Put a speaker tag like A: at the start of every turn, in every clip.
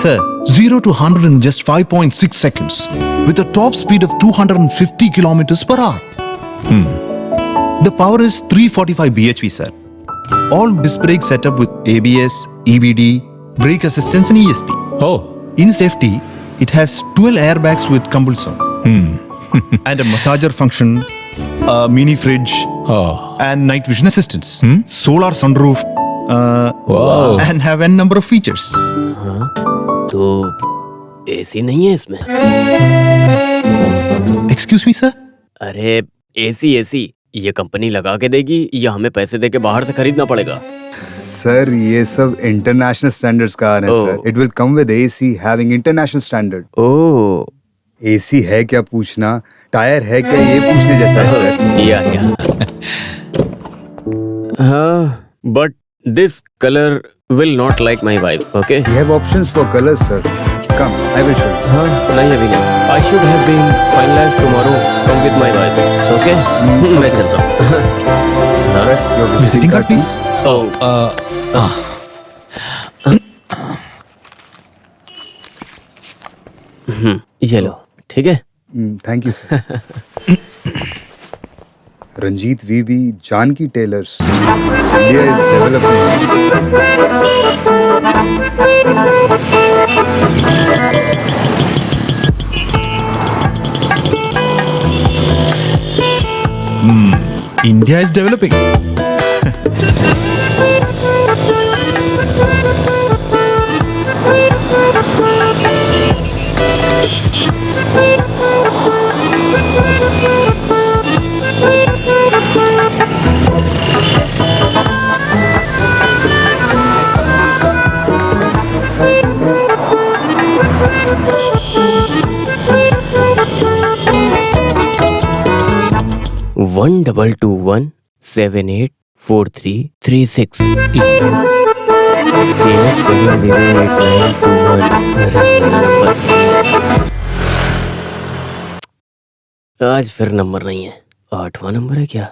A: Sir, 0 to 100 in just 5.6 seconds with a top speed of 250 kilometers per hour. The power is 345 bhp, sir. All disc brake setup with ABS, EBD, brake assistance and ESP.
B: Oh.
A: In safety, it has 12 airbags with compulsion and a massager function, a mini fridge
B: Oh.
A: and night vision assistance, solar sunroof,
B: Wow.
A: and have n number of features.
C: तो AC नहीं है इसमें?
A: Excuse me, sir?
C: अरे AC ये company लगा के देगी या हमें पैसे देके बाहर से खरीदना पड़ेगा?
D: सर ये सब इंटरनेशनल स्टैंडर्ड्स का आ रहा है sir. It will come with AC having international standard.
C: Oh,
D: AC है क्या पूछना, टायर है क्या ये पूछने जैसा है सर.
C: या हाँ, but this colour will not like my wife. Okay.
D: We have options for colours sir. Come, I will show you.
C: हाँ, नहीं अभी नहीं. I should have been finalised tomorrow. Come with my wife. Okay, मैं चलता हूँ.
D: Sir your visiting card please.
C: ये लो. ठीक है.
D: Thank you sir. Ranjit V B, Janaki Tailors. India is developing.
A: India is developing.
C: One 12217843336. आज फिर नंबर नहीं है. 8वां नंबर है क्या?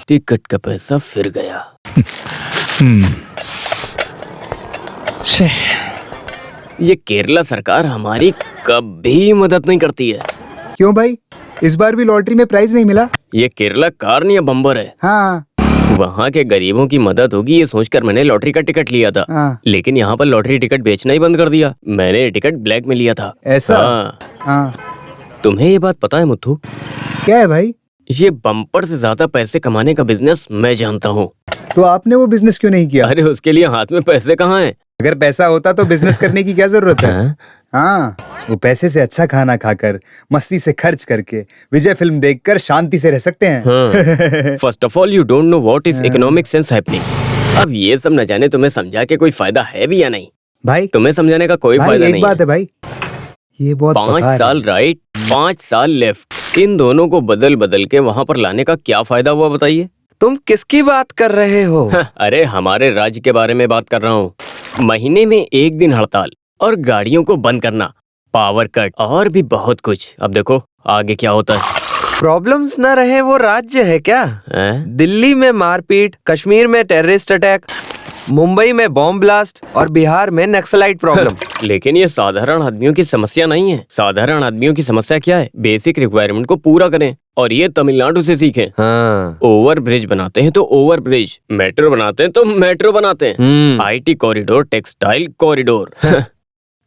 C: टिकट का पैसा फिर गया. ये केरला सरकार हमारी कभी मदद नहीं करती है.
D: क्यों भाई, इस बार भी लॉटरी में प्राइज नहीं मिला?
C: ये केरला कार नहीं है, बम्बर है.
D: हाँ.
C: वहाँ के गरीबों की मदद होगी ये सोचकर मैंने लॉटरी का टिकट लिया था.
D: हाँ.
C: लेकिन यहाँ पर लॉटरी टिकट बेचना ही बंद कर दिया. मैंने ये टिकट ब्लैक में लिया था.
D: ऐसा?
C: हाँ.
D: हाँ.
C: तुम्हें ये बात पता है मुथु?
D: क्या है भाई?
C: ये बम्पर से ज्यादा पैसे कमाने का बिजनेस मैं जानता हूँ.
D: तो आपने वो बिजनेस क्यों नहीं किया?
C: अरे उसके लिए हाथ में पैसे कहाँ हैं?
D: अगर पैसा होता तो बिजनेस करने की क्या जरूरत है? हाँ, वो पैसे से अच्छा खाना खाकर, मस्ती से खर्च करके, विजय फिल्म देखकर शांति से रह सकते हैं.
C: First of all you don't know what is economic sense happening. अब ये सब न जाने तुम्हें समझा के कोई फायदा है भी या नहीं.
D: भाई
C: तुम्हें समझाने का कोई फायदा नहीं.
D: एक बात है भाई, ये बहुत
C: 5 साल राइट, 5 साल लेफ्ट, इन दोनों को बदल बदल के वहाँ पर लाने का क्या फायदा हुआ बताइए?
E: तुम किसकी बात कर रहे हो?
C: अरे हमारे राज्य के बारे में बात कर रहा हूँ. महीने में 1 दिन हड़ताल और गाड़ियों को बंद करना, पावर कट और भी बहुत कुछ. अब देखो आगे क्या होता है.
E: प्रॉब्लम्स न रहे वो राज्य है क्या? दिल्ली में मारपीट, कश्मीर में टेररिस्ट अटैक, मुंबई में बॉम्ब ब्लास्ट और बिहार में नक्सलाइट प्रॉब्लम.
C: लेकिन ये साधारण आदमियों की समस्या नहीं है. साधारण आदमियों की समस्या क्या है? बेसिक रिक्वायरमेंट को पूरा करें. और ये तमिलनाडु से सीखें.
E: हाँ.
C: ओवर ब्रिज बनाते हैं तो ओवर ब्रिज, मेट्रो बनाते हैं तो मेट्रो बनाते हैं. IT corridor, textile corridor.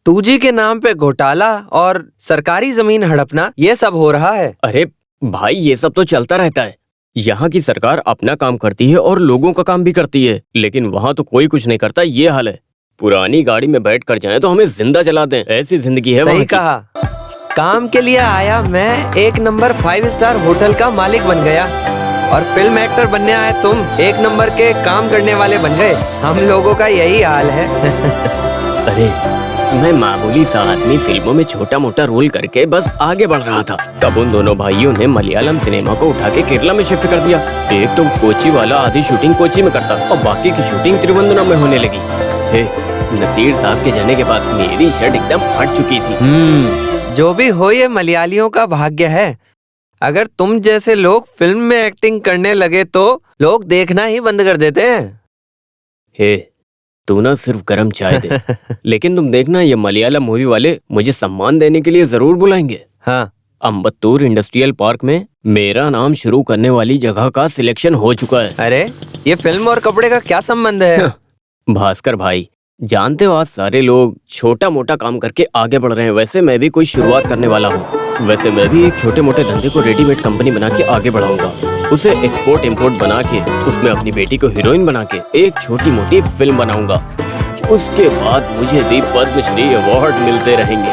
E: 2G के नाम पे घोटाला और सरकारी जमीन हड़पना, ये सब हो रहा है.
C: अरे भाई ये सब तो चलता रहता है. यहाँ की सरकार अपना काम करती है और लोगों का काम भी करती है, लेकिन वहाँ तो कोई कुछ नहीं करता. ये हाल है. पुरानी गाड़ी में बैठ कर जाए तो हमें जिंदा जला दें, ऐसी जिंदगी है.
E: सही कहा. काम के लिए आया मैं, 1 नंबर 5 स्टार होटल का मालिक बन गया. और फिल्म एक्टर बनने आए तुम, 1 नंबर के काम करने वाले बन गए. हम लोगों का यही हाल है.
C: अरे मैं मामूली सा आदमी फिल्मों में छोटा मोटा रोल करके बस आगे बढ़ रहा था. तब उन दोनों भाइयों ने मलयालम सिनेमा को उठा के केरला में शिफ्ट कर दिया. एक तो कोची वाला आधी शूटिंग कोची में करता और बाकी की शूटिंग त्रिवेंद्रम में होने लगी. हे, नसीर साहब के जाने के बाद मेरी शर्ट एकदम फट चुकी थी.
E: जो भी हो ये मलयालियों का भाग्य है. अगर तुम जैसे लोग फिल्म में एक्टिंग करने लगे तो लोग देखना ही बंद कर देते हैं.
C: हे, तू ना सिर्फ गरम चाय दे। लेकिन तुम देखना, ये मलयालम मूवी वाले मुझे सम्मान देने के लिए जरूर बुलाएंगे।
E: हाँ,
C: अम्बत्तूर इंडस्ट्रियल पार्क में मेरा नाम शुरू करने वाली जगह का सिलेक्शन हो चुका है।
E: अरे ये फिल्म और कपड़े का क्या संबंध है?
C: भास्कर भाई, जानते हो आज सारे लोग छोटा मोटा काम करके आगे बढ़ रहे हैं। वैसे मैं भी कोई शुरुआत करने वाला हूँ। वैसे मैं भी एक छोटे मोटे धंधे को रेडीमेड कंपनी बना के आगे बढ़ाऊंगा, उसे एक्सपोर्ट इम्पोर्ट बना के उसमें अपनी बेटी को हीरोइन बना के एक छोटी मोटी फिल्म बनाऊंगा। उसके बाद मुझे भी पद्मश्री अवार्ड मिलते रहेंगे।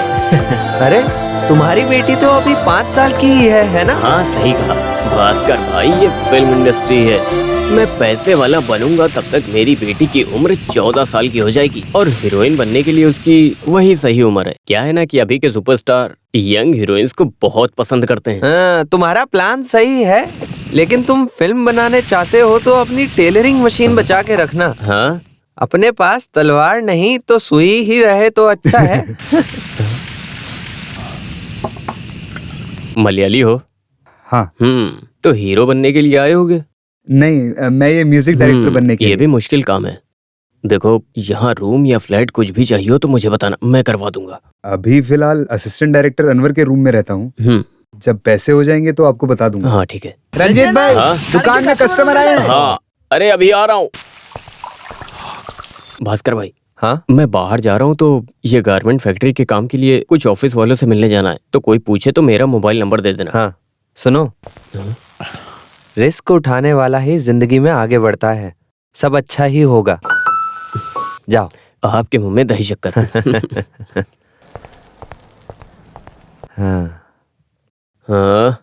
E: अरे तुम्हारी बेटी तो अभी 5 साल की ही है ना?
C: हाँ सही कहा भास्कर भाई, ये फिल्म इंडस्ट्री है। मैं पैसे वाला बनूंगा तब तक मेरी बेटी की उम्र 14 साल की हो जाएगी और हीरोइन बनने के लिए उसकी वही सही उम्र है। क्या है ना कि अभी के सुपरस्टार यंग हीरोइंस को बहुत पसंद करते हैं।
E: हाँ, तुम्हारा प्लान सही है, लेकिन तुम फिल्म बनाने चाहते हो तो अपनी टेलरिंग मशीन बचा के रखना।
C: हाँ,
E: अपने पास तलवार नहीं तो सुई ही रहे तो अच्छा है।
C: मलयाली हो?
D: हाँ।
C: तो हीरो बनने के लिए आए होगे?
D: नहीं, मैं ये म्यूजिक डायरेक्टर बनने के
C: ये
D: लिए।
C: भी मुश्किल काम है। देखो, यहाँ रूम या फ्लैट कुछ भी चाहिए हो तो मुझे बताना, मैं करवा दूंगा।
D: अभी फिलहाल असिस्टेंट डायरेक्टर अनवर के रूम में रहता हूँ। जब पैसे हो जाएंगे तो आपको बता दूंगा।
C: हाँ ठीक है।
D: रंजीत भाई,
C: हाँ?
D: दुकान में कस्टमर आए हैं।
C: हाँ, अरे अभी आ रहा हूँ। भास्कर भाई,
E: हाँ,
C: मैं बाहर जा रहा हूँ तो ये गारमेंट फैक्ट्री के काम के लिए कुछ ऑफिस वालों से मिलने जाना है। तो कोई पूछे तो मेरा मोबाइल नंबर दे देना।
E: हाँ, सुनो, रिस्क उठाने वाला ही जिंदगी में आगे बढ़ता है। सब अच्छा ही होगा। जाओ।
C: आपके मुंह में दही शक्कर।
E: हाँ।
C: हाँ,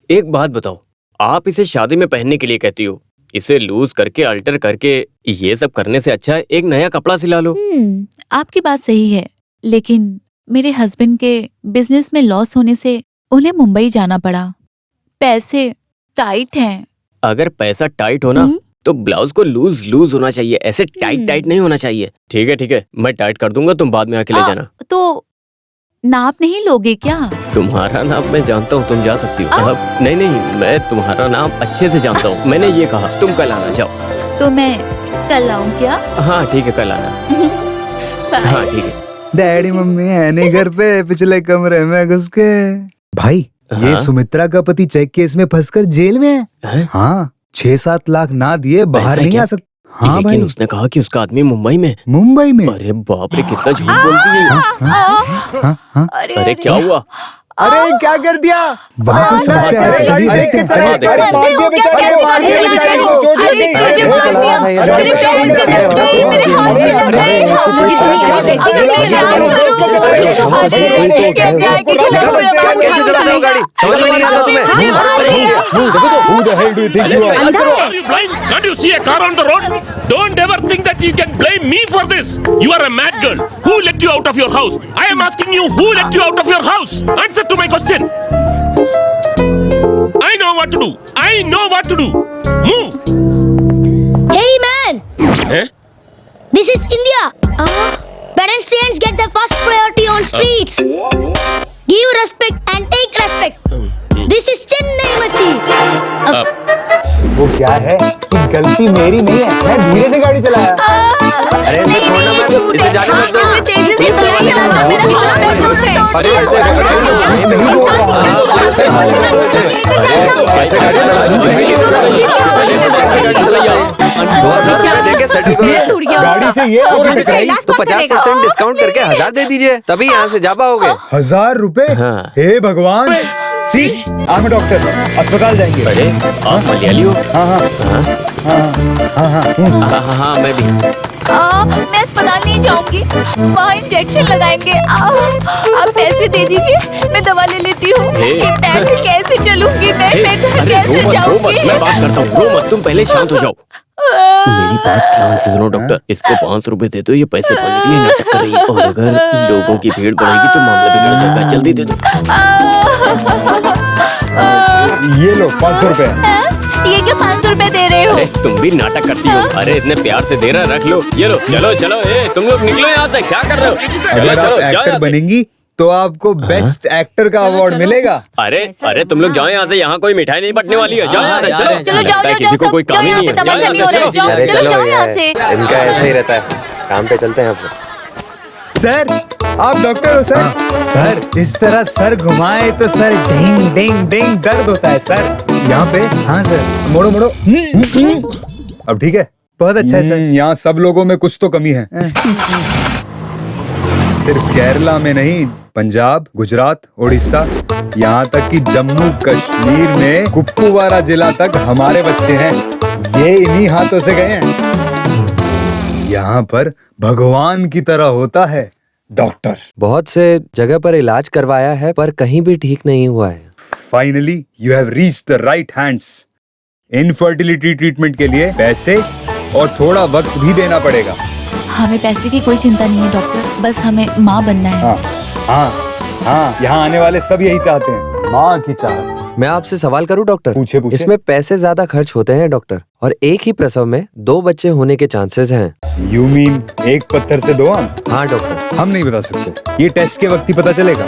C: एक बात बताओ, आप इसे शादी में पहनने के लिए कहती हो, इसे लूज करके अल्टर करके ये सब करने से अच्छा है एक नया कपड़ा सिला लो।
F: आपकी बात सही है, लेकिन मेरे हस्बैंड के बिजनेस में लॉस होने से उन्हें मुंबई जाना पड़ा। पैसे टाइट हैं।
C: अगर पैसा टाइट हो ना तो ब्लाउज को लूज लूज होना चाहिए, ऐसे टाइट टाइट नहीं होना चाहिए। ठीक है, मैं टाइट कर दूंगा, तुम बाद में आके ले जाना।
F: तो नाप नहीं लोगे क्या?
C: तुम्हारा नाप मैं जानता हूँ, तुम जा सकती हो। अब नहीं, मैं तुम्हारा नाप अच्छे से जानता हूँ। मैंने ये कहा तुम कल आना। जाओ।
F: तो मैं कल आऊँ क्या?
C: हाँ ठीक है, कल आना। हाँ ठीक है।
D: डैडी मम्मी है नहीं घर पे, पिछले कमरे में घुस के। भाई, ये
C: हाँ?
D: सुमित्रा का पति चेक केस में फंसकर जेल में है। हाँ, 6-7 लाख ना दिए बाहर नहीं आ सकता। हाँ
C: लेकिन
D: भाई,
C: उसने कहा कि उसका आदमी मुंबई में।
D: मुंबई में।
C: अरे बाप रे, कितना झूठ बोलती है।
D: हाँ?
C: अरे क्या हुआ?
D: अरे क्या कर दिया? वहाँ पर समस्या है, गाड़ी देख के चले।
C: हाँ, देखो।
D: अरे मार दिया बेचारे को, मार दिया बेचारे को, चोट लग गई।
F: मुझे मार दिया, मेरे पैर से लग गई, मेरे हाथ में लग गई।
E: कैसे चलाते हो गाड़ी? समझ में नहीं आता तुम्हें?
D: Who the hell do you think you are?
G: Are you blind? Can't you see a car on the road? Don't ever think that you can blame me for this. You are a mad girl. Who let you out of your house? I am asking you, who let you out of your house? Answer to my question. I know what to do. I know what to do. Move.
H: Hey man!
G: Eh?
H: This is India. Pedestrians get the first priority on streets. Give respect and take respect. This is Chennai Machi.
D: वो क्या है कि गलती मेरी नहीं है, मैं धीरे से गाड़ी चलाया।
E: अरे इसे छोड़ना मत, इसे जाने मत दो।
F: तेजी से
E: अरे ऐसे
D: नहीं बोल रहा। गाड़ी से ये आपने टकराई
E: तो 50% डिस्काउंट करके 1000 दे दीजिए, तभी यहाँ से जा पाओगे।
D: 1000 रुपए?
C: हाँ।
D: हे भगवान। सी, आई एम डॉक्टर, अस्पताल जाएंगे।
C: अरे आप मलयाली हो?
D: हाँ हाँ
C: हाँ
D: हाँ हाँ हाँ।
C: हाँ, मैं भी।
F: मैं अस्पताल नहीं जाऊंगी, वहाँ इंजेक्शन लगाएंगे। आप पैसे दे दीजिए, मैं दवा ले लेती हूँ। ये पैर से कैसे चलूंगी मैं घर
C: अरे
F: कैसे
C: रो मत,
F: जाऊंगी?
C: मैं बात करता हूँ। रो मत, तुम पहले शांत हो जाओ। मेरी बात ध्यान से सुनो डॉक्टर, इसको 500 रुपए दे दो, ये पैसे पाने के लिए नाटक कर रही है और अगर लोगों की भीड़ बढ़ेगी तो मामला बिगड़ जाएगा। जल्दी दे दो।
D: ये लो 500 रुपए।
F: ये क्या 500 रुपए दे रहे हो?
C: अरे तुम भी नाटक करती हो। अरे इतने प्यार से दे रहा, रख लो। ये लो, चलो चलो, तुम लोग निकलो यहाँ से। क्या कर रहे हो? चलो
D: अगर आप
C: चलो, जाओ
D: एक्टर
C: यहाँ से।
D: बनेंगी तो आपको बेस्ट एक्टर का अवार्ड मिलेगा।
C: अरे अरे तुम लोग जाओ यहाँ से, यहाँ कोई मिठाई नहीं बटने वाली है। जाओ यहाँ से, चलो
F: चलो जाओ जाओ
C: किसी को कोई
F: जाओ,
C: काम ही
F: यहाँ
C: नहीं
F: पे
C: है। जाओ
F: तमाशा
C: यहाँ
F: नहीं
C: से,
F: हो रहा है।
C: चलो।
F: जाओ
E: अरे
F: चलो
E: चलो
F: जाओ यहाँ से।
E: इनका ऐसा ही रहता है, काम पे चलते हैं अपने।
D: सर आप डॉक्टर हो सर? सर इस तरह सर घुमाए तो सर डिंग डिंग डिंग दर्द होता है सर यहाँ पे। हाँ सर मोड़ो मोड़ो। अब ठीक है, बहुत अच्छा है सर। यहाँ सब लोगों में कुछ तो कमी है। सिर्फ केरला में नहीं, पंजाब, गुजरात, उड़ीसा, यहाँ तक कि जम्मू कश्मीर में कुपवारा जिला तक हमारे बच्चे हैं। ये इन्हीं हाथों से गए हैं। यहाँ पर भगवान की तरह होता है डॉक्टर।
E: बहुत से जगह पर इलाज करवाया है पर कहीं भी ठीक नहीं हुआ है।
D: Finally you have reached the right hands. Infertility treatment के लिए पैसे और थोड़ा वक्त भी देना पड़ेगा।
F: हमें पैसे की कोई चिंता नहीं है डॉक्टर, बस हमें माँ बनना है।
D: हाँ हाँ हाँ, यहाँ आने वाले सब यही चाहते हैं, माँ की चाहत।
E: मैं आपसे सवाल करूं डॉक्टर?
D: पूछे पूछे।
E: इसमें पैसे ज्यादा खर्च होते हैं डॉक्टर, और एक ही प्रसव में 2 बच्चे होने के चांसेस हैं।
D: यू मीन एक पत्थर से 2 आम?
E: हाँ डॉक्टर।
D: हम नहीं बता सकते, ये टेस्ट के वक्त ही पता चलेगा।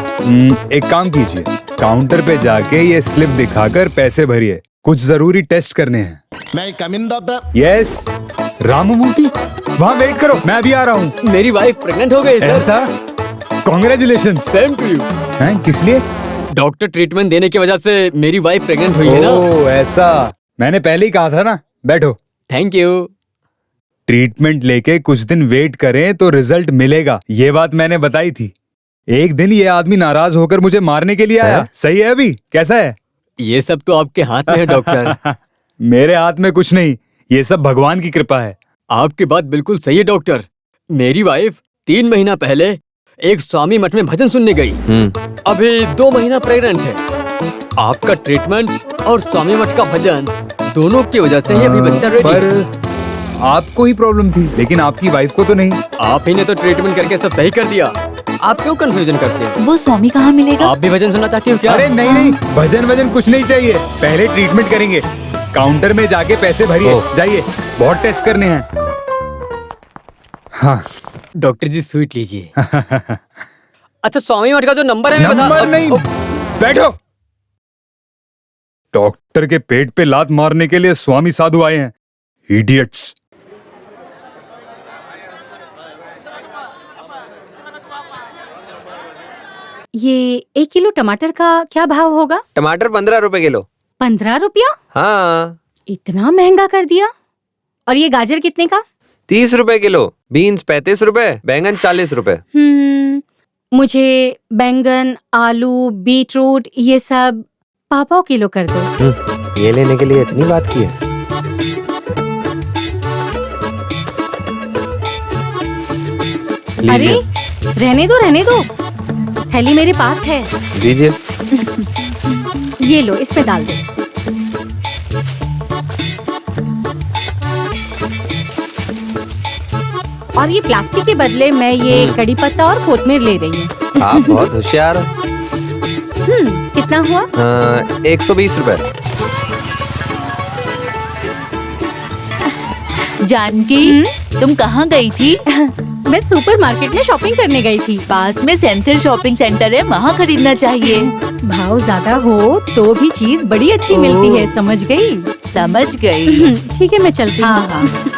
D: एक काम कीजिए, काउंटर पे जाके ये स्लिप दिखाकर पैसे भरिए, कुछ जरूरी टेस्ट करने हैं।
A: मैं कम इन डॉक्टर?
D: यस राममूर्ति, वहाँ वेट करो, मैं अभी आ रहा हूँ।
C: मेरी वाइफ प्रेग्नेंट हो गई सर।
D: ऐसा? कॉन्ग्रेचुलेशन।
C: Same to you.
D: हैं, किस लिए?
C: डॉक्टर ट्रीटमेंट देने की वजह से मेरी वाइफ प्रेग्नेंट हुई है ना।
D: ओह ऐसा, मैंने पहले ही कहा था ना। बैठो।
C: Thank you.
D: ट्रीटमेंट लेके कुछ दिन वेट करें तो रिजल्ट मिलेगा, ये बात मैंने बताई थी। एक दिन ये आदमी नाराज होकर मुझे मारने के लिए आया। सही है अभी? कैसा है?
C: ये सब तो आपके हाथ में है डॉक्टर।
D: मेरे हाथ में कुछ नहीं, ये सब भगवान की कृपा है।
C: आपकी बात बिल्कुल सही है डॉक्टर। मेरी वाइफ 3 महीना पहले एक स्वामी मठ में भजन सुनने गई। अभी 2 महीना प्रेग्नेंट है। आपका ट्रीटमेंट और स्वामी मठ का भजन दोनों की वजह से ही अभी बच्चा रेडी है।
D: पर आपको ही प्रॉब्लम थी, लेकिन आपकी वाइफ को तो नहीं।
C: आप ही ने तो ट्रीटमेंट करके सब सही कर दिया। आप क्यों कंफ्यूजन करते हैं?
F: वो स्वामी कहाँ मिलेगा?
C: आप भी भजन सुनना चाहती हो क्या?
D: अरे नहीं नहीं, भजन वजन कुछ नहीं चाहिए, पहले ट्रीटमेंट करेंगे। काउंटर में जाके पैसे भरिए, जाइए, बहुत टेस्ट करने हैं। हाँ
C: डॉक्टर जी स्वीट लीजिए। अच्छा स्वामी मठ का जो नंबर है
D: नंबर नहीं, बैठो। डॉक्टर के पेट पे लात मारने के लिए स्वामी साधु आए हैं, इडियट्स।
I: ये 1 किलो टमाटर का क्या भाव होगा?
E: टमाटर 15 रुपए किलो।
I: 15 रुपया?
E: हाँ।
I: इतना महंगा कर दिया। और ये गाजर कितने का?
E: 30 रुपए किलो। बीन्स 35 रुपए, बैंगन 40 रुपए।
I: मुझे बैंगन, आलू, बीटरूट ये सब पाव किलो कर दो।
E: ये लेने के लिए इतनी बात की है?
I: अरे रहने दो, थैली मेरे पास है।
E: दीजिए।
I: ये लो, इसमें डाल दो। और ये प्लास्टिक के बदले मैं ये कड़ी पत्ता और कोतमीर ले रही हूँ।
E: आप बहुत होशियार हो।
I: कितना हुआ?
E: 120 रुपए।
F: जानकी, तुम कहाँ गई थी?
I: मैं सुपरमार्केट में शॉपिंग करने गई थी।
F: पास में सेंट्रल शॉपिंग सेंटर है, वहाँ खरीदना चाहिए।
I: भाव ज्यादा हो तो भी चीज बड़ी अच्छी मिलती है, समझ गई?
F: समझ गई।
I: ठीक है, मैं चलती हूँ।
F: हाँ।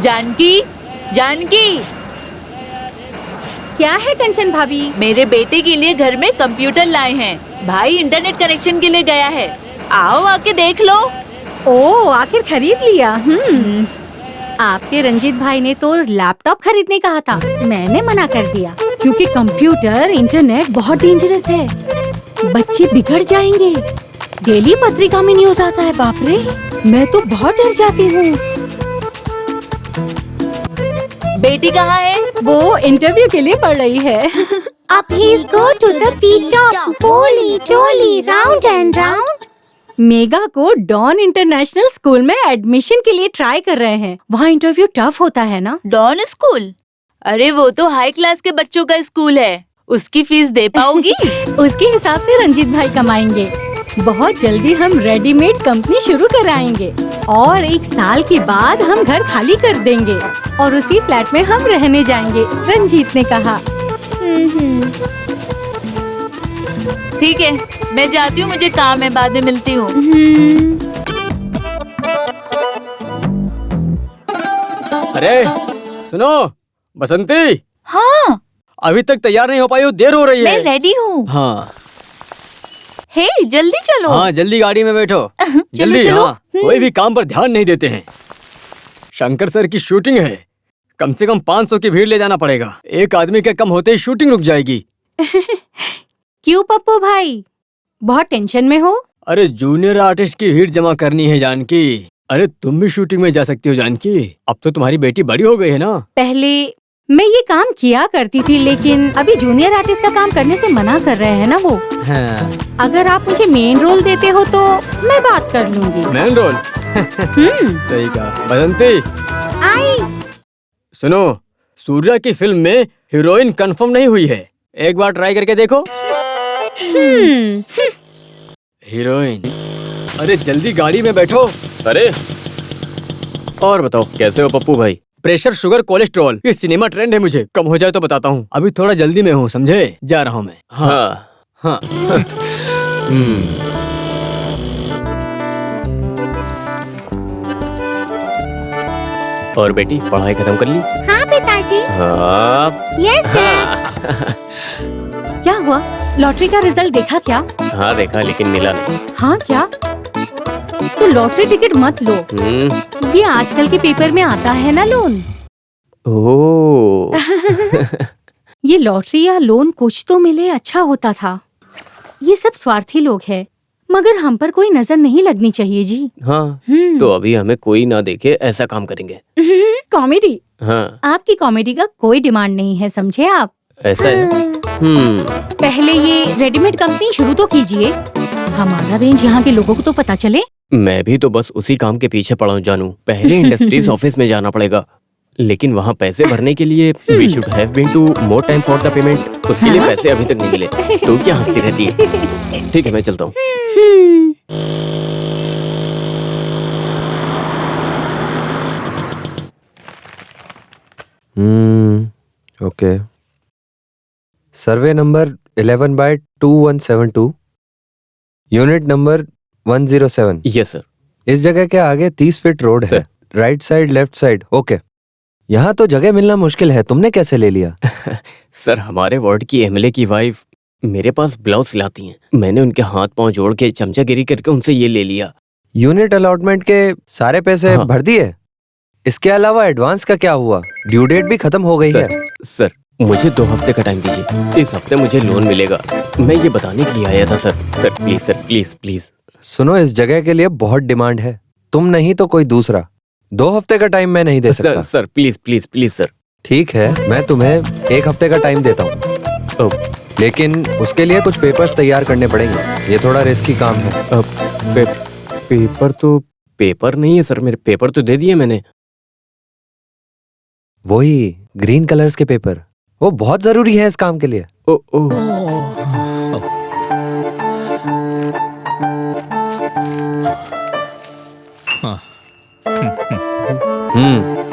F: जानकी, जानकी,
I: क्या है कंचन भाभी?
F: मेरे बेटे के लिए घर में कंप्यूटर लाए हैं। भाई इंटरनेट कनेक्शन के लिए गया है, आओ आके देख लो।
I: ओ, आखिर खरीद लिया। आपके रंजीत भाई ने तो लैपटॉप खरीदने कहा था, मैंने मना कर दिया क्योंकि कंप्यूटर इंटरनेट बहुत डेंजरस है, बच्चे बिगड़ जाएंगे। डेली पत्रिका में न्यूज आता है, बाप रे, मैं तो बहुत डर जाती हूँ।
F: बेटी कहाँ है?
I: वो इंटरव्यू के लिए पढ़ रही है।
H: Up he's go to the peak top, folly, tolly, round and round.
I: Mega को डॉन इंटरनेशनल स्कूल में एडमिशन के लिए ट्राई कर रहे हैं। वहाँ इंटरव्यू टफ होता है ना?
F: Don school? अरे वो तो हाई क्लास के बच्चों का स्कूल है, उसकी फीस दे पाओगी?
I: उसके हिसाब से रंजीत भाई कमाएंगे। बहुत जल्दी हम रेडीमेड कंपनी शुरू कराएंगे और 1 साल के बाद हम घर खाली कर देंगे और उसी फ्लैट में हम रहने जाएंगे, रंजीत ने कहा।
F: ठीक है, मैं जाती हूँ, मुझे काम है, बाद में मिलती हूँ।
C: अरे सुनो बसंती,
F: हाँ
C: अभी तक तैयार नहीं हो पाई हो, देर हो रही
F: मैं
C: है।
F: रेडी हूँ।
C: हाँ
F: हे जल्दी चलो।
C: हाँ, जल्दी गाड़ी में बैठो। जल्दी।
F: चलो।
C: हाँ, कोई भी काम पर ध्यान नहीं देते हैं। शंकर सर की शूटिंग है, कम से कम 500 की भीड़ ले जाना पड़ेगा। एक आदमी के कम होते ही शूटिंग रुक जाएगी।
I: क्यों पप्पू भाई, बहुत टेंशन में हो?
C: अरे जूनियर आर्टिस्ट की भीड़ जमा करनी है जानकी। अरे तुम भी शूटिंग में जा सकती हो जानकी, अब तो तुम्हारी बेटी बड़ी हो गई है ना।
I: पहले मैं ये काम किया करती थी, लेकिन अभी जूनियर आर्टिस्ट का काम करने से मना कर रहे हैं ना वो।
C: हाँ।
I: अगर आप मुझे मेन रोल देते हो तो मैं बात कर लूंगी।
C: Main role? सही कहा। बसंती
I: आई।
C: सुनो, सूर्या की फिल्म में हीरोइन कंफर्म नहीं हुई है, एक बार ट्राई करके देखो। हीरोइन? अरे जल्दी गाड़ी में बैठो। अरे और बताओ कैसे हो पप्पू भाई? प्रेशर, शुगर, कोलेस्ट्रॉल, ये सिनेमा ट्रेंड है, मुझे कम हो जाए तो बताता हूँ। अभी थोड़ा जल्दी में हूँ, समझे? जा रहा हूँ मैं। हाँ हाँ। और बेटी पढ़ाई खत्म कर ली?
I: हाँ पिताजी।
C: हाँ।
I: Yes dad. क्या हुआ, लॉटरी का रिजल्ट देखा क्या?
C: हाँ देखा, लेकिन मिला नहीं।
I: हाँ क्या? तो लॉटरी टिकट मत लो, ये आजकल के पेपर में आता है ना लोन।
C: ओह।
I: ये लॉटरी या लोन कुछ तो मिले अच्छा होता था। ये सब स्वार्थी लोग हैं, मगर हम पर कोई नजर नहीं लगनी चाहिए जी।
C: हाँ, तो अभी हमें कोई ना देखे ऐसा काम करेंगे।
I: कॉमेडी?
C: हाँ।
I: आपकी कॉमेडी का कोई डिमांड नहीं है, समझे आप?
C: ऐसा है?
I: पहले ये रेडीमेड कंपनी शुरू तो कीजिए, हमारा रेंज यहाँ के लोगों को तो पता चले।
C: मैं भी तो बस उसी काम के पीछे पड़ा हूँ जानू। पहले इंडस्ट्रीज ऑफिस में जाना पड़ेगा, लेकिन वहाँ पैसे भरने के लिए we should have been two more time for the payment. उसके लिए पैसे अभी तक नहीं मिले। तो क्या हंसती रहती है? ठीक है, मैं चलता हूँ।
E: Okay. Survey number 11/2172, unit number 107।
C: Yes sir.
E: इस जगह के आगे 30 फीट रोड है, right side, left side. Okay. यहाँ तो जगह मिलना मुश्किल है, तुमने कैसे ले लिया?
C: सर, हमारे वार्ड की एमएलए की वाइफ मेरे पास ब्लाउज सिलाती हैं, मैंने उनके हाथ पांव जोड़ के चमचागिरी करके उनसे ये ले लिया।
E: यूनिट अलॉटमेंट के सारे पैसे भर दिए? इसके अलावा एडवांस का क्या हुआ? ड्यू डेट भी खत्म हो गई है।
C: सर मुझे 2 हफ्ते का टाइम दीजिए, इस हफ्ते मुझे लोन मिलेगा। मैं ये बताने के लिए आया था sir. Sir please, sir please please.
E: सुनो, इस जगह के लिए बहुत डिमांड है, तुम नहीं तो कोई दूसरा। 2 हफ्ते का टाइम मैं नहीं दे सकता।
C: Sir please please please sir.
E: ठीक है, मैं तुम्हें 1 हफ्ते का टाइम देता हूँ, लेकिन उसके लिए कुछ पेपर्स तैयार करने पड़ेंगे। ये थोड़ा रिस्की काम है।
C: पेपर नहीं है सर, मेरे पेपर तो दे दिए मैंने।
E: वही ग्रीन कलर्स के पेपर, वो बहुत जरूरी है इस काम के लिए।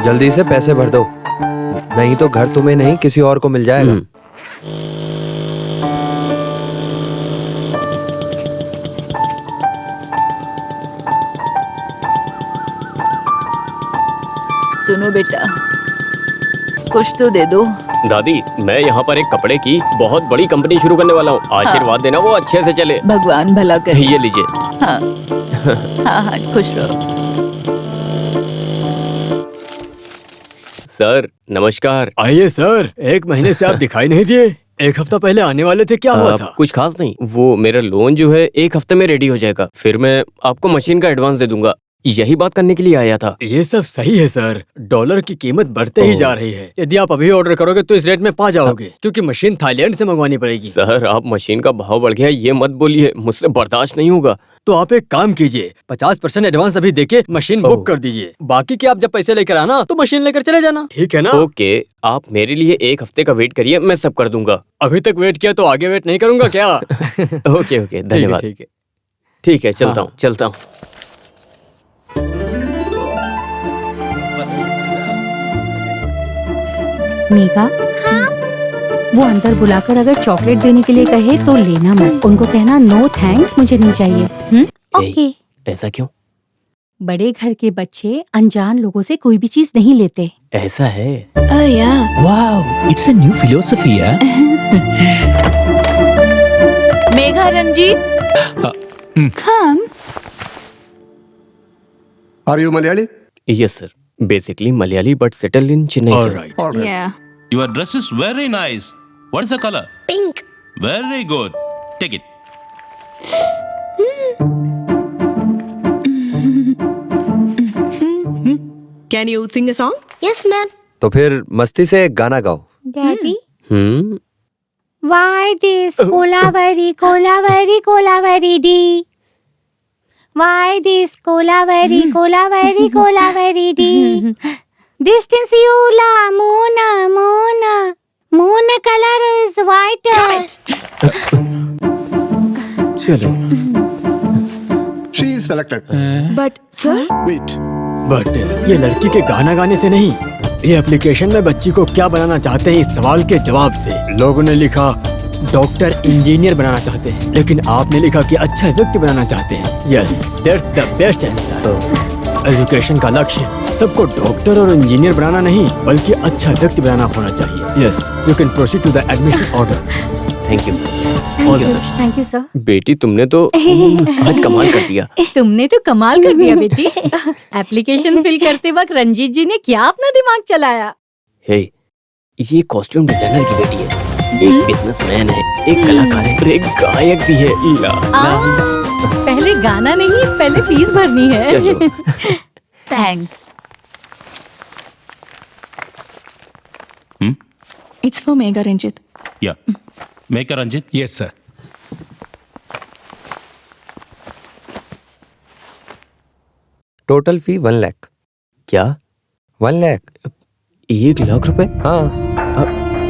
E: जल्दी से पैसे भर दो, नहीं तो घर तुम्हें नहीं किसी और को मिल जाएगा।
F: सुनो बेटा, कुछ तो दे दो।
C: दादी, मैं यहाँ पर एक कपड़े की बहुत बड़ी कंपनी शुरू करने वाला हूँ, आशीर्वाद देना वो अच्छे से चले।
F: भगवान भला करे।
C: ये लीजिए।
F: हाँ हाँ हाँ, खुश रहो।
C: सर नमस्कार। आइए सर, 1 महीने से आप दिखाई नहीं दिए। 1 हफ्ता पहले आने वाले थे, क्या हुआ था? कुछ खास नहीं, वो मेरा लोन जो है 1 हफ्ते में रेडी हो जाएगा, फिर मैं आपको मशीन का एडवांस दे दूंगा। यही बात करने के लिए आया था।
J: ये सब सही है सर, डॉलर की कीमत बढ़ते ही जा रही है। यदि आप अभी ऑर्डर करोगे तो इस रेट में पा जाओगे, क्योंकि मशीन थाईलैंड से मंगवानी पड़ेगी।
C: सर आप मशीन का भाव बढ़ गया ये मत बोलिए, मुझसे बर्दाश्त नहीं होगा।
J: तो आप एक काम कीजिए, 50% एडवांस अभी देके मशीन बुक कर दीजिए, बाकी के आप जब पैसे लेकर आना तो मशीन लेकर चले जाना, ठीक है ना?
C: ओके, आप मेरे लिए 1 हफ्ते का वेट करिए, मैं सब कर दूंगा।
J: अभी तक वेट किया तो आगे वेट नहीं करूंगा क्या?
C: ओके धन्यवाद।
J: ठीक है।
C: ठीक है, चलता हूँ चलता हूँ।
I: मेघा, वो अंदर बुलाकर अगर चॉकलेट देने के लिए कहे तो लेना मत। उनको कहना नो थैंक्स, मुझे नहीं चाहिए। ओके।
C: ऐसा क्यों?
I: बड़े घर के बच्चे अनजान लोगों से कोई भी चीज नहीं लेते।
C: ऐसा है?
B: Wow, it's a new philosophy, yeah?
F: Megha, Ranjit,
K: Are you Malayali?
C: Yes sir, basically Malayali but settle in Chennai sir.
J: Alright.
K: All right.
G: Your dress is very nice. What is the color?
H: Pink.
G: Very good. Take it.
F: can you sing a song?
H: Yes, ma'am.
E: तो फिर मस्ती से एक गाना गाओ।
I: Daddy,
C: hmm,
I: why this Kolaveri Kolaveri Kolaveri D? Why this Kolaveri Kolaveri Kolaveri D? Distance Yula, Mona, Mona, Mona color is white.
C: चलो।
K: She is selected.
F: But sir,
K: Wait.
J: But ये लड़की के गाना गाने से नहीं, ये एप्लीकेशन में बच्ची को क्या बनाना चाहते हैं इस सवाल के जवाब से। लोगों ने लिखा डॉक्टर इंजीनियर बनाना चाहते हैं, लेकिन आपने लिखा कि अच्छा व्यक्ति बनाना चाहते हैं। Yes, that's the best answer. Education का लक्ष्य सबको डॉक्टर और इंजीनियर बनाना नहीं, बल्कि अच्छा व्यक्ति बनाना होना चाहिए। Yes, you can proceed to the admission order.
C: Thank you.
I: Thank you sir.
C: बेटी तुमने तो आज कमाल कर दिया।
I: तुमने तो कमाल कर दिया बेटी। एप्लीकेशन फिल करते वक्त रंजीत जी ने क्या अपना दिमाग चलाया।
C: हे, ये कॉस्ट्यूम डिजाइनर की बेटी है, एक बिजनेसमैन है, एक कलाकार है और एक गायक भी है। ला, ला, ला।
I: पहले गाना नहीं, पहले फीस भरनी है।
C: चलो।
F: thanks.
L: It's for Megha, Ranjit.
G: Yeah. Make a Ranjit.
B: Yes, sir.
E: Total fee 1 lakh.
C: क्या?
E: 1 लाख?
C: 1 लाख रुपए?
E: हाँ।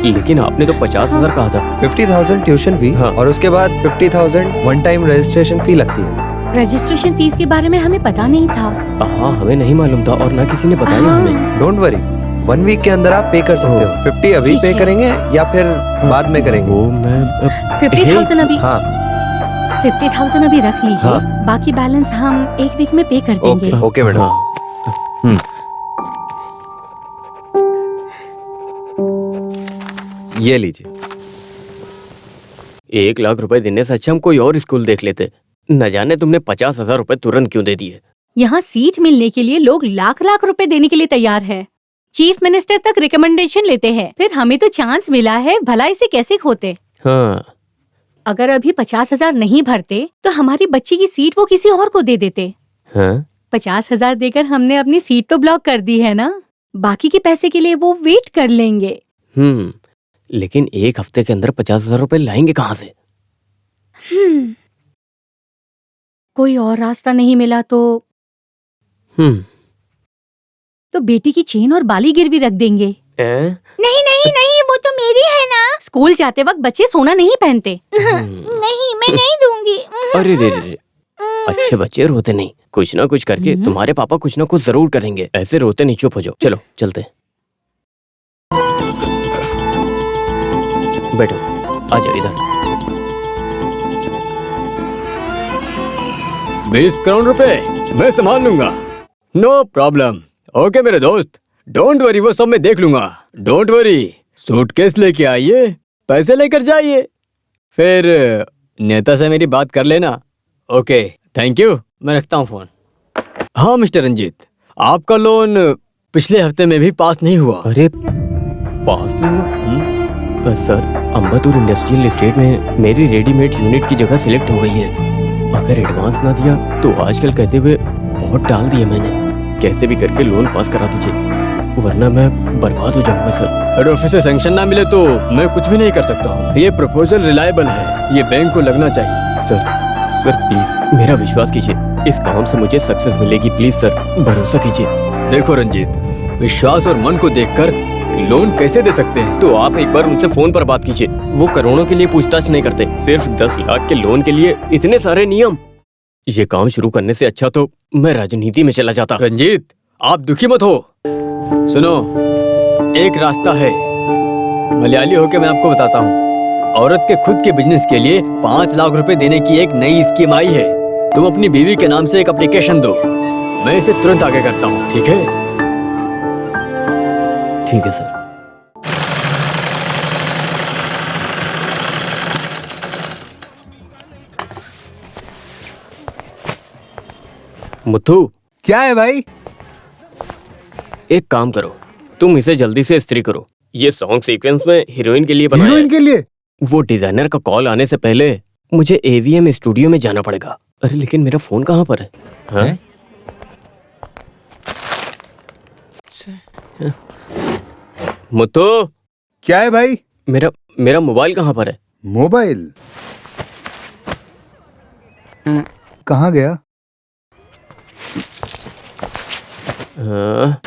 C: लेकिन आपने तो 50,000 कहा था।
E: 50,000 ट्यूशन फी,
C: हाँ।
E: और उसके बाद 50,000 वन टाइम रजिस्ट्रेशन फी लगती है।
I: रजिस्ट्रेशन फीस के बारे में हमें पता नहीं था।
C: हाँ, हमें नहीं मालूम था और ना किसी ने बताया हमें।
E: डोंट वरी, 1 वीक के अंदर आप पे कर सकते हो। 50 अभी
I: ठीक
E: पे
I: है।
E: करेंगे या फिर बाद में करेंगे?
C: वो मैं
I: 50,000 अभी।
E: हाँ
I: 50,000 अभी रख लीजिए।
E: हाँ।
I: बाकी बैलेंस हम 1 वीक में पे कर देंगे।
E: Okay okay madam.
C: हाँ।
E: ये लीजिए।
C: 1 लाख रुपए देने से अच्छा हम कोई और स्कूल देख लेते। न जाने तुमने 50,000 रुपए तुरंत क्यों दे दिए।
I: यहाँ सीट मिलने के लिए लोग लाख लाख रुपए देने के लिए तैयार है। चीफ मिनिस्टर तक रिकमेंडेशन लेते हैं। फिर हमें तो चांस मिला है, भला इसे कैसे खोते।
C: हाँ।
I: अगर अभी 50,000 नहीं भरते तो हमारी बच्ची की सीट वो किसी और को दे देते।
C: हाँ?
I: 50,000 देकर हमने अपनी सीट तो ब्लॉक कर दी है ना, बाकी के पैसे के लिए वो वेट कर लेंगे।
C: लेकिन 1 हफ्ते के अंदर 50,000 रुपए लाएंगे कहाँ से?
I: कोई और रास्ता नहीं मिला तो बेटी की चेन और बाली गिरवी रख देंगे। नहीं नहीं नहीं, वो तो मेरी है ना। स्कूल जाते वक्त बच्चे सोना नहीं पहनते। नहीं, मैं नहीं दूंगी।
C: अरे रे, अच्छे बच्चे रोते नहीं। कुछ ना कुछ करके तुम्हारे पापा कुछ ना कुछ जरूर करेंगे। ऐसे रोते नहीं, चुप हो जाओ। चलो चलते। बैठो, आ जाओ इधर।
J: 20 करोड़ रुपए मैं संभाल लूंगा, नो प्रॉब्लम। ओके मेरे दोस्त, डोंट वरी, वो सब मैं देख लूंगा। डोंट वरी, सूटकेस लेके आइए, पैसे लेकर जाइए, फिर नेता से मेरी बात कर लेना। ओके, थैंक यू, मैं रखता हूँ फोन। हाँ मिस्टर रंजीत, आपका लोन पिछले हफ्ते में भी पास नहीं हुआ।
C: अरे पास नहीं हुआ? सर, अंबतूर इंडस्ट्रियल एस्टेट में मेरी रेडीमेड यूनिट की जगह सिलेक्ट हो गई है। अगर एडवांस ना दिया तो आजकल कहते हुए बहुत टाल दिया मैंने। कैसे भी करके लोन पास करा दीजिए, वरना मैं बर्बाद हो जाऊंगा सर।
J: हेड ऑफिस से सैंक्शन ना मिले तो मैं कुछ भी नहीं कर सकता हूँ। ये प्रपोजल रिलायबल है, ये बैंक को लगना चाहिए।
C: सर प्लीज मेरा विश्वास कीजिए, इस काम से मुझे सक्सेस मिलेगी। प्लीज सर, भरोसा कीजिए।
J: देखो रंजीत, विश्वास और मन को देखकर लोन कैसे दे सकते हैं?
C: तो आप एक बार उनसे फोन पर बात कीजिए। वो करोड़ों के लिए पूछताछ नहीं करते, सिर्फ 10 लाख के लोन के लिए इतने सारे नियम। ये काम शुरू करने से अच्छा तो मैं राजनीति में चला जाता।
J: रंजीत, आप दुखी मत हो। सुनो, एक रास्ता है, मलयाली होके मैं आपको बताता हूँ। औरत के खुद के बिजनेस के लिए 5 लाख रुपए देने की एक नई स्कीम आई है। तुम अपनी बीवी के नाम से एक एप्लीकेशन दो, मैं इसे तुरंत आगे करता हूँ। ठीक है?
C: ठीक है सर। मुथु,
D: क्या है भाई?
C: एक काम करो, तुम इसे जल्दी से इस्त्री करो। ये सॉन्ग सीक्वेंस में हीरोइन के लिए बनाया है।
D: हीरोइन के लिए?
C: वो डिजाइनर का कॉल आने से पहले मुझे AVM स्टूडियो में जाना पड़ेगा। अरे लेकिन मेरा फोन कहाँ पर है? हाँ? मुत्तू,
D: क्या है भाई?
C: मेरा मोबाइल कहाँ पर है?
D: मोबाइल कहाँ गया?
C: हाँ,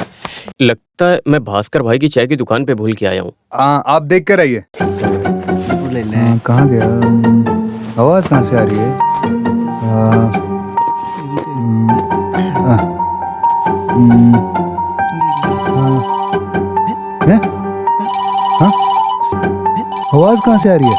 C: लगता है मैं भास्कर भाई की चाय की दुकान पे भूल के आया हूँ।
D: आप देख कर आइए। कहाँ गया? आवाज कहाँ से आ रही है? आवाज कहाँ से आ रही है?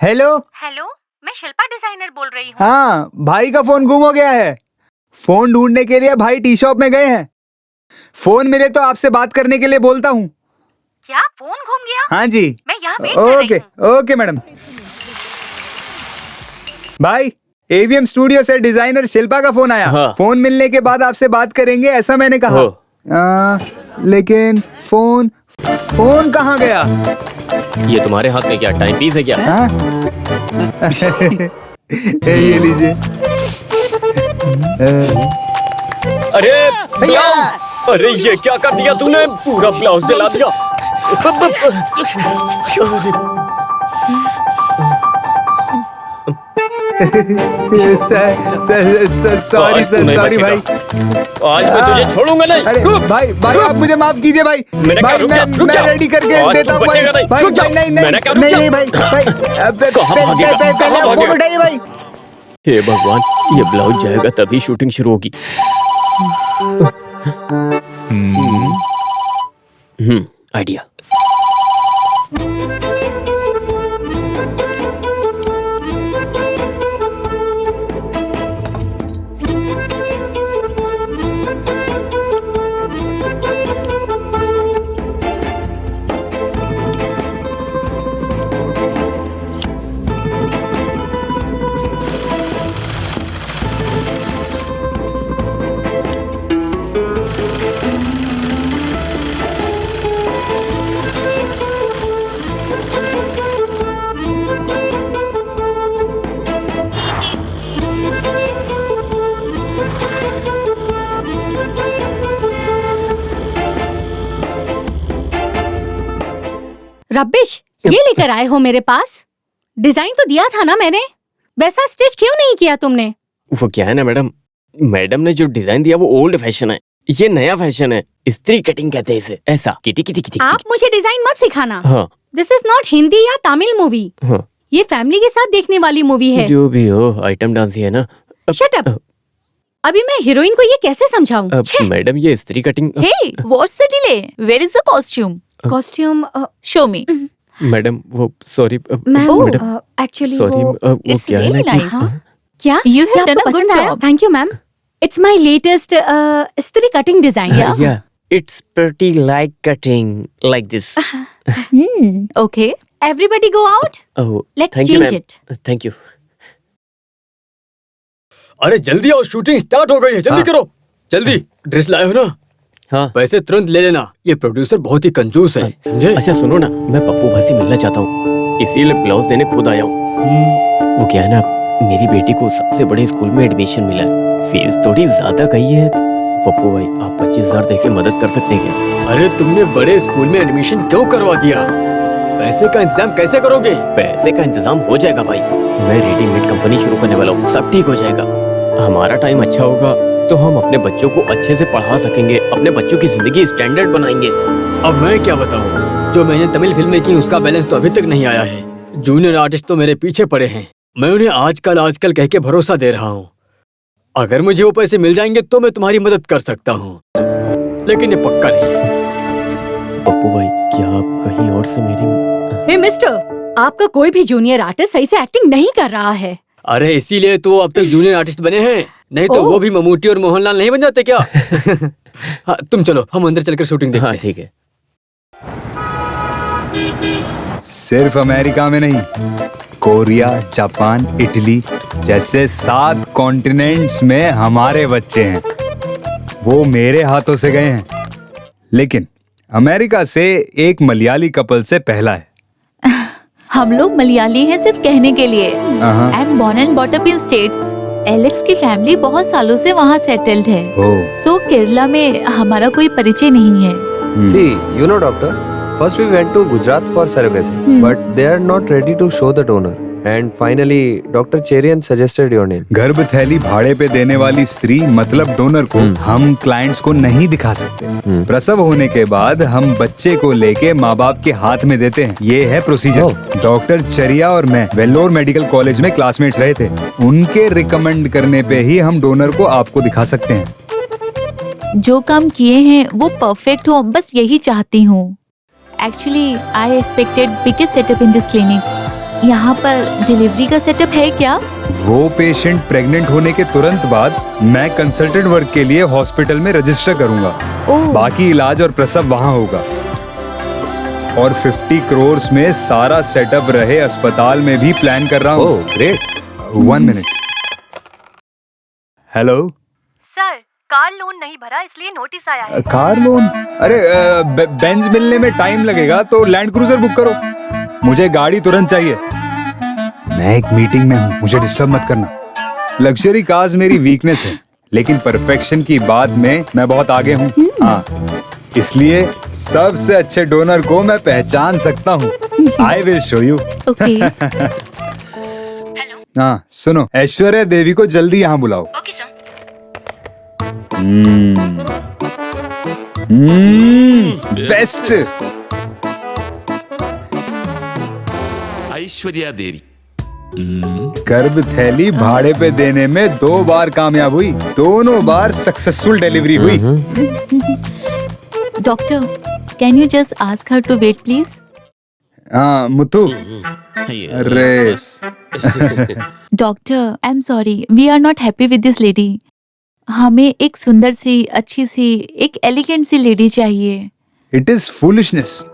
D: हेलो
I: हेलो, मैं शिल्पा डिजाइनर बोल रही हूँ।
D: हाँ, भाई का फोन गुम हो गया है। फोन ढूंढने के लिए भाई टी शॉप में गए हैं। फोन मिले तो आपसे बात करने के लिए बोलता हूँ।
I: क्या फोन घूम गया?
D: हाँ जी।
I: मैं यहाँ वेट कर रही हूँ।
D: Okay madam. भाई, AVM स्टूडियो से डिजाइनर शिल्पा का फोन आया।
C: हाँ।
D: फोन मिलने के बाद आपसे बात करेंगे ऐसा मैंने कहा। लेकिन फोन कहाँ गया?
C: ये तुम्हारे हाथ में क्या टाइम पीस है क्या?
D: हाँ? ये लीजिए।
C: अरे ब्लाउज! अरे ये क्या कर दिया तूने? पूरा ब्लाउज जला दिया।
D: सॉरी भाई।
C: आज मैं तुझे छोड़ूंगा नहीं।
D: अरे भाई आप मुझे माफ कीजिए भाई।
C: मैंने कहा रुक जा, रुक जा।
D: मैं रेडी करके
C: आज
D: देता
C: तू
D: हूँ
C: बचेगा नहीं। रुक जा। मैंने कहा रुक जा।
D: नहीं भाई
C: कहाँ भागेगा? कहाँ
D: फोन
C: भागेगा?
D: उठाइए भाई।
C: हे भगवान, ये ब्लाउज जाएगा तभी शूटिंग शुरू होगी। आइडिया।
I: रबिश, ये लेकर आए हो मेरे पास? डिजाइन तो दिया था ना मैंने, वैसा स्टिच क्यों नहीं किया तुमने?
C: वो क्या है ना मैडम ने जो डिजाइन दिया वो ओल्ड फैशन है, ये नया फैशन है। स्त्री कटिंग कहते हैं इसे। ऐसा किटी किटी किटी।
I: आप मुझे डिजाइन मत सिखाना।
C: हाँ।
I: दिस इज नॉट हिंदी या तमिल मूवी।
C: हाँ।
I: ये फैमिली के साथ देखने वाली मूवी है।
C: जो भी हो, आइटम डांस ही है ना।
I: Shut up. अभी मैं हीरोइन को ये कैसे समझाऊं?
C: मैडम ये स्त्री cutting.
F: Hey, what's the delay? Where is the costume?
I: Costume
F: Show me.
C: Madam वो सॉरी
I: मैडम एक्चुअली
C: सॉरी वो
F: It's
C: क्या है ना
F: really
C: कि
F: nice.
I: क्या
F: You have
I: क्या
F: done
I: आपको
F: a good
I: पसंद आया?
F: job.
I: Thank you ma'am. It's my latest स्त्री cutting design.
C: yeah, it's pretty like cutting like this.
F: Okay.
I: Everybody go out.
C: Oh,
I: Let's
C: thank you,
I: change
C: ma'am.
I: it.
C: Thank you.
J: अरे जल्दी आओ, shooting start हो गई है। जल्दी करो, जल्दी। ड्रेस लाए हो ना?
C: हाँ।
J: पैसे तुरंत ले लेना, ये प्रोड्यूसर बहुत ही कंजूस है, समझे?
C: अच्छा सुनो ना, मैं पप्पू भाई से मिलना चाहता हूँ, इसीलिए ब्लाउज देने खुद आया हूँ। वो क्या है ना, मेरी बेटी को सबसे बड़े स्कूल में एडमिशन मिला है, फीस थोड़ी ज्यादा गई है। पप्पू भाई आप 25,000 देके मदद कर सकते हैं क्या?
J: अरे तुमने बड़े स्कूल में एडमिशन क्यों करवा दिया? पैसे का इंतजाम कैसे करोगे?
C: पैसे का इंतजाम हो जाएगा भाई, मैं रेडीमेड कंपनी शुरू करने वाला हूँ, सब ठीक हो जाएगा। हमारा टाइम अच्छा होगा तो हम अपने बच्चों को अच्छे से पढ़ा सकेंगे, अपने बच्चों की जिंदगी स्टैंडर्ड बनाएंगे।
J: अब मैं क्या बताऊं? जो मैंने तमिल फिल्में की उसका बैलेंस तो अभी तक नहीं आया है। जूनियर आर्टिस्ट तो मेरे पीछे पड़े हैं। मैं उन्हें आजकल कह के भरोसा दे रहा हूँ। अगर मुझे वो पैसे मिल जाएंगे तो मैं तुम्हारी मदद कर सकता हूँ, लेकिन ये पक्का नहीं।
C: पप्पू भाई, क्या आप कहीं और से मेरी...
I: हे मिस्टर, आपका कोई भी जूनियर आर्टिस्ट सही से एक्टिंग नहीं कर रहा है।
J: अरे इसीलिए तो अब तक जूनियर आर्टिस्ट बने हैं, नहीं तो वो भी ममूटी और मोहनलाल नहीं बन जाते क्या? हाँ, तुम चलो, हम अंदर चलकर शूटिंग देखते हैं।
C: ठीक है।
D: सिर्फ अमेरिका में नहीं, कोरिया, जापान, इटली जैसे 7 कॉन्टिनेंट्स में हमारे बच्चे हैं। वो मेरे हाथों से गए हैं, लेकिन अमेरिका से एक मलयाली कपल से पहला है।
F: हम लोग मलयाली हैं सिर्फ कहने के लिए। I am born and bought up in States. Alex की फैमिली बहुत सालों से वहाँ सेटल्ड है। सो केरला में हमारा कोई परिचय नहीं है।
E: See, you know, doctor, first we went to Gujarat for surrogacy, but they are not ready to show the donor. And finally, Dr. Cherian suggested your name.
D: गर्भ थैली भाड़े पे देने वाली स्त्री मतलब डोनर को हम क्लाइंट्स को नहीं दिखा सकते। प्रसव होने के बाद हम बच्चे को लेके माँ बाप के हाथ में देते हैं। ये है प्रोसीजर। डॉक्टर चरिया और मैं वेल्लोर मेडिकल कॉलेज में क्लासमेट्स रहे थे। उनके रिकमेंड करने पे ही हम डोनर को आपको दिखा सकते हैं।
F: जो काम किए हैं वो परफेक्ट हो, बस यही चाहती हूँ। Actually I expected biggest setup in this clinic. यहाँ पर डिलीवरी का सेटअप है क्या?
D: वो पेशेंट प्रेग्नेंट होने के तुरंत बाद मैं कंसल्टेंट वर्क के लिए हॉस्पिटल में रजिस्टर करूंगा। बाकी इलाज और प्रसव वहाँ होगा। और 50 करोड़ में सारा सेटअप रहे अस्पताल में भी प्लान कर रहा हूँ।
E: Great.
D: 1 minute. Hello
I: sir, car loan नहीं भरा इसलिए नोटिस आया है।
D: Car loan? अरे बेंज मिलने में टाइम लगेगा तो लैंड क्रूजर बुक करो। मुझे गाड़ी तुरंत चाहिए। मैं एक मीटिंग में हूँ, मुझे डिस्टर्ब मत करना। लग्जरी कार्स मेरी वीकनेस है, लेकिन परफेक्शन की बात में मैं बहुत आगे हूँ। हाँ, इसलिए सबसे अच्छे डोनर को मैं पहचान सकता हूँ। आई विल शो यू।
F: ओके।
D: हाँ सुनो, ऐश्वर्या देवी को जल्दी यहाँ बुलाओ।
H: Okay, sir.
D: बेस्ट।
G: ऐश्वर्या देवी
D: गर्भ थैली भाड़े पे देने में 2 बार कामयाब हुई, दोनों बार सक्सेसफुल डिलीवरी हुई।
F: Doctor, can you just ask her to wait please?
D: हाँ मुत्तू। अरे
F: doctor, I am sorry, we are not happy with this lady. हमें एक सुंदर सी, अच्छी सी, एक एलिगेंट सी लेडी चाहिए।
D: It is foolishness.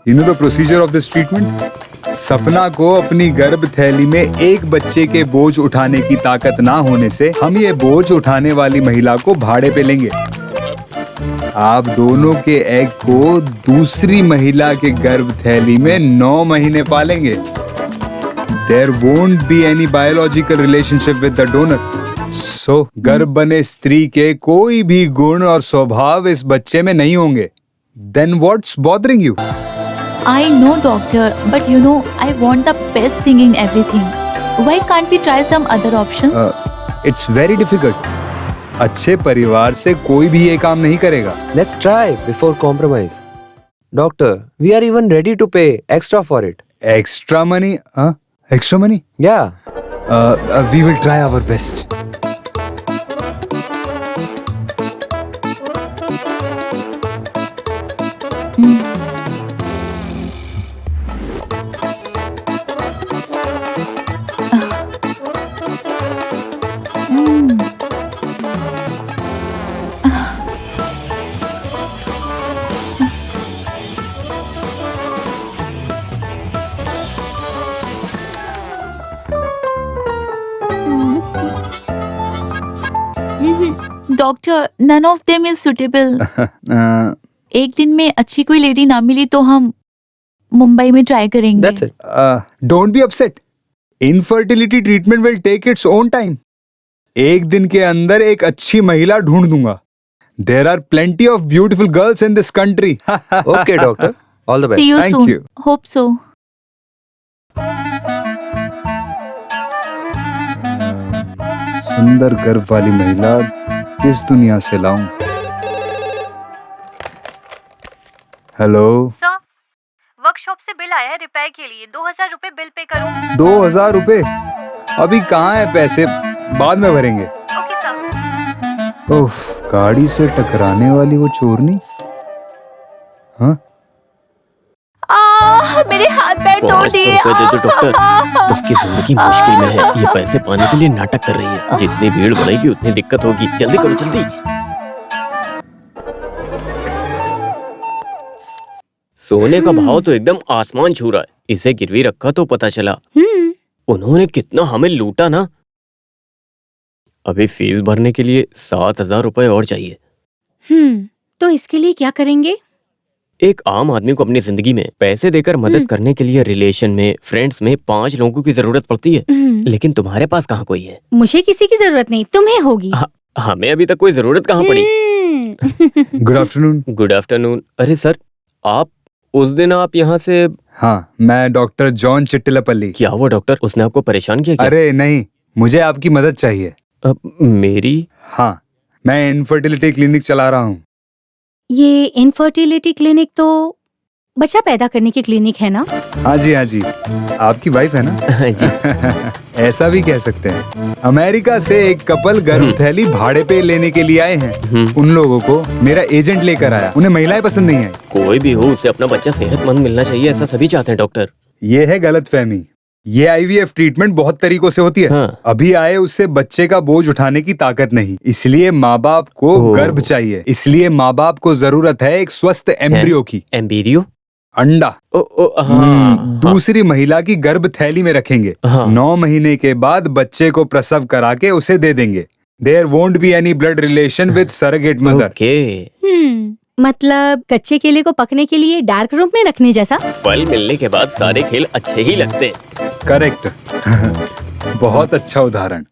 D: You know the procedure of this treatment? Sapna को अपनी गर्भ थैली में एक बच्चे के बोझ उठाने की ताकत ना होने से हम ये बोझ उठाने वाली महिला को भाड़े पे लेंगे। आप दोनों के एग को दूसरी महिला के गर्भ थैली में 9 महीने पालेंगे। There won't be any biological relationship with the donor. So, गर्भ बने स्त्री के कोई भी गुण और स्वभाव इस बच्चे में नहीं होंगे। Then what's bothering you?
F: I know, doctor, but you know, I want the best thing in everything. Why can't we try some other options?
D: It's very difficult. अच्छे परिवार से कोई भी ये काम नहीं करेगा।
E: Let's try before compromise. Doctor, we are even ready to pay extra for it.
D: Extra money? Extra money?
E: Yeah.
D: We will try our best.
F: Doctor, none of them is suitable. एक दिन में अच्छी कोई लेडी ना मिली तो हम मुंबई में try करेंगे।
E: That's it.
D: Don't be upset. Infertility treatment will take its own time. एक दिन के अंदर एक अच्छी महिला ढूंढ दूंगा। There are plenty of beautiful girls in this country.
E: Okay, doctor. All the best.
F: See you
D: Thank
F: soon.
D: you.
F: Hope so.
D: सुंदर गर्भ वाली महिला किस दुनिया से लाऊं? हेलो
I: सर, वर्कशॉप से बिल आया है रिपेयर के लिए। 2000 रुपए बिल पे करूँ?
D: 2000 रुपए? अभी कहाँ है पैसे, बाद में भरेंगे।
I: Okay sir.
D: उफ, गाड़ी से टकराने वाली वो चोरनी। हाँ,
F: मेरे हाथ पैर तोड़ दिए।
C: 500 रुपए दे दो डॉक्टर, उसकी जिंदगी मुश्किल में है। ये पैसे पाने के लिए नाटक कर रही है। जितनी भीड़ बढ़ेगी उतनी दिक्कत होगी। जल्दी करो जल्दी। सोने का भाव तो एकदम आसमान छू रहा है। इसे गिरवी रखा तो पता चला उन्होंने कितना हमें लूटा ना। अभी फीस भरने के लिए 7000 रुपए और चाहिए।
I: तो इसके लिए क्या करेंगे?
C: एक आम आदमी को अपनी जिंदगी में पैसे देकर मदद करने के लिए रिलेशन में, फ्रेंड्स में 5 लोगों की जरूरत पड़ती है। लेकिन तुम्हारे पास कहाँ कोई है?
I: मुझे किसी की जरूरत नहीं, तुम्हें होगी।
C: हमें अभी तक कोई जरूरत कहाँ पड़ी।
D: Good afternoon.
C: Good afternoon. अरे सर, आप उस दिन आप यहाँ से?
D: हाँ, मैं डॉक्टर जॉन चिट्टिलपल्ली।
C: क्या हुआ डॉक्टर, उसने आपको परेशान किया क्या?
D: अरे नहीं, मुझे आपकी मदद चाहिए।
C: मेरी?
D: हाँ, मैं इनफर्टिलिटी क्लिनिक चला रहा हूँ।
I: ये इनफर्टिलिटी क्लिनिक तो बच्चा पैदा करने की क्लिनिक है ना?
D: हाँ जी, हाँ जी। आपकी वाइफ है ना?
C: जी।
D: ऐसा भी कह सकते हैं। अमेरिका से एक कपल गर्भ थैली भाड़े पे लेने के लिए आए हैं। उन लोगों को मेरा एजेंट लेकर आया। उन्हें महिलाएं पसंद नहीं आई।
C: कोई भी हो, उसे अपना बच्चा सेहतमंद मिलना चाहिए, ऐसा सभी चाहते हैं डॉक्टर।
D: ये है गलतफहमी। ये IVF ट्रीटमेंट बहुत तरीकों से होती है।
C: हाँ।
D: अभी आए उससे बच्चे का बोझ उठाने की ताकत नहीं, इसलिए माँ बाप को गर्भ चाहिए। इसलिए माँ बाप को जरूरत है एक स्वस्थ एम्ब्रियो की।
C: एम्ब्रियो?
D: अंडा।
C: हाँ।
D: दूसरी महिला की गर्भ थैली में रखेंगे। 9 महीने के बाद बच्चे को प्रसव करा के उसे दे देंगे। There won't be any blood relation with surrogate mother.
I: मतलब कच्चे केले को पकने के लिए डार्क रूम में रखने जैसा?
C: फल मिलने के बाद सारे खेल अच्छे ही लगते हैं।
D: करेक्ट। बहुत अच्छा उदाहरण।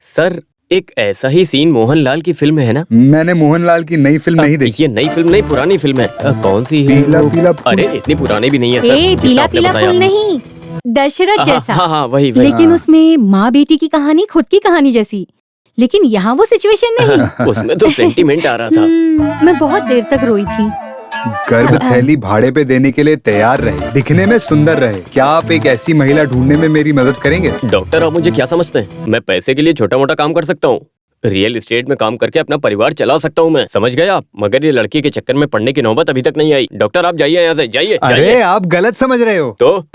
C: सर, एक ऐसा ही सीन मोहनलाल की फिल्म है ना?
D: मैंने मोहनलाल की नई फिल्म नहीं देखी।
C: ये नई फिल्म नहीं, पुरानी फिल्म है। कौन सी है?
D: पीला पीला फूल।
C: अरे इतनी पुरानी भी नहीं है सर।
I: पीला पीला फूल नहीं, दशरथ जैसा।
C: हाँ, वही।
I: लेकिन उसमें माँ बेटी की कहानी खुद की कहानी जैसी। लेकिन यहाँ वो सिचुएशन नहीं।
C: उसमें तो सेंटीमेंट आ रहा था।
I: मैं बहुत देर तक रोई थी।
D: गर्भ थैली भाड़े पे देने के लिए तैयार रहे, दिखने में सुंदर रहे। क्या आप एक ऐसी महिला ढूंढने में मेरी मदद करेंगे?
C: डॉक्टर, आप मुझे क्या समझते हैं? मैं पैसे के लिए छोटा मोटा काम कर सकता हूँ। रियल एस्टेट में काम करके अपना परिवार चला सकता हूँ मैं, समझ गए आप? मगर ये लड़की के चक्कर में पड़ने की नौबत अभी तक नहीं आई। डॉक्टर, आप जाइए यहाँ से, जाइए।
D: अरे आप गलत समझ रहे हो।
C: तो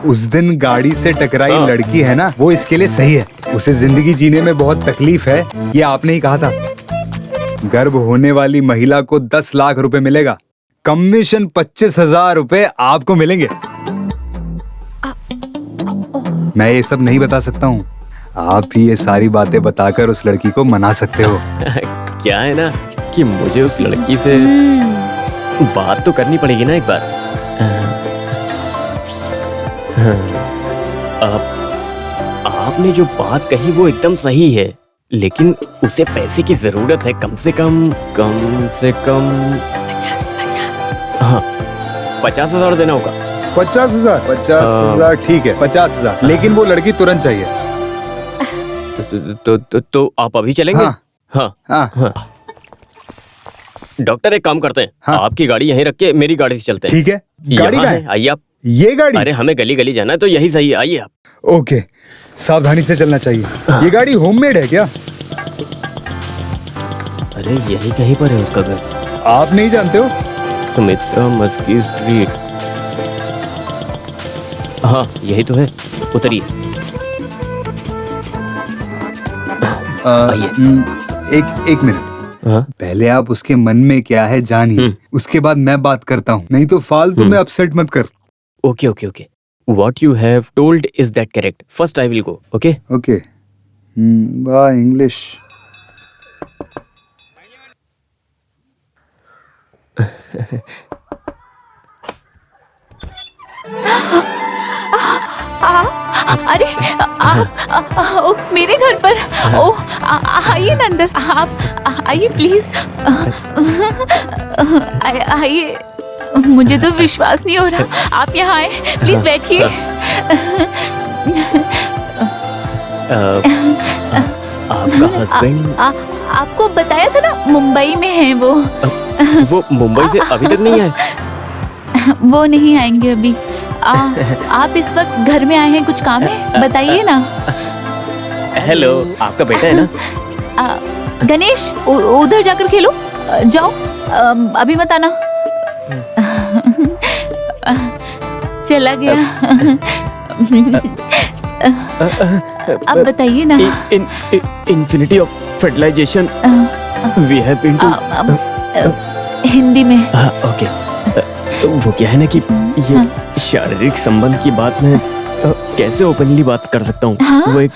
D: उस दिन गाड़ी से टकराई लड़की है ना, वो इसके लिए सही है। उसे जिंदगी जीने में बहुत तकलीफ है, ये आपने ही कहा था। गर्भ होने वाली महिला को 10 लाख रुपए मिलेगा। कमीशन 25,000 रुपए आपको मिलेंगे। मैं ये सब नहीं बता सकता हूँ, आप ही ये सारी बातें बताकर उस लड़की को मना सकते हो।
C: क्या है ना कि मुझे उस लड़की से बात तो करनी पड़ेगी ना एक बार। आपने जो बात कही वो एकदम सही है, लेकिन उसे पैसे की जरूरत है। कम से कम 50,000 देना होगा।
D: 50,000 ठीक है, 50,000। लेकिन वो लड़की तुरंत चाहिए।
C: तो आप अभी चलेंगे?
D: हाँ।
C: डॉक्टर, एक काम करते हैं। आपकी गाड़ी यहीं रख के मेरी गाड़ी से चलते हैं।
D: ठीक है। गाड़ी कहाँ है?
C: आइए आप।
D: ये गाड़ी?
C: अरे हमें गली गली जाना है तो यही सही है, आइए आप।
D: ओके, सावधानी से चलना चाहिए। ये गाड़ी होममेड है क्या?
C: अरे यही कहीं पर है उसका घर।
D: आप नहीं जानते हो?
C: सुमित्रा मस्की स्ट्रीट। हाँ, यही तो है। उतरिए।
D: एक मिनट। पहले आप उसके मन में क्या है जानिए, उसके बाद मैं बात करता हूँ। नहीं तो फालतू में अपसेट मत कर।
C: Okay. What you have told is that correct? First I will go. Okay?
D: Okay. वाह, इंग्लिश।
F: अरे मेरे घर पर। आइए ना अंदर, आप आइए प्लीज। आइए, मुझे तो विश्वास नहीं हो रहा आप यहाँ आए। प्लीज बैठिए।
C: आपका हस्बैंड?
F: आपको बताया था ना, मुंबई में है वो।
C: वो मुंबई से अभी तक नहीं आए?
F: वो नहीं आएंगे अभी। आप इस वक्त घर में आए हैं, कुछ काम है? बताइए ना।
C: हेलो, आपका बेटा है ना?
F: गणेश, उधर जाकर खेलो। जाओ, अभी मत आना। चला गया। अब बताइए ना।
C: Infinity of fertilisation we have been to
F: Hindi में।
C: ओके। वो क्या है ना कि ये शारीरिक संबंध की बात मैं कैसे ओपनली बात कर सकता हूँ? वो एक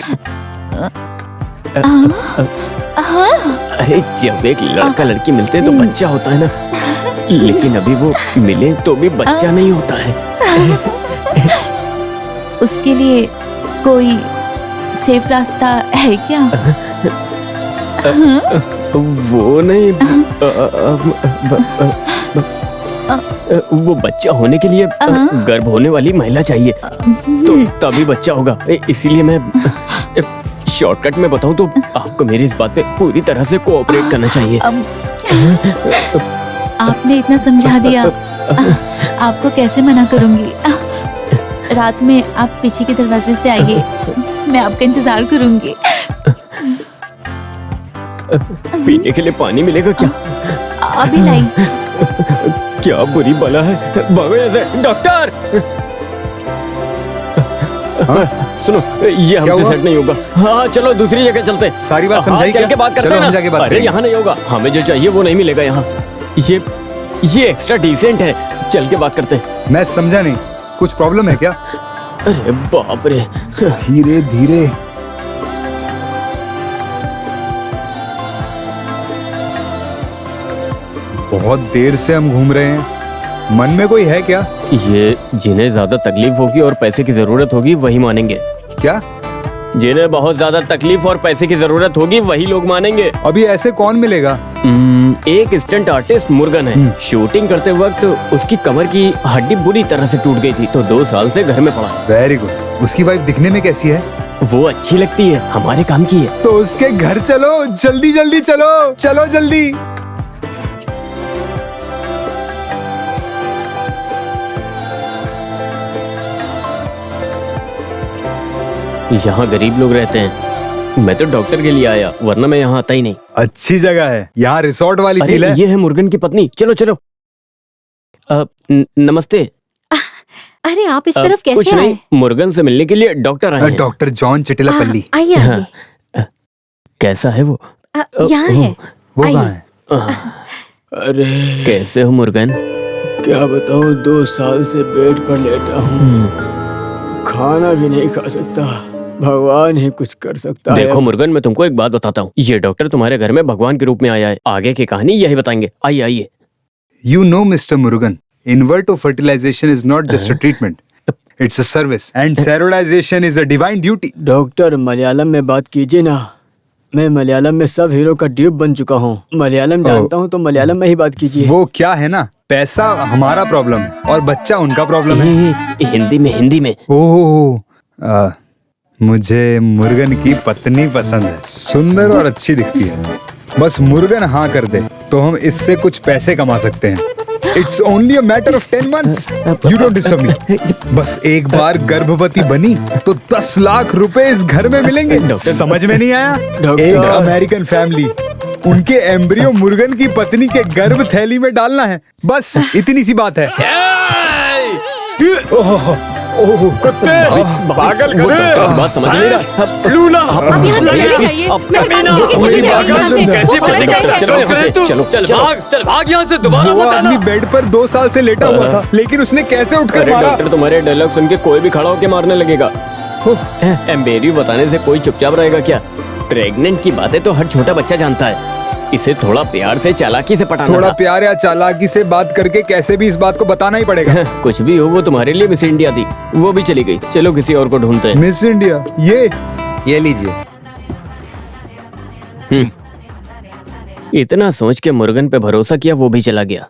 C: अरे जब एक लड़का लड़की मिलते हैं तो बच्चा होता है ना, लेकिन अभी वो मिले तो भी बच्चा नहीं होता है।
F: उसके लिए कोई सेफ रास्ता है क्या?
C: वो नहीं, वो बच्चा होने के लिए गर्भ होने वाली महिला चाहिए, तो तभी बच्चा होगा। इसीलिए मैं शॉर्टकट में बताऊं तो आपको मेरी इस बात पे पूरी तरह से कोऑपरेट करना चाहिए।
F: आपने इतना समझा दिया, आपको कैसे मना करूंगी? रात में आप पीछे के दरवाजे से आइए, मैं आपका इंतजार करूंगी।
C: पीने के लिए पानी मिलेगा क्या?
F: अभी लाई।
C: क्या बुरी बला है, भागो यहाँ से। डॉक्टर! सुनो, ये हमसे सेट नहीं होगा। हाँ चलो दूसरी जगह चलते हैं।
D: सारी बात समझाई क्या?
C: चल के बात करते
D: चलो
C: हैं
D: हम
C: ना।
D: जाके बात
C: अरे
D: करेंगे।
C: यहाँ नहीं होगा, हमें जो चाहिए वो नहीं मिलेगा यहाँ। ये एक्स्ट्रा डिसेंट है, चल के बात करते हैं।
D: मैं समझा नहीं, कुछ प्रॉब्लम है क्या?
C: अरे बाप रे।
D: धीरे धीरे। बहुत देर से हम घूम रहे हैं, मन में कोई है क्या?
C: ये जिन्हें ज्यादा तकलीफ होगी और पैसे की जरूरत होगी वही मानेंगे।
D: क्या?
C: जिन्हें बहुत ज्यादा तकलीफ और पैसे की जरूरत होगी वही लोग मानेंगे।
D: अभी ऐसे कौन मिलेगा?
C: एक स्टंट आर्टिस्ट मुर्गन है। शूटिंग करते वक्त उसकी कमर की हड्डी बुरी तरह से टूट गई थी, तो 2 साल से घर में पड़ा है।
D: Very good. उसकी वाइफ दिखने में कैसी है?
C: वो अच्छी लगती है, हमारे काम की है।
D: तो उसके घर चलो, जल्दी जल्दी चलो, चलो जल्दी।
C: यहाँ गरीब लोग रहते हैं। मैं तो डॉक्टर के लिए आया, वरना मैं यहाँ आता ही नहीं।
D: अच्छी जगह है, यहाँ रिसोर्ट वाली फील है।
C: ये है मुर्गन की पत्नी। चलो चलो। नमस्ते।
I: अरे आप इस तरफ
C: कुछ
I: कैसे आए?
C: नहीं, मुर्गन से मिलने के लिए डॉक्टर आए हैं।
D: Doctor John Chittilappilly.
I: आइए आइए।
C: कैसा है वो?
I: यहाँ है।
D: वो कहाँ है?
J: अरे
C: कैसे हो मुर्गन?
J: क्या बताऊँ, 2 साल से बेड पर लेटा हूँ, खाना भी नहीं खा सकता। भगवान ही कुछ कर सकता है।
C: देखो मुर्गन, मैं तुमको एक बात बताता हूँ। ये डॉक्टर तुम्हारे घर में भगवान के रूप में आया है। आगे की कहानी यही बताएंगे। आइए आइए।
D: You know, Mr. Murugan, in vitro fertilization is not just a treatment. It's a service. And sterilization is a divine duty.
J: Doctor Malayalam में बात कीजिए ना। मैं मलयालम में सब हीरो का ड्यूप बन चुका हूँ। मलयालम जानता हूँ तो मलयालम में ही बात कीजिए।
D: वो क्या है ना, पैसा हमारा प्रॉब्लम है और बच्चा उनका प्रॉब्लम है।
C: हिंदी में।
D: ओह, मुझे मुर्गन की पत्नी पसंद है, सुंदर और अच्छी दिखती है। बस मुर्गन हाँ कर दे तो हम इससे कुछ पैसे कमा सकते हैं। It's only a matter of 10 months. You don't disturb me. बस एक बार गर्भवती बनी तो 10 लाख रुपए इस घर में मिलेंगे। समझ में नहीं आया? एक अमेरिकन फैमिली, उनके एम्ब्रियो मुर्गन की पत्नी के गर्भ थैली में डालना है, बस इतनी सी बात है। ओह कुत्ते, पागल गधे,
C: बात समझ नहीं रहा।
D: लूला,
I: आप यहाँ से चले जाइए। मेहरबानी करके चले जाइए यहाँ से। वो पकड़ जाएगा।
C: चलो यहाँ से, चल भाग यहाँ से, दोबारा
D: वो
C: मत आना।
D: आदमी बेड पर 2 साल से लेटा हुआ था, लेकिन उसने कैसे उठकर
C: अरे
D: मारा?
C: डॉक्टर, तुम्हारे डायलॉग सुन के कोई भी खड़ा होके मारने लगेगा। एम्बेरियो बताने से कोई चुपचाप रहेगा क्या? प्रेग्नेंट की बातें तो हर छोटा बच्चा जानता है। इसे थोड़ा प्यार से चालाकी से पटाना
D: थोड़ा
C: था।
D: प्यार या चालाकी से बात करके कैसे भी इस बात को बताना ही पड़ेगा।
C: कुछ भी हो, वो तुम्हारे लिए मिस इंडिया थी, वो भी चली गई। चलो किसी और को ढूंढते हैं।
D: मिस इंडिया, ये
E: लीजिए।
C: इतना सोच के मुर्गन पे भरोसा किया, वो भी चला गया।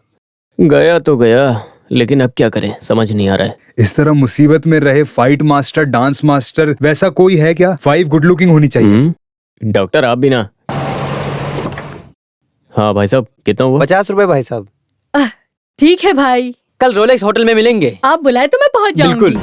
C: गया तो गया, लेकिन अब क्या करें समझ नहीं आ रहा है।
D: इस तरह मुसीबत में रहे फाइट मास्टर, डांस मास्टर, वैसा कोई है क्या? 5 गुड लुकिंग होनी चाहिए।
C: डॉक्टर आप भी ना। हाँ भाई साहब, कितना हुआ?
E: 50 रुपए भाई साहब।
I: ठीक है भाई,
E: कल रोलेक्स होटल में मिलेंगे।
I: आप बुलाए तो मैं पहुंच जाऊंगी।
E: बिल्कुल।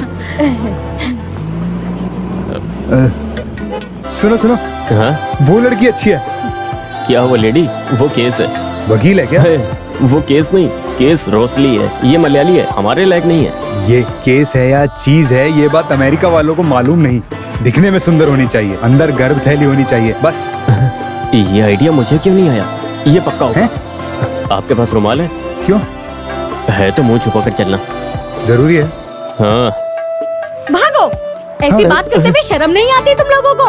D: सुनो सुनो,
C: हाँ
D: वो लड़की अच्छी है।
C: क्या वो लेडी? वो केस है।
D: वकील है क्या?
C: है, वो केस नहीं, केस रोसली है। ये मलयाली है, हमारे लायक नहीं है।
D: ये केस है या चीज है, ये बात अमेरिका वालों को मालूम नहीं। दिखने में सुंदर होनी चाहिए, अंदर गर्भ थैली होनी चाहिए, बस।
C: ये आइडिया मुझे क्यों नहीं आया? ये पक्का होगा। आपके पास रुमाल है?
D: क्यों?
C: है तो मुंह छुपा कर चलना।
D: जरूरी है।
C: हाँ।
I: भागो, ऐसी बात करते हुए शर्म नहीं आती तुम लोगों को?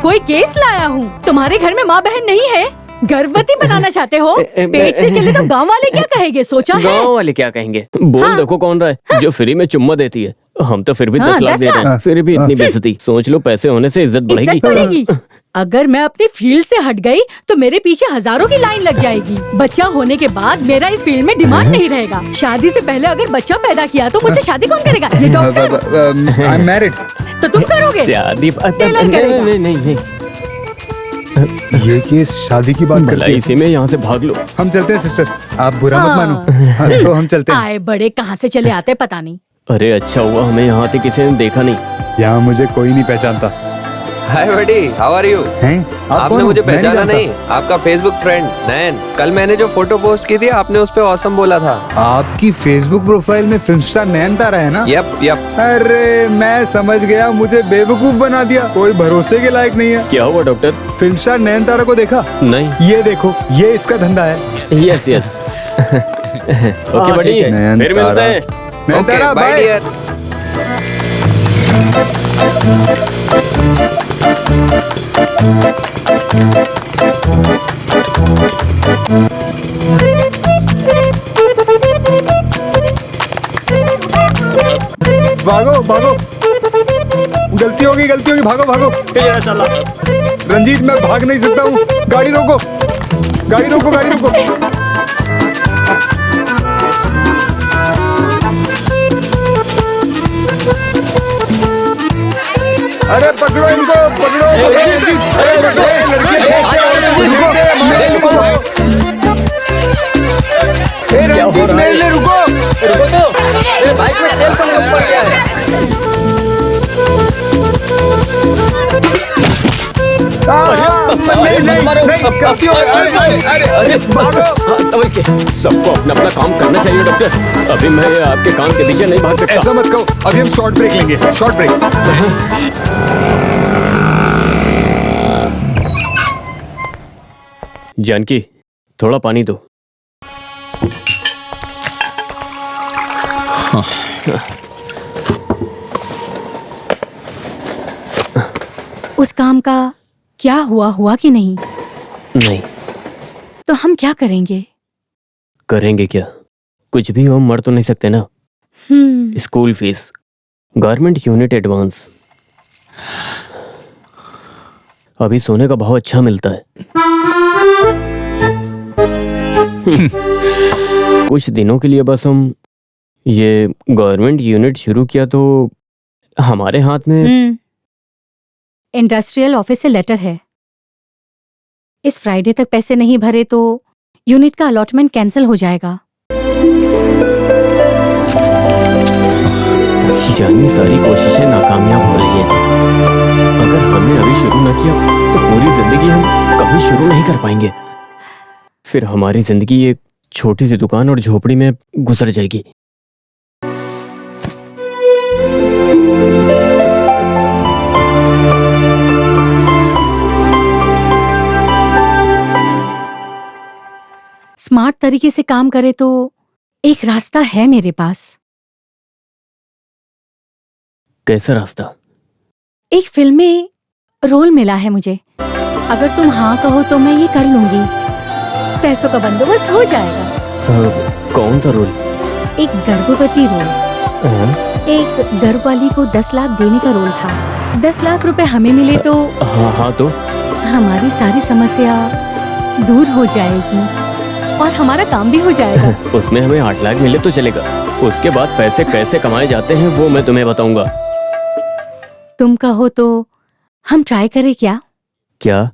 I: कोई केस लाया हूँ। तुम्हारे घर में माँ बहन नहीं है, गर्भवती बनाना चाहते हो? पेट से चले तो गांव वाले क्या कहेंगे, सोचा है?
C: गाँव वाले क्या कहेंगे? बोल देखो कौन रहा है जो फ्री में चुम्मा देती है। हम तो फिर भी 10 लाख दे रहे हैं, फिर भी इतनी बेइज्जती। सोच लो, पैसे होने से इज्जत बढ़ेगी।
I: इज्जत बढ़ेगी। अगर मैं अपनी फील्ड से हट गई तो मेरे पीछे हजारों की लाइन लग जाएगी। बच्चा होने के बाद मेरा इस फील्ड में डिमांड नहीं रहेगा। शादी से पहले अगर बच्चा पैदा किया तो मुझसे शादी कौन करेगा? ये डॉक्टर।
D: I am married.
I: तो तुम करोगे?
C: शादी?
I: टेलर करेगा।
C: नहीं।
D: ये केस शादी की बात करती है।
C: इसी में यहाँ से भाग लो।
D: हम चलते हैं सिस्टर, आप बुरा मत मानो। तो हम चलते हैं।
I: आए बड़े कहाँ से चले आते पता नहीं।
C: अरे अच्छा हुआ हमें यहाँ आते किसी ने देखा नहीं।
D: यहाँ मुझे कोई नहीं पहचानता।
E: हाय बडी, हाउ आर यू? आपने मुझे
D: मैं नहीं
E: पहचाना
D: जानता।
E: नहीं? आपका फेसबुक फ्रेंड नैन। कल मैंने जो फोटो पोस्ट की थी आपने उस पे ऑसम बोला था।
D: आपकी फेसबुक प्रोफाइल में फिल्म स्टार नैन तारा है ना?
E: यप।
D: अरे मैं समझ गया, मुझे बेवकूफ बना दिया। कोई भरोसे के लायक नहीं है।
C: क्या हुआ डॉक्टर?
D: फिल्म स्टार नैन तारा को देखा?
C: नहीं।
D: ये देखो, ये इसका धंधा है।
C: यस ओके बड़ी, फिर मिलते हैं।
D: नैन तारा,
E: बाय
D: बाय।
E: डियर।
D: भागो भागो, गलती होगी, भागो भागो। चला रंजीत, मैं भाग नहीं सकता हूँ। गाड़ी रोको। अरे पकड़ो इनको, पकड़ो। रंजीत, लड़की रंजीत, मेरे लिए रुको
E: तो, मेरे बाइक में तेल कम पड़ गया है।
D: नहीं, गलती हो गई। अरे भागो।
C: समझ के, सबको अपना अपना काम करना चाहिए डॉक्टर। अभी मैं आपके काम के पीछे नहीं भाग सकता।
D: ऐसा मत कहो, अभी हम शॉर्ट ब्रेक लेंगे। Short break.
C: जानकी, थोड़ा पानी दो।
I: उस काम का क्या हुआ कि नहीं?
C: नहीं।
I: तो हम क्या करेंगे?
C: करेंगे क्या? कुछ भी हो, मर तो नहीं सकते ना। School fees, garment unit advance. अभी सोने का भाव अच्छा मिलता है। कुछ दिनों के लिए बस हम ये गवर्नमेंट यूनिट शुरू किया तो हमारे हाथ में
I: इंडस्ट्रियल ऑफिस से लेटर है। इस फ्राइडे तक पैसे नहीं भरे तो यूनिट का अलॉटमेंट कैंसिल हो जाएगा।
C: जानी सारी कोशिशें नाकामयाब हो रही हैं। अगर हमने अभी शुरू न किया तो पूरी जिंदगी हम कभी शुरू नहीं कर पाएंगे। फिर हमारी जिंदगी एक छोटी सी दुकान और झोपड़ी में गुजर जाएगी।
I: स्मार्ट तरीके से काम करे तो एक रास्ता है मेरे पास।
C: कैसा रास्ता?
I: एक फिल्म में रोल मिला है मुझे। अगर तुम हाँ कहो तो मैं ये कर लूंगी। पैसों का बंदोबस्त हो जाएगा।
C: कौन सा रोल?
I: एक गर्भवती रोल। एक गर्भ वाली को 10 लाख देने का रोल था। 10 लाख रुपए हमें मिले तो
C: हाँ तो
I: हमारी सारी समस्या दूर हो जाएगी और हमारा काम भी हो जाएगा।
C: उसमें हमें 8 लाख मिले तो चलेगा। उसके बाद पैसे कैसे कमाए जाते हैं वो मैं तुम्हें बताऊंगा।
I: तुम कहो तो हम ट्राई करें क्या?
C: क्या?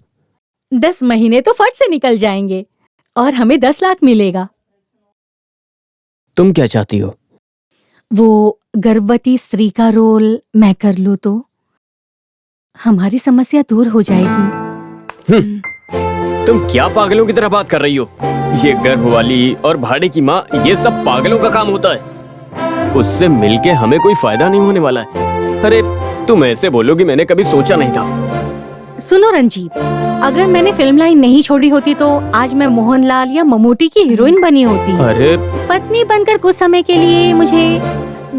I: 10 महीने तो फट से निकल जाएंगे और हमें 10 लाख मिलेगा।
C: तुम क्या चाहती हो?
I: वो गर्भवती स्त्री का रोल मैं कर लूँ तो हमारी समस्या दूर हो जाएगी।
C: तुम क्या पागलों की तरह बात कर रही हो? ये गर्भ वाली और भाड़े की माँ, ये सब पागलों का काम होता है। उससे मिलके हमें कोई फायदा नहीं होने वाला है। अरे तुम ऐसे बोलोगी, मैंने कभी सोचा नहीं था।
I: सुनो रंजीत, अगर मैंने फिल्म लाइन नहीं छोड़ी होती तो आज मैं मोहनलाल या ममूटी की हीरोइन बनी होती।
C: अरे
I: पत्नी बनकर कुछ समय के लिए मुझे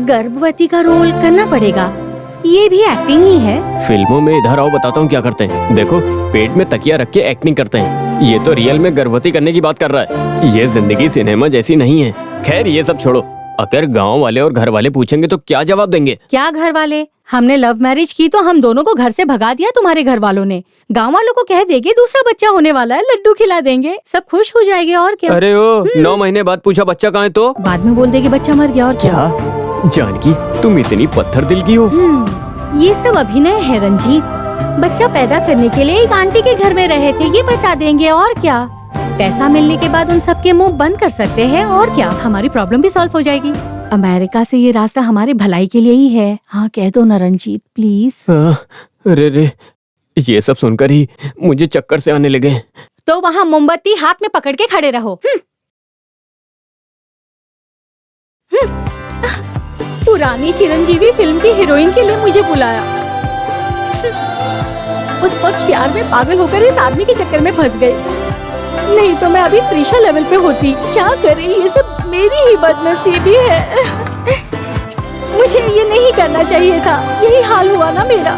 I: गर्भवती का रोल करना पड़ेगा। ये भी एक्टिंग ही है।
C: फिल्मों में इधर आओ, बताता हूँ क्या करते हैं। देखो, पेट में तकिया रख के एक्टिंग करते हैं। ये तो रियल में गर्भवती करने की बात कर रहा है। ये जिंदगी सिनेमा जैसी नहीं है। खैर ये सब छोड़ो, अगर गांव वाले और घर वाले पूछेंगे तो क्या जवाब देंगे?
I: क्या घर वाले? हमने लव मैरिज की तो हम दोनों को घर से भगा दिया तुम्हारे घर वालों ने। गांव वालों को कह देंगे दूसरा बच्चा होने वाला है, लड्डू खिला देंगे, सब खुश हो जाएंगे। और क्या?
C: अरे ओ 9 महीने बाद पूछा बच्चा कहाँ है तो
I: बाद में बोल देंगे बच्चा मर गया। और क्या?
C: जानकी, तुम इतनी पत्थर दिल की हो।
I: ये सब अभिनय है रंजीत। बच्चा पैदा करने के लिए एक आंटी के घर में रहे थे, ये बता देंगे। और क्या? पैसा मिलने के बाद उन सबके मुंह बंद कर सकते हैं। और क्या? हमारी प्रॉब्लम भी सॉल्व हो जाएगी। अमेरिका से ये रास्ता हमारे भलाई के लिए ही है। हाँ कह दो ना रंजीत प्लीज।
C: अरे रे, ये सब सुनकर ही मुझे चक्कर से आने लगे।
I: तो वहाँ मोमबत्ती हाथ में पकड़ के खड़े रहो। पुरानी चिरंजीवी फिल्म की हीरोइन के लिए मुझे बुलाया। उस वक्त प्यार में पागल होकर इस आदमी के चक्कर में फंस गई। नहीं तो मैं अभी त्रिशा लेवल पे होती। क्या करे, ये सब मेरी ही बदनसीबी है। मुझे ये नहीं करना चाहिए था। यही हाल हुआ ना मेरा।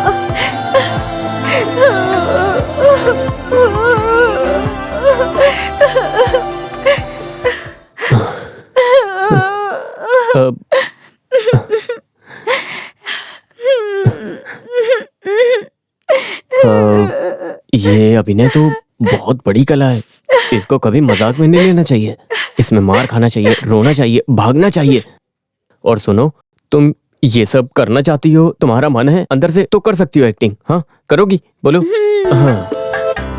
C: ये अभिनय तो बहुत बड़ी कला है। इसको कभी मजाक में नहीं लेना चाहिए। इसमें मार खाना चाहिए, रोना चाहिए, भागना चाहिए। और सुनो, तुम ये सब करना चाहती हो, तुम्हारा मन है अंदर से, तो कर सकती हो एक्टिंग। हाँ करोगी? बोलो। हाँ,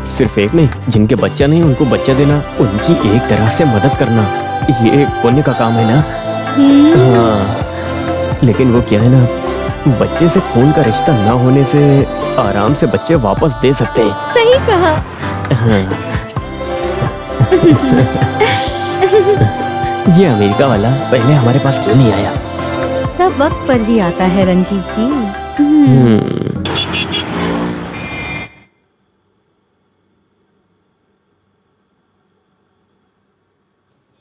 C: सिर्फ एक नहीं, जिनके बच्चा नहीं उनको बच्चा देना, उनकी एक तरह से मदद करना, ये एक पुण्य का काम है ना। हाँ, लेकिन वो क्या है ना, बच्चे से खून का रिश्ता ना होने से आराम से बच्चे वापस दे सकते हैं।
I: सही कहा।
C: हाँ। ये अमेरिका वाला पहले हमारे पास क्यों नहीं आया?
I: सब वक्त पर ही आता है रंजीत जी।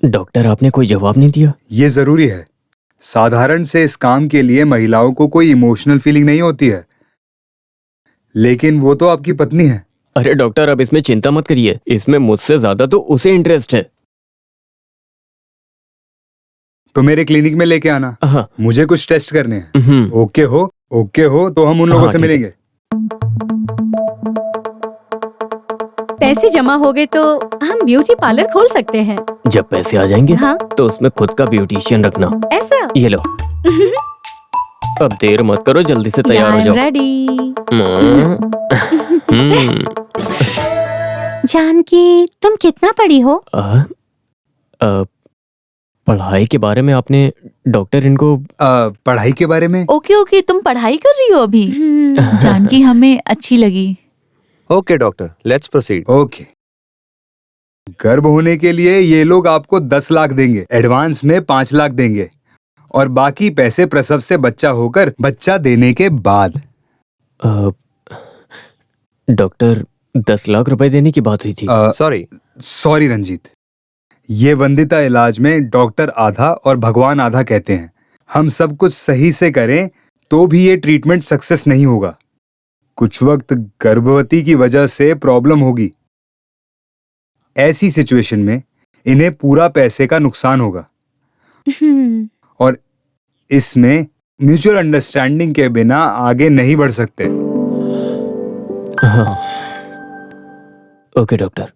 C: डॉक्टर, आपने कोई जवाब नहीं दिया।
D: ये जरूरी है। साधारण से इस काम के लिए महिलाओं को कोई इमोशनल फीलिंग नहीं होती है, लेकिन वो तो आपकी पत्नी है।
C: अरे डॉक्टर, अब इसमें चिंता मत करिए। इसमें मुझसे ज्यादा तो उसे इंटरेस्ट है।
D: तो मेरे क्लिनिक में लेके आना।
C: हाँ।
D: मुझे कुछ टेस्ट करने हैं। ओके हो तो हम उन लोगों से मिलेंगे।
I: पैसे जमा हो गए तो हम ब्यूटी पार्लर खोल सकते हैं।
C: जब पैसे आ जाएंगे
I: हाँ?
C: तो उसमें खुद का ब्यूटिशियन रखना।
I: ऐसा?
C: ये लो। अब देर मत करो, जल्दी से तैयार हो जाओ।
I: रेडी। जानकी, तुम कितना पढ़ी हो?
C: पढ़ाई के बारे में आपने डॉक्टर इनको
D: पढ़ाई के बारे में?
F: ओके, तुम पढ़ाई कर रही हो अभी? जानकी हमें अच्छी लगी।
E: Okay doctor, let's proceed.
D: Okay. गर्भ होने के लिए ये लोग आपको 10 लाख देंगे, एडवांस में 5 लाख देंगे, और बाकी पैसे प्रसव से बच्चा होकर बच्चा देने के बाद।
C: डॉक्टर, 10 लाख रुपए देने की बात हुई थी।
D: सॉरी रंजीत, ये वंदिता इलाज में डॉक्टर आधा और भगवान आधा कहते हैं। हम सब कुछ सही से करें तो भी ये ट्रीटमेंट सक्सेस नहीं होगा। कुछ वक्त गर्भवती की वजह से प्रॉब्लम होगी। ऐसी सिचुएशन में इन्हें पूरा पैसे का नुकसान होगा, और इसमें म्यूचुअल अंडरस्टैंडिंग के बिना आगे नहीं बढ़ सकते।
C: हाँ। Okay doctor.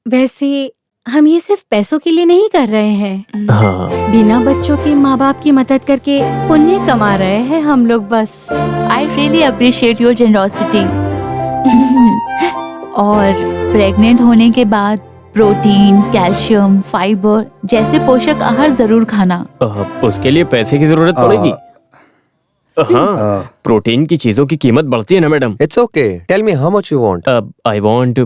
I: वैसे हम ये सिर्फ पैसों के लिए नहीं कर रहे हैं।
C: हाँ।
I: बिना बच्चों के माँ बाप की मदद करके पुण्य कमा रहे हैं हम लोग बस।
F: I really appreciate your generosity. और प्रेग्नेंट होने के बाद प्रोटीन, कैल्शियम, फाइबर जैसे पोषक आहार जरूर खाना।
C: उसके लिए पैसे की जरूरत पड़ेगी। हाँ, प्रोटीन की चीजों की कीमत बढ़ती है ना madam.
E: It's okay, tell me how much you want.
C: I want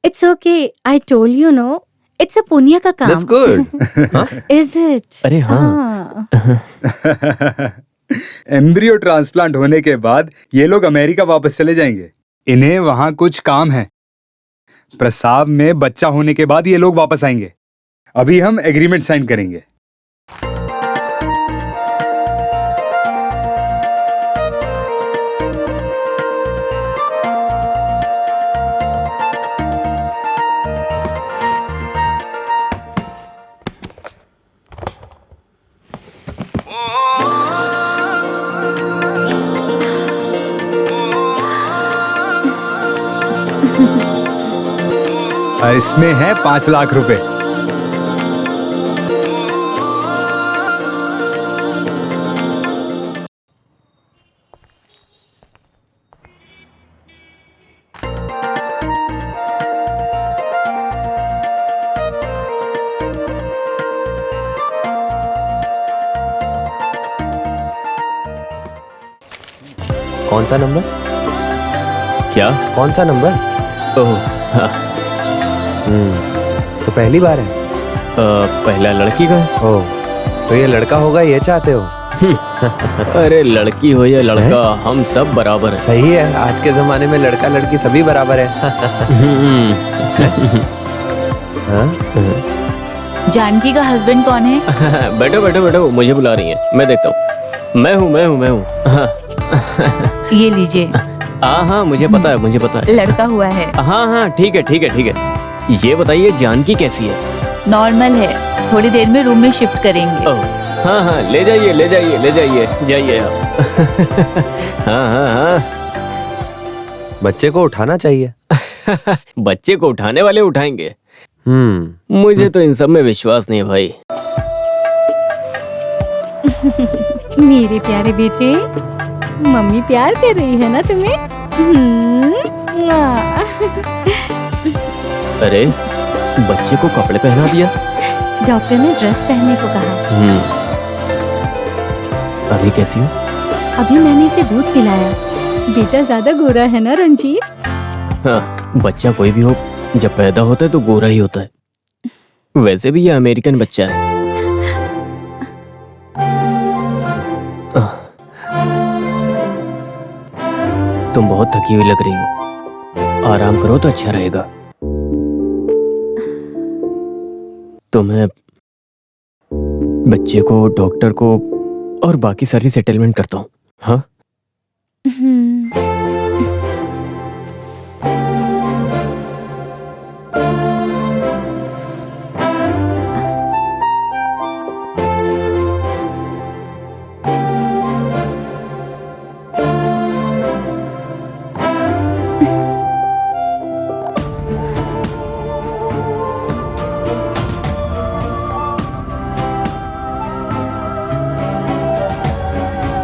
I: it's okay, I told you no, it's a पुण्य का काम।
E: That's good.
I: Is it?
C: अरे हाँ।
D: एम्ब्रियो ट्रांसप्लांट होने के बाद ये लोग अमेरिका वापस चले जाएंगे। इन्हें वहां कुछ काम है। प्रसाव में बच्चा होने के बाद ये लोग वापस आएंगे। अभी हम एग्रीमेंट साइन करेंगे। इसमें है 5 लाख रुपए।
E: कौन सा नंबर?
C: क्या?
E: कौन सा नंबर?
C: ओह हाँ।
E: तो पहली बार है?
C: पहला लड़की का है।
E: ओह, तो ये लड़का होगा ये चाहते हो?
C: अरे लड़की हो या लड़का, हम सब बराबर है।
E: सही है, आज के जमाने में लड़का लड़की सभी बराबर है।
F: जानकी का हस्बैंड कौन है?
C: बैठो बैठो बैठो, मुझे बुला रही है, मैं देखता हूँ। मैं हूँ। हाँ।
F: ये लीजिए।
C: हाँ, मुझे पता है।
F: लड़का हुआ है।
C: हाँ, ठीक है। ये बताइए जानकी कैसी है?
F: नॉर्मल है, थोड़ी देर में रूम में शिफ्ट करेंगे।
C: हाँ, ले जाइए आप। हाँ।
E: बच्चे को उठाना चाहिए।
C: बच्चे को उठाने वाले उठाएंगे। मुझे तो इन सब में विश्वास नहीं है भाई।
I: मेरे प्यारे बेटे, मम्मी प्यार कर रही है ना तुम्हें?
C: अरे बच्चे को कपड़े पहना दिया।
I: डॉक्टर ने ड्रेस पहनने को कहा।
C: अभी कैसी हो?
I: अभी मैंने इसे दूध पिलाया। बेटा ज्यादा गोरा है ना रंजीत?
C: हाँ, बच्चा कोई भी हो, जब पैदा होता है तो गोरा ही होता है। वैसे भी ये अमेरिकन बच्चा है। तुम बहुत थकी हुई लग रही हो, आराम करो तो अच्छा रहेगा। तो मैं बच्चे को, डॉक्टर को और बाकी सारी सेटलमेंट करता हूँ। हाँ?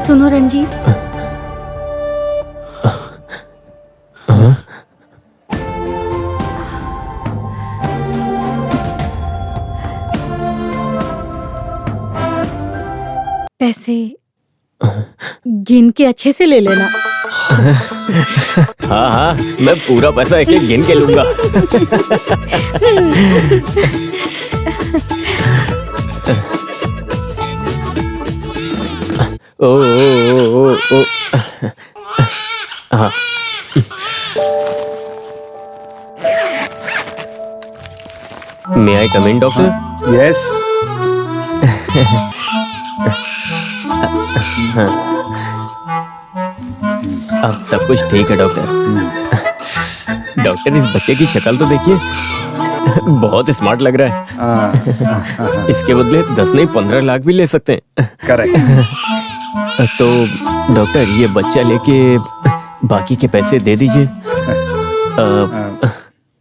I: सुनो रंजीत, पैसे गिन के अच्छे से ले लेना।
C: हाँ, मैं पूरा पैसा एक एक गिन के लूंगा। ओ। हाँ। May I come in, doctor?
D: Yes.
C: अब सब कुछ ठीक है डॉक्टर। डॉक्टर, इस बच्चे की शक्ल तो देखिए, बहुत स्मार्ट लग रहा है। इसके बदले 10 नहीं 15 लाख भी ले सकते हैं।
D: करेक्ट।
C: तो डॉक्टर, ये बच्चा लेके बाकी के पैसे दे दीजिए।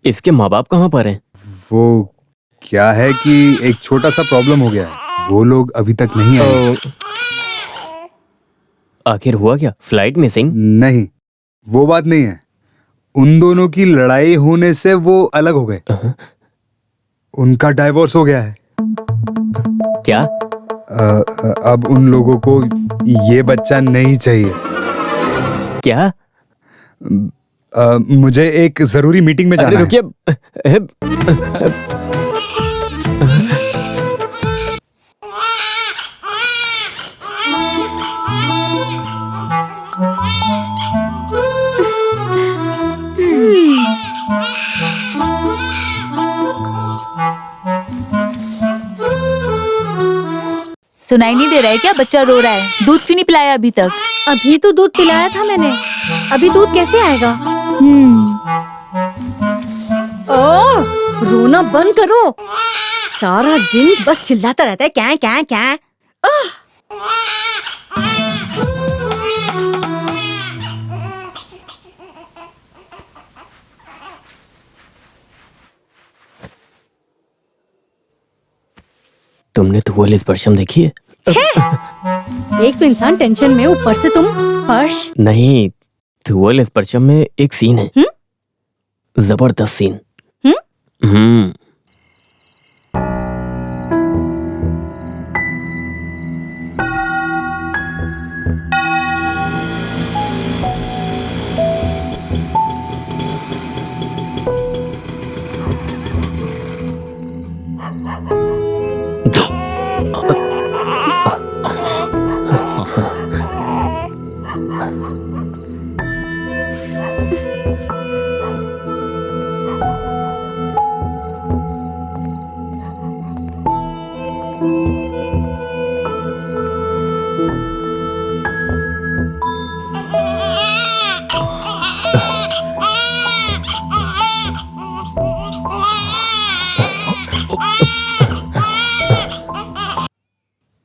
C: इसके माँ बाप कहाँ पर हैं?
D: वो क्या है कि एक छोटा सा प्रॉब्लम हो गया है, वो लोग अभी तक नहीं आए।
C: आखिर हुआ क्या? Flight missing?
D: नहीं, वो बात नहीं है। उन दोनों की लड़ाई होने से वो अलग हो गए। उनका डाइवोर्स हो गया है।
C: क्या?
D: अब उन लोगों को ये बच्चा नहीं चाहिए।
C: क्या?
D: मुझे एक जरूरी मीटिंग में जाना है।
C: रुकिए।
F: सुनाई नहीं दे रहा है क्या? बच्चा रो रहा है। दूध क्यों नहीं पिलाया अभी तक?
I: अभी तो दूध पिलाया था मैंने, अभी दूध कैसे आएगा? ओ, रोना बंद करो। सारा दिन बस चिल्लाता रहता है क्या क्या क्या।
C: तुमने धुआं स्पर्शम देखी है?
I: एक तो इंसान टेंशन में, ऊपर से तुम स्पर्श।
C: नहीं, धुआं स्पर्शम में एक सीन है, जबरदस्त सीन।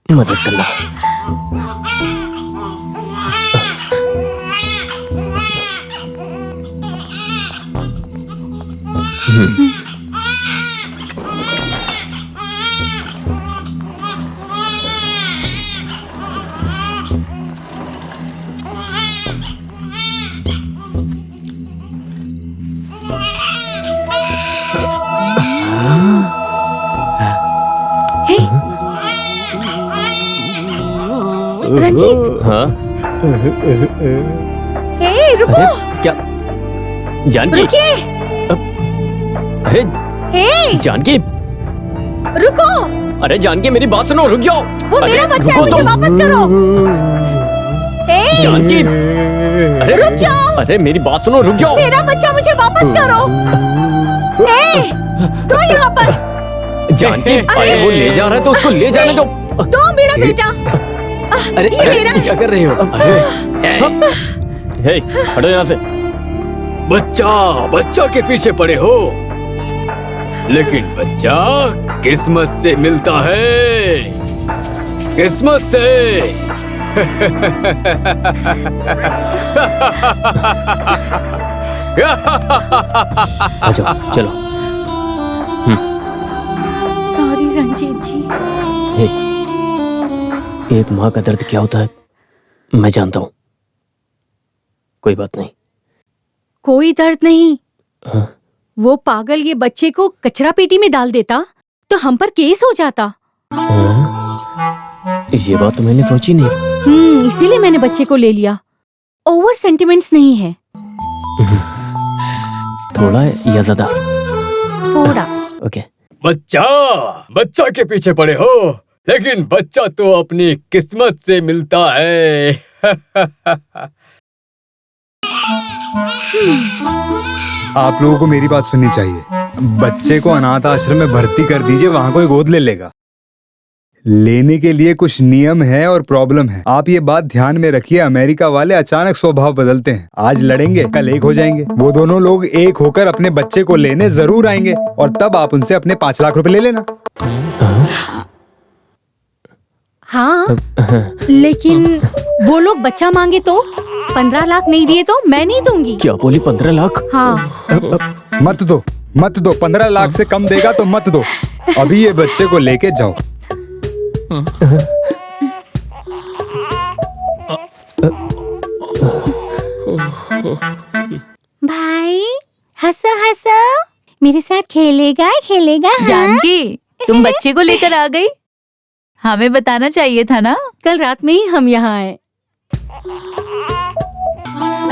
C: मदद करना।
I: रंजीत।
C: हाँ?
I: हे, रुको।
C: क्या? जानकी?
I: रुकिए।
C: अरे
I: हे,
C: जानकी,
I: रुको।
C: अरे जानकी मेरी बात सुनो, रुक जाओ।
I: वो मेरा बच्चा है, मुझे वापस करो। हे,
C: जानकी, अरे
I: रुक जाओ।
C: अरे मेरी बात सुनो, रुक जाओ।
I: मेरा बच्चा मुझे वापस करो। हे, तो यहाँ पर।
C: जानकी, अरे वो ले जा रहा है तो उसको ले जाने दो।
I: तो मेरा बेटा।
J: अरे
I: ये मेरा है।
J: क्या कर रहे हो?
C: हे, हटो यहाँ से।
J: बच्चा के पीछे पड़े हो, लेकिन बच्चा किस्मत से मिलता है, किस्मत से।
C: आ जाओ, चलो।
I: सॉरी रंजीत जी।
C: हे, एक माँ का दर्द क्या होता है मैं जानता हूँ। कोई बात नहीं।
I: कोई दर्द नहीं।
C: हाँ?
I: वो पागल ये बच्चे को कचरा पेटी में डाल देता तो हम पर केस हो जाता।
C: हाँ? ये बात तो मैंने सोची नहीं।
I: इसीलिए मैंने बच्चे को ले लिया। ओवर सेंटिमेंट्स नहीं है।
C: थोड़ा या ज्यादा?
I: थोड़ा।
C: ओके।
J: बच्चा के पीछे पड़े हो, लेकिन बच्चा तो अपनी किस्मत से मिलता है।
D: आप लोगों को मेरी बात सुननी चाहिए। बच्चे को अनाथ आश्रम में भर्ती कर दीजिए, वहां कोई गोद ले लेगा। लेने के लिए कुछ नियम है और प्रॉब्लम है। आप ये बात ध्यान में रखिए। अमेरिका वाले अचानक स्वभाव बदलते हैं। आज लड़ेंगे, कल एक हो जाएंगे। वो दोनों लोग एक होकर अपने बच्चे को लेने जरूर आएंगे और तब आप उनसे अपने 5 लाख रुपए ले लेना।
I: हाँ, लेकिन वो लोग बच्चा मांगे तो 15 लाख नहीं दिए तो मैं नहीं दूंगी।
C: क्या बोली? 15 लाख?
I: हाँ।
D: मत दो 15 लाख से कम देगा तो मत दो। अभी ये बच्चे को लेके जाओ।
I: भाई हंसो हंसो, मेरे साथ खेलेगा खेलेगा। हाँ?
F: जानकी, तुम बच्चे को लेकर आ गई? हमें बताना चाहिए था ना।
I: कल रात में ही हम यहाँ आए।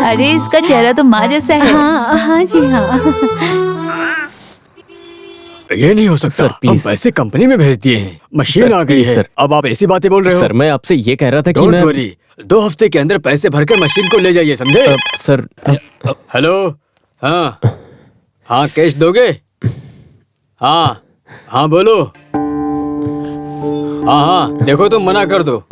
F: अरे इसका चेहरा तो माँ जैसा है।
I: हाँ हाँ जी हाँ।
J: ये नहीं हो सकता। हम पैसे कंपनी में भेज दिए हैं, मशीन आ गई है।
C: सर,
J: अब आप ऐसी बातें बोल रहे हो?
C: सर मैं आपसे ये कह रहा था कि
J: डोंट
C: मैं
J: वरी, 2 हफ्ते के अंदर पैसे भरकर मशीन को ले जाइए, समझे?
C: सर
J: हेलो, हाँ हाँ, कैश दोगे? हाँ हाँ बोलो। हाँ हाँ, देखो तुम मना कर दो।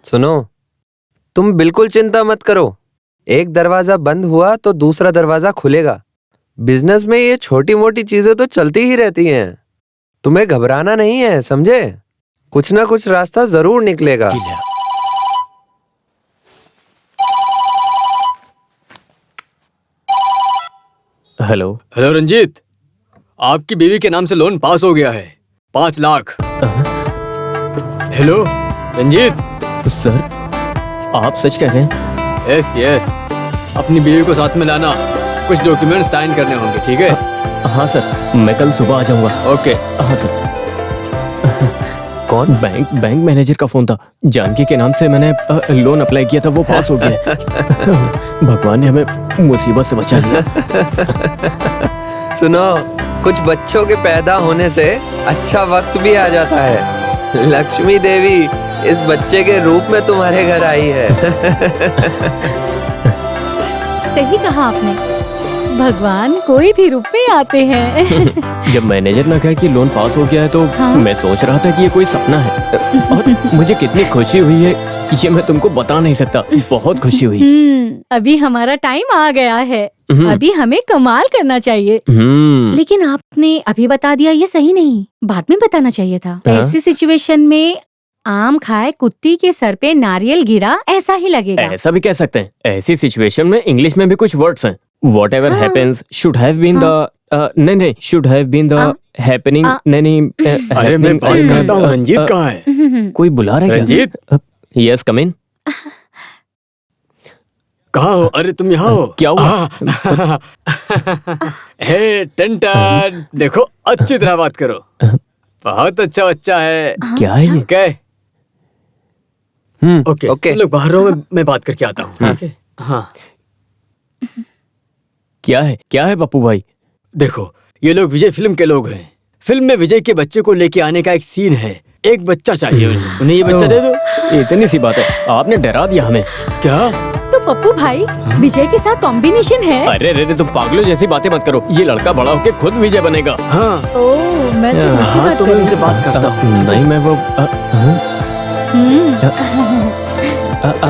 E: सुनो, तुम बिल्कुल चिंता मत करो। एक दरवाजा बंद हुआ तो दूसरा दरवाजा खुलेगा। बिजनेस में ये छोटी मोटी चीजें तो चलती ही रहती हैं। तुम्हें घबराना नहीं है, समझे? कुछ ना कुछ रास्ता जरूर निकलेगा।
C: हेलो
J: हेलो रंजीत, आपकी बीवी के नाम से लोन पास हो गया है, 5 लाख। हेलो रंजीत।
C: सर आप सच कह रहे हैं?
J: यस यस, अपनी बीवी को साथ में लाना, कुछ डॉक्यूमेंट साइन करने होंगे, ठीक है?
C: हाँ सर, मैं कल सुबह आ जाऊंगा।
J: ओके।
C: हाँ सर।
E: कौन?
C: बैंक मैनेजर का फोन था। जानकी के नाम से मैंने लोन अप्लाई किया था, वो पास हो गया। भगवान ने हमें मुसीबत से बचा लिया।
E: सुनो, कुछ बच्चों के पैदा होने से अच्छा वक्त भी आ जाता है। लक्ष्मी देवी इस बच्चे के रूप में तुम्हारे घर आई है।
I: सही कहा आपने, भगवान कोई भी रूप में आते हैं।
C: जब मैनेजर ने कहा कि लोन पास हो गया है तो
I: हाँ?
C: मैं सोच रहा था कि ये कोई सपना है, और मुझे कितनी खुशी हुई है ये मैं तुमको बता नहीं सकता। बहुत खुशी हुई।
I: अभी हमारा टाइम आ गया है, अभी हमें कमाल करना चाहिए। लेकिन आपने अभी बता दिया, ये सही नहीं, बाद में बताना चाहिए था। ऐसी सिचुएशन में आम खाए कुत्ती के सर पे नारियल गिरा, ऐसा ही लगेगा।
C: ऐसा भी कह सकते हैं। ऐसी सिचुएशन में इंग्लिश में भी कुछ वर्ड्स हैं। Whatever happens should have been the नहीं should have been the happening नहीं।
J: अरे मैं बात करता हूँ, रंजीत कहाँ है?
C: कोई बुला रहा है क्या?
J: रंजीत?
C: यस कम इन।
J: कहाँ हो? अरे तुम यहाँ हो?
C: क्या हुआ?
J: हे टन, देखो अच्छी तरह बात करो। बहुत अच्छा बच्चा है।
C: क्या है ये?
J: क्या? ओके ओके, तुम लोग बाहर रहो, मैं बात करके आता हूँ, ठीक है? हाँ।
C: क्या है पप्पू भाई?
J: देखो, ये लोग विजय फिल्म के लोग हैं। फिल्म में विजय के बच्चे को लेके आने का एक सीन है। एक बच्चा चाहिए उन्हें ये बच्चा दे दो।
C: इतनी सी बात है, आपने डरा दिया हमें।
J: क्या?
I: तो पप्पू भाई विजय के साथ कॉम्बिनेशन है।
C: अरे तुम पागलों जैसी बातें मत करो। ये लड़का बड़ा होके खुद विजय बनेगा।
J: हाँ
I: मैं
J: तो मैं उनसे बात करता हूँ।
C: नहीं मैं वो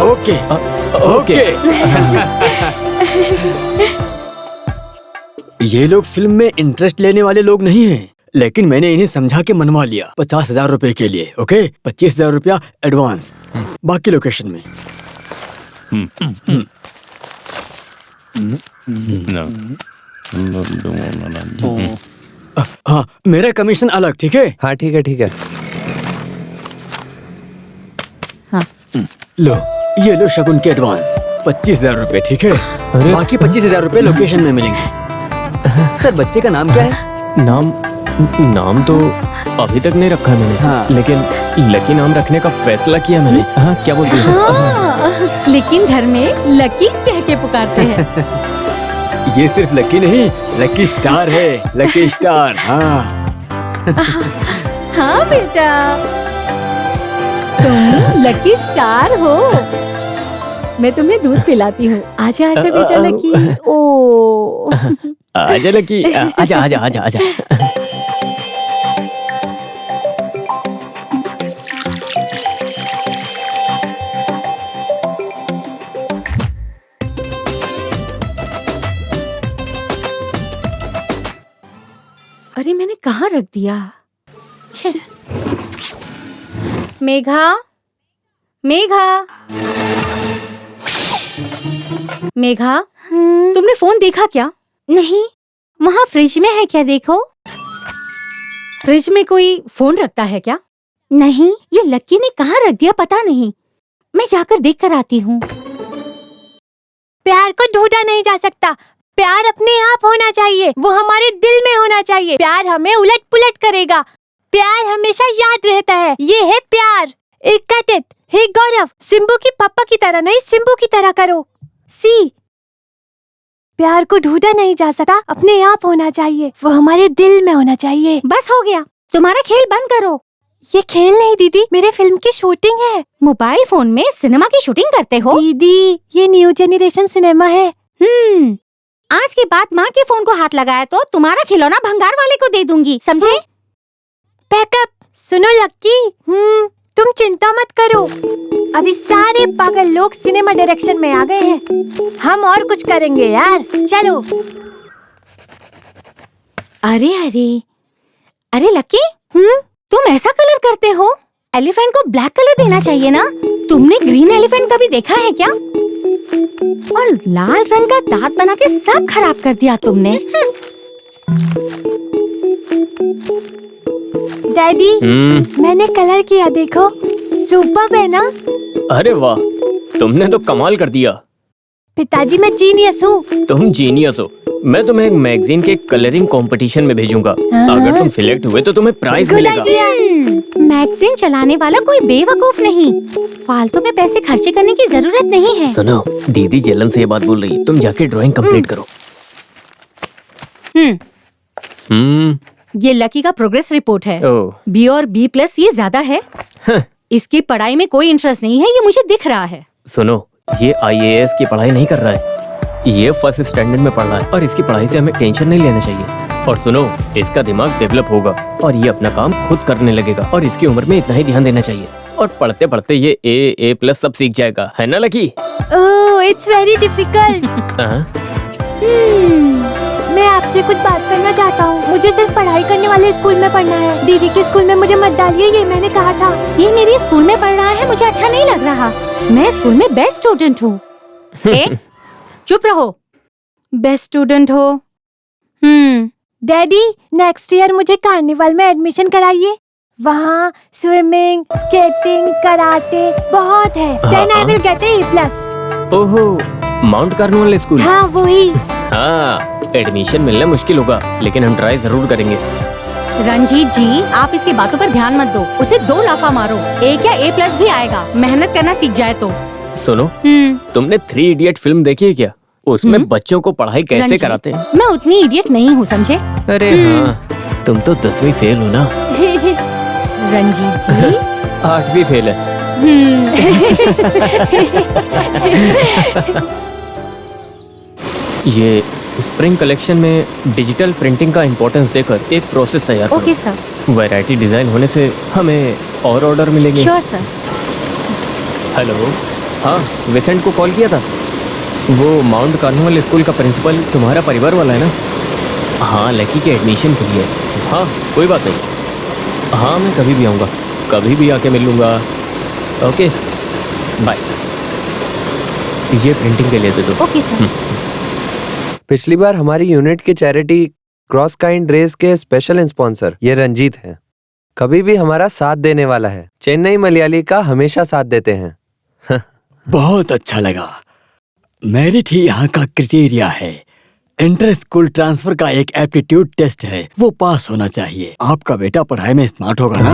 J: ओके ओके। ये लोग फिल्म में इंटरेस्ट लेने वाले लोग नहीं हैं, लेकिन मैंने इन्हें समझा के मनवा लिया 50,000 रुपए के लिए। ओके, 25,000 रुपया एडवांस, बाकी लोकेशन में। हाँ, मेरा कमीशन अलग, ठीक है?
E: हाँ ठीक है ठीक है।
I: हाँ।
J: लो, ये लो शगुन के एडवांस 25,000 रुपए, ठीक है? बाकी 25,000 रुपए लोकेशन में मिलेंगे। सर बच्चे का नाम क्या है?
C: नाम तो अभी तक नहीं रखा मैंने।
J: हाँ।
C: लेकिन लकी नाम रखने का फैसला किया मैंने। हाँ क्या बोलती है?
I: हाँ, लेकिन घर में लकी कह के पुकारते हैं।
J: ये सिर्फ लकी नहीं, लकी स्टार है, लकी स्टार। हाँ
I: हाँ बेटा, तुम लकी स्टार हो। मैं तुम्हें दूध पिलाती हूँ। आजा आजा बेटा लकी। ओ
C: आजा लकी, आजा आजा आजा आजा।
I: अरे मैंने कहाँ रख दिया? छे। मेघा, मेघा, मेघा, तुमने फोन देखा क्या? नहीं, वहाँ फ्रिज में है क्या? देखो। फ्रिज में कोई फोन रखता है क्या? नहीं, ये लक्की ने कहाँ रख दिया पता नहीं। मैं जाकर देख कर आती हूँ। प्यार को ढूंढा नहीं जा सकता, प्यार अपने आप होना चाहिए, वो हमारे दिल में होना चाहिए। प्यार हमें उलट पुलट करेगा, प्यार हमेशा याद रहता है। ये है प्यार। एक कट इट। हे गौरव, सिम्बू की पापा की तरह नहीं, सिम्बू की तरह करो। सी, प्यार को ढूंढा नहीं जा सकता, अपने आप होना चाहिए, वो हमारे दिल में होना चाहिए। बस हो गया, तुम्हारा खेल बंद करो। ये खेल नहीं दीदी, मेरे फिल्म की शूटिंग है। मोबाइल फोन में सिनेमा की शूटिंग करते हो? दीदी, ये न्यू जेनरेशन सिनेमा है। आज के बाद माँ के फोन को हाथ लगाया तो तुम्हारा खिलौना भंगार वाले को दे दूंगी, समझे? पैकअप। सुनो लक्की, तुम चिंता मत करो, अभी सारे पागल लोग सिनेमा डायरेक्शन में आ गए हैं। हम और कुछ करेंगे यार, चलो। अरे अरे अरे लक्की, तुम ऐसा कलर करते हो? एलिफेंट को ब्लैक कलर देना चाहिए ना। तुमने ग्रीन एलिफेंट कभी देखा है क्या? और लाल रंग का दांत बना के सब खराब कर दिया तुमने। डैडी, मैंने कलर किया, देखो, सुपर है ना?
C: अरे वाह, तुमने तो कमाल कर दिया।
I: पिताजी, मैं जीनियस हूँ।
C: तुम जीनियस हो। मैं तुम्हें एक मैगजीन के कलरिंग कंपटीशन में भेजूंगा। अगर तुम सिलेक्ट हुए तो तुम्हें प्राइज मिलेगा।
I: मैगजीन चलाने वाला कोई बेवकूफ नहीं, फालतू में पैसे खर्चे करने की जरूरत नहीं है।
C: सुनो, दीदी जलन से ये बात बोल रही है, तुम जाके ड्राइंग कंप्लीट करो।
I: ये लकी का प्रोग्रेस रिपोर्ट है। बी और B+ ये ज्यादा है। इसकी पढ़ाई में कोई इंटरेस्ट नहीं है, ये मुझे दिख रहा है।
C: सुनो, ये IAS की पढ़ाई नहीं कर रहा है, ये फर्स्ट स्टैंडर्ड में पढ़ रहा है और इसकी पढ़ाई से हमें टेंशन नहीं लेना चाहिए। और सुनो, इसका दिमाग डेवलप होगा और ये अपना काम खुद करने लगेगा और इसकी उम्र में इतना ही ध्यान देना चाहिए। और पढ़ते पढ़ते ये A+ सब सीख जाएगा, है ना lucky?
I: Oh, it's very difficult. मैं आपसे कुछ बात करना चाहता हूँ। मुझे सिर्फ पढ़ाई करने वाले स्कूल में पढ़ना है। दीदी के स्कूल में मुझे मत डालिए, ये मैंने कहा था। ये मेरे स्कूल में पढ़ रहा है, मुझे अच्छा नहीं लग रहा। मैं स्कूल में बेस्ट स्टूडेंट हूँ। चुप रहो, बेस्ट स्टूडेंट हो। डैडी, नेक्स्ट ईयर मुझे कार्निवल में एडमिशन कराइए। वहाँ स्विमिंग, स्केटिंग, कराटे बहुत है। Then I will get A+।
C: ओहो, माउंट कार्निवल स्कूल?
I: हाँ, वही।
C: हाँ, एडमिशन मिलना मुश्किल होगा, लेकिन हम ट्राई जरूर करेंगे।
I: रंजीत जी, आप इसकी बातों पर ध्यान मत दो, उसे 2 लाफा मारो, A या A+ भी आएगा, मेहनत करना सीख जाए तो।
C: सुनो, तुमने 3 इडियट फिल्म देखी है क्या? उसमें बच्चों को पढ़ाई कैसे कराते हैं?
I: मैं उतनी इडियट नहीं हूँ, समझे?
C: अरे हाँ, तुम तो 10वीं फेल हो ना।
I: रंजीत जी
C: 8वीं फेल है। ये स्प्रिंग कलेक्शन में डिजिटल प्रिंटिंग का इम्पोर्टेंस देकर एक प्रोसेस तैयार करो।
I: Okay sir.
C: वैरायटी डिजाइन होने से हमें और ऑर्डर मिलेंगे।
I: Sure sir.
C: हेलो, हाँ, विसेंट को कॉल किया था? वो माउंट कार्निवल स्कूल का प्रिंसिपल तुम्हारा परिवार वाला है ना? हाँ, लकी के एडमिशन के लिए। हाँ, कोई बात नहीं। हाँ, मैं कभी भी आऊँगा, कभी भी आके मिल लूँगा। Okay, bye. ये प्रिंटिंग के लिए दे दो।
E: Okay sir. पिछली बार हमारी यूनिट के चैरिटी क्रॉस काइंड रेस के स्पेशल स्पॉन्सर ये रंजीत हैं। कभी भी हमारा साथ देने वाला है। चेन्नई मलयाली का हमेशा साथ देते हैं।
J: बहुत अच्छा लगा। मेरिट ही यहाँ का क्राइटेरिया है। इंटर स्कूल ट्रांसफर का एक एप्टीट्यूड टेस्ट है, वो पास होना चाहिए। आपका बेटा पढ़ाई में स्मार्ट होगा ना?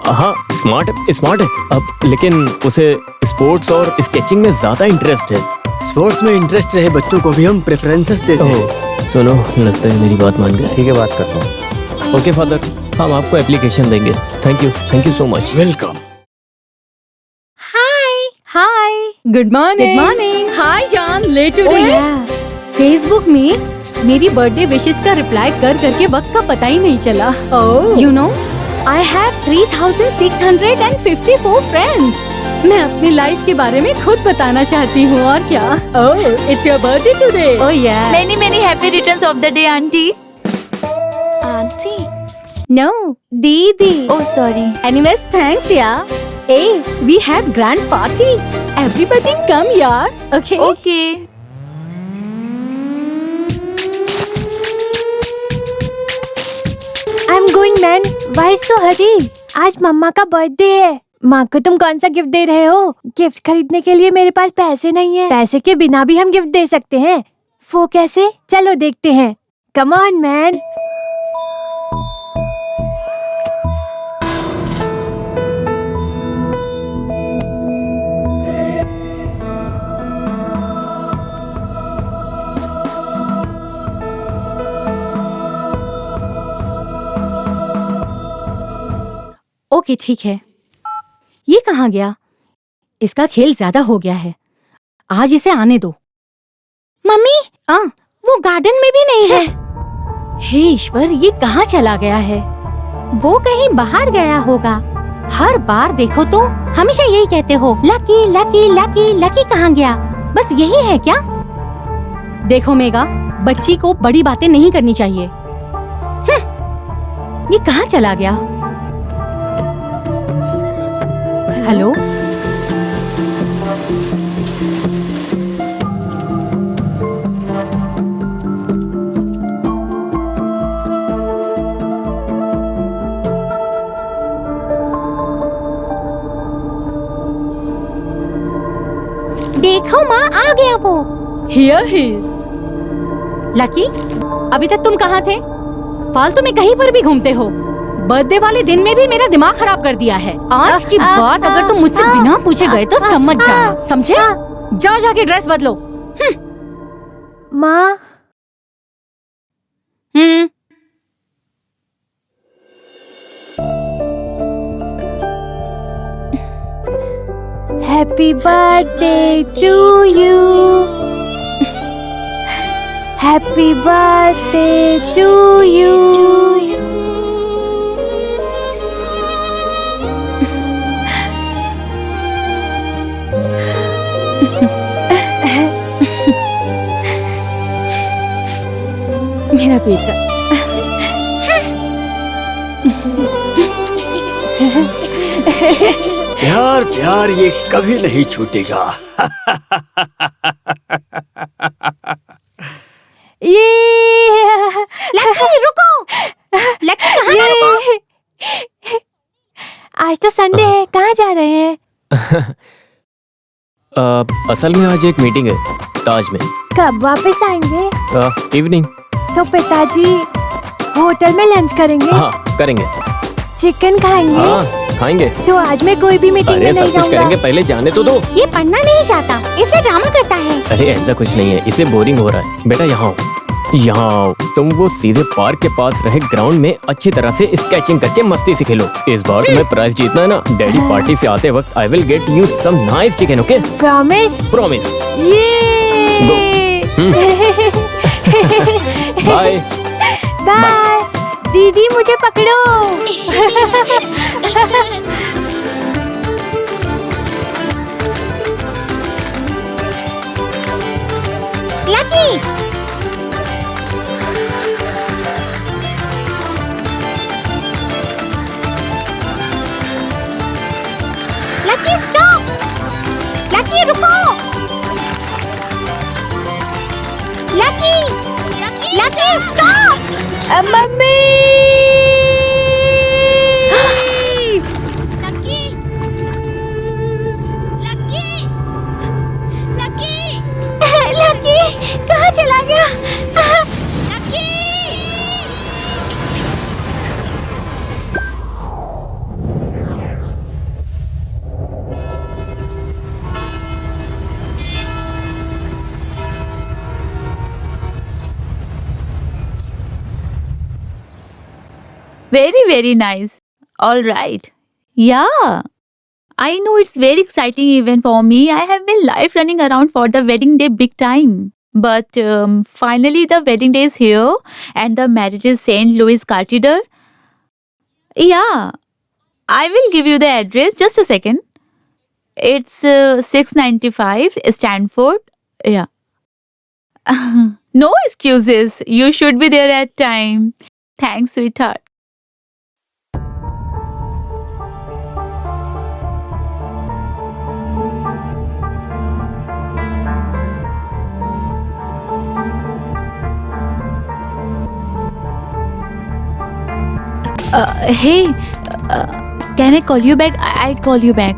C: हाँ, स्मार्ट है। अब लेकिन उसे स्पोर्ट्स और स्केचिंग में ज्यादा इंटरेस्ट है।
J: स्पोर्ट्स में इंटरेस्ट रहे बच्चों को भी हम प्रेफरेंसेस देते हैं।
C: सुनो, लगता है मेरी बात मान गए।
E: ठीक है, बात करता हूँ।
C: ओके फादर, हम आपको एप्लीकेशन देंगे। Thank you so much.
J: Welcome.
I: Hi. Good morning. Hi John, late today. Facebook में मेरी बर्थडे विशेस का रिप्लाई कर करके वक्त का पता ही नहीं चला। You know I have 3654 friends. मैं अपनी लाइफ के बारे में खुद बताना चाहती हूँ और क्या। ओह, इट्स योर बर्थडे टुडे। ओह या।
F: Many happy returns of the day, auntie.
H: Auntie.
I: No, दीदी।
F: Oh, sorry.
I: Anyways, thanks yeah. Hey, we have grand party. Everybody come yaar. Okay.
F: Okay.
I: I'm going man. Why so hurry? आज मम्मा का birthday है। माँ को तुम कौन सा gift दे रहे हो? गिफ्ट खरीदने के लिए मेरे पास पैसे नहीं है। पैसे के बिना भी हम गिफ्ट दे सकते हैं। वो कैसे? चलो देखते हैं। Come on man. ओके ठीक है। ये कहाँ गया? इसका खेल ज्यादा हो गया है। आज इसे आने दो। मम्मी, वो गार्डन में भी नहीं है। हे ईश्वर, ये कहाँ चला गया है? वो कहीं बाहर गया होगा। हर बार देखो तो हमेशा यही कहते हो, लकी लकी लकी लकी। कहाँ गया? बस यही है क्या? देखो मेगा, बच्ची को बड़ी बातें नहीं करनी चाहिए। ये कहाँ चला गया? हेलो, देखो माँ, आ गया वो। Here he is. लकी, अभी तक तुम कहाँ थे? फालतू में कहीं पर भी घूमते हो। बर्थडे वाले दिन में भी मेरा दिमाग खराब कर दिया है। आज की बात अगर तुम मुझसे बिना पूछे गए तो समझ जाओ, समझे? जाओ जाके ड्रेस बदलो। माँ। Happy birthday to you. Happy birthday to you. मेरा बेटा।
J: प्यार प्यार ये कभी नहीं छूटेगा।
I: ये लकी रुको। लकी कहाँ रुको? आज तो संडे है, कहाँ जा रहे हैं?
C: असल में आज एक मीटिंग है ताज में।
I: कब वापस आएंगे?
C: इवनिंग।
I: तो पिताजी होटल में लंच करेंगे?
C: हाँ करेंगे।
I: चिकन खाएंगे?
C: हाँ खाएंगे।
I: तो आज मैं कोई भी मीटिंग में नहीं
C: सब कुछ करेंगे, पहले जाने तो दो।
I: ये पढ़ना नहीं चाहता, इसे ड्रामा करता है।
C: अरे ऐसा कुछ नहीं है, इसे बोरिंग हो रहा है। बेटा यहाँ आओ, यहाँ आओ। तुम वो सीधे पार्क के पास रहे ग्राउंड में अच्छी तरह से स्केचिंग करके मस्ती से खेलो। इस बार तुम्हें प्राइज जीतना है ना। डैडी पार्टी से आते वक्त I will get you some nice chicken, okay?
I: Promise?
C: Promise. Bye
I: bye. दीदी मुझे पकड़ो। Lucky, Lucky stop. लकी रुको। Lucky, Lucky stop. Mummy.
H: Lucky, Lucky, Lucky,
I: Lucky कहाँ चला गया?
H: Lucky.
F: Very nice. All right. Yeah. I know it's very exciting event for me. I have been life running around for the wedding day big time. But finally the wedding day is here and the marriage is St. Louis Cathedral. Yeah, I will give you the address. Just a second. It's 695 Stanford. Yeah. No excuses. You should be there at time. Thanks, sweetheart. Hey, can I call you back? I'll call you back.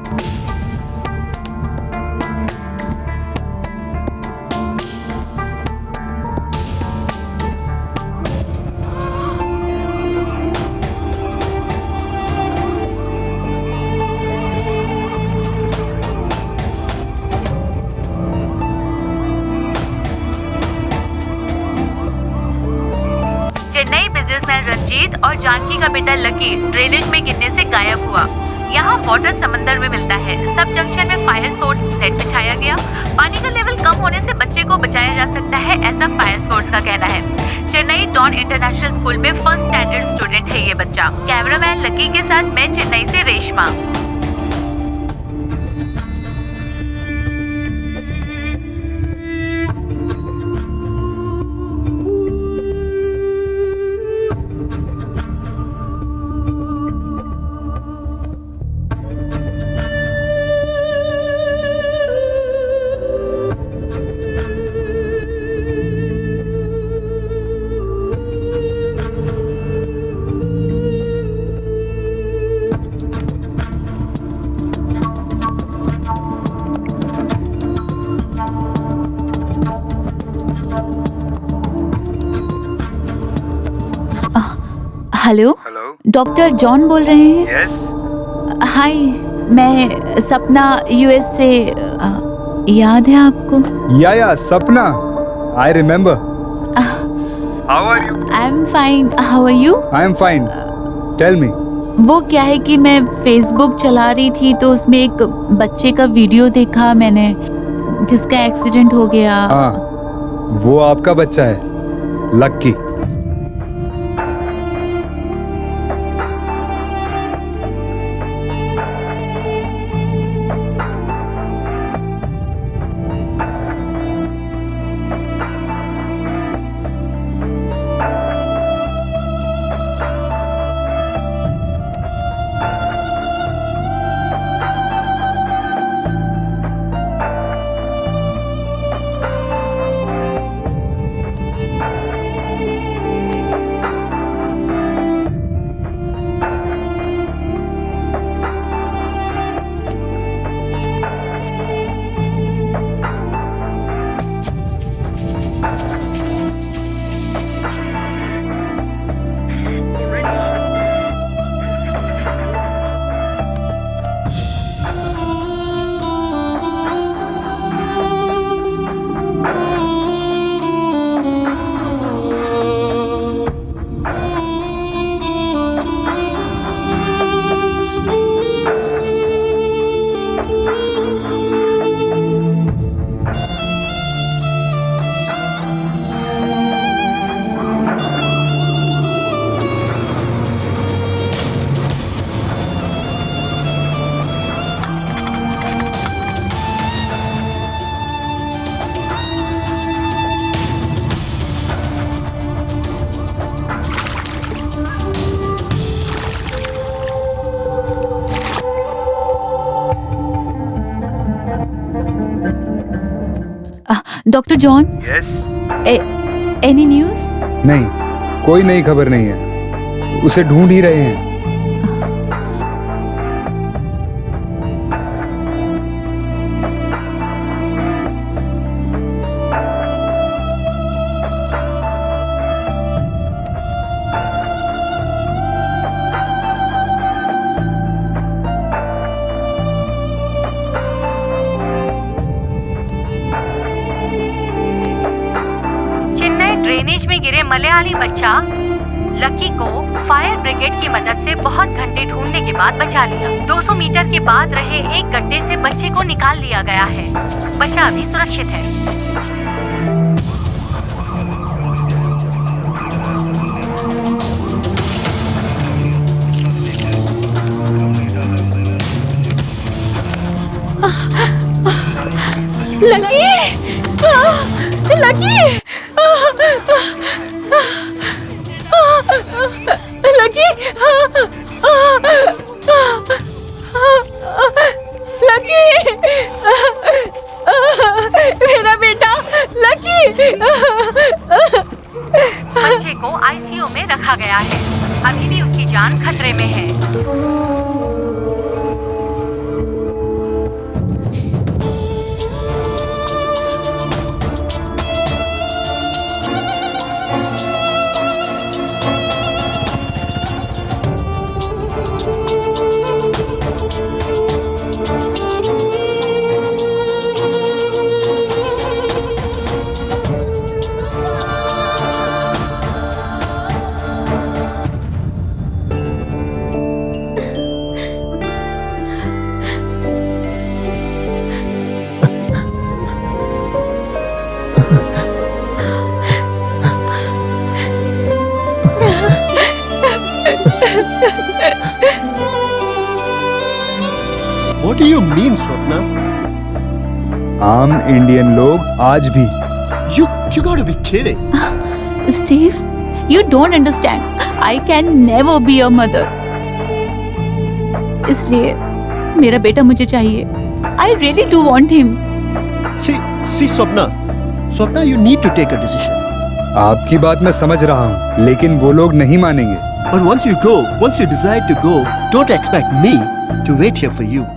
F: Chennai businessman Ranjit और जानकी का बेटा lucky drainage में गिरने से गायब हुआ। यहाँ water समंदर में मिलता है। सब जंक्शन में फायर फोर्स नेट बिछाया गया। पानी का लेवल कम होने से बच्चे को बचाया जा सकता है, ऐसा फायर फोर्स का कहना है। चेन्नई डॉन इंटरनेशनल स्कूल में फर्स्ट स्टैंडर्ड स्टूडेंट है ये बच्चा। कैमरामैन लकी के साथ मैं चेन्नई से रेशमा। हेलो, डॉक्टर जॉन बोल रहे हैं?
D: यस।
F: हाय, मैं सपना यूएस से। याद है आपको?
D: Yeah Sapna, I remember. How are you?
F: I am fine, how are you?
D: I am fine, tell me.
F: वो क्या है कि मैं फेसबुक चला रही थी तो उसमें एक बच्चे का वीडियो देखा मैंने जिसका एक्सीडेंट हो गया।
D: हाँ, वो आपका बच्चा है, Lucky.
F: Doctor John?
D: Yes.
F: Any news?
D: नहीं, कोई नई खबर नहीं है। उसे ढूंढ ही रहे हैं।
I: ड्रेनेज में गिरे मलयाली बच्चा लकी को फायर ब्रिगेड की मदद से बहुत घंटे ढूंढने के बाद बचा लिया। 200 मीटर के बाद रहे एक गड्ढे से बच्चे को निकाल लिया गया है। बच्चा अभी सुरक्षित है।
F: लकी, लकी, लकी, लकी, मेरा बेटा लकी।
I: बच्चे को आईसीयू में रखा गया है। अभी भी उसकी जान खतरे में है।
K: What do you mean, Swapna?
D: आम इंडियन लोग आज भी
K: You gotta be kidding.
F: Steve, you don't understand. I can never be a mother. इसलिए मेरा बेटा मुझे चाहिए. I really do want him.
K: See, Swapna. Swapna, you need to take a decision.
D: आपकी बात मैं समझ रहा हूँ, लेकिन वो लोग नहीं मानेंगे।
K: But once you decide to go, don't expect me to wait here for you.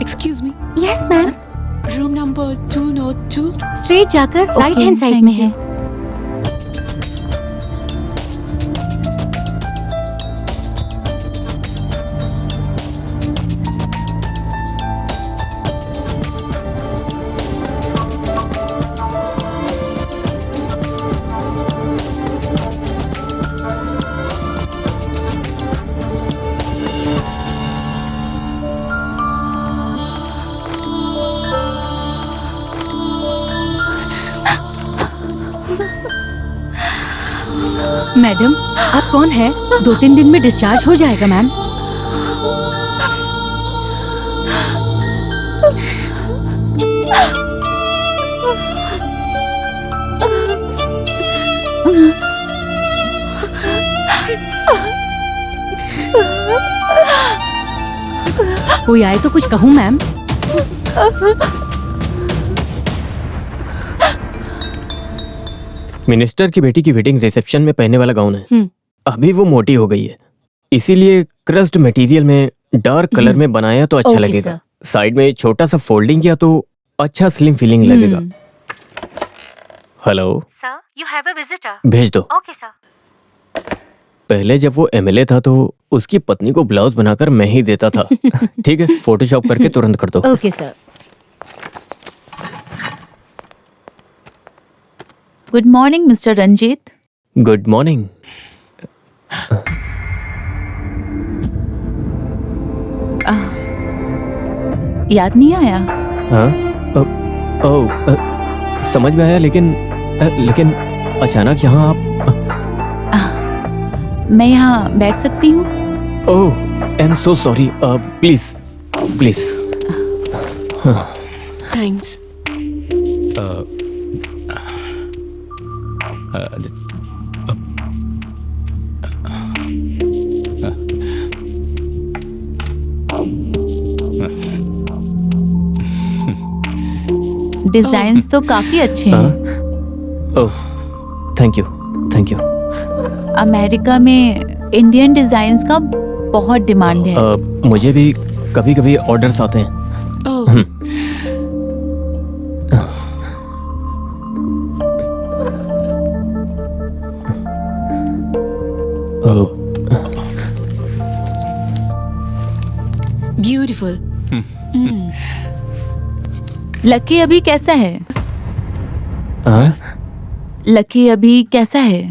L: Excuse me.
I: Yes ma'am.
L: Room number 202.
I: Straight जाकर राइट हैंड साइड में है। मैडम, आप कौन है? 2-3 दिन में डिस्चार्ज हो जाएगा मैम। कोई आए तो कुछ कहूँ मैम?
C: मिनिस्टर की बेटी की वेडिंग रिसेप्शन में पहनने वाला गाउन है। अभी वो मोटी हो गई है, इसीलिए क्रस्ट मटेरियल में डार्क कलर में बनाया तो अच्छा लगेगा। साइड में छोटा सा फोल्डिंग किया तो अच्छा स्लिम फीलिंग लगेगा। Hello
I: sir, you have a visitor.
C: भेज दो।
I: Okay sir.
C: पहले जब वो एमएलए था तो उसकी पत्नी को ब्लाउज बनाकर मैं ही देता था। ठीक है, फोटोशॉप करके तुरंत कर दो।
I: Okay sir.
F: Good morning mister Ranjit.
C: Good morning.
F: याद नहीं आया?
C: हाँ, समझ में आया, लेकिन अचानक यहाँ आप।
F: मैं यहाँ बैठ सकती हूँ?
C: Oh, I am so sorry. Please.
L: Thanks.
F: Designs तो काफी अच्छे हैं।
C: Oh, thank you, thank you.
F: America में इंडियन डिजाइन्स का बहुत डिमांड है।
C: मुझे भी कभी कभी ऑर्डर्स आते हैं।
L: Oh. Beautiful.
F: लकी अभी कैसा है?
C: हाँ?
F: लकी अभी कैसा है?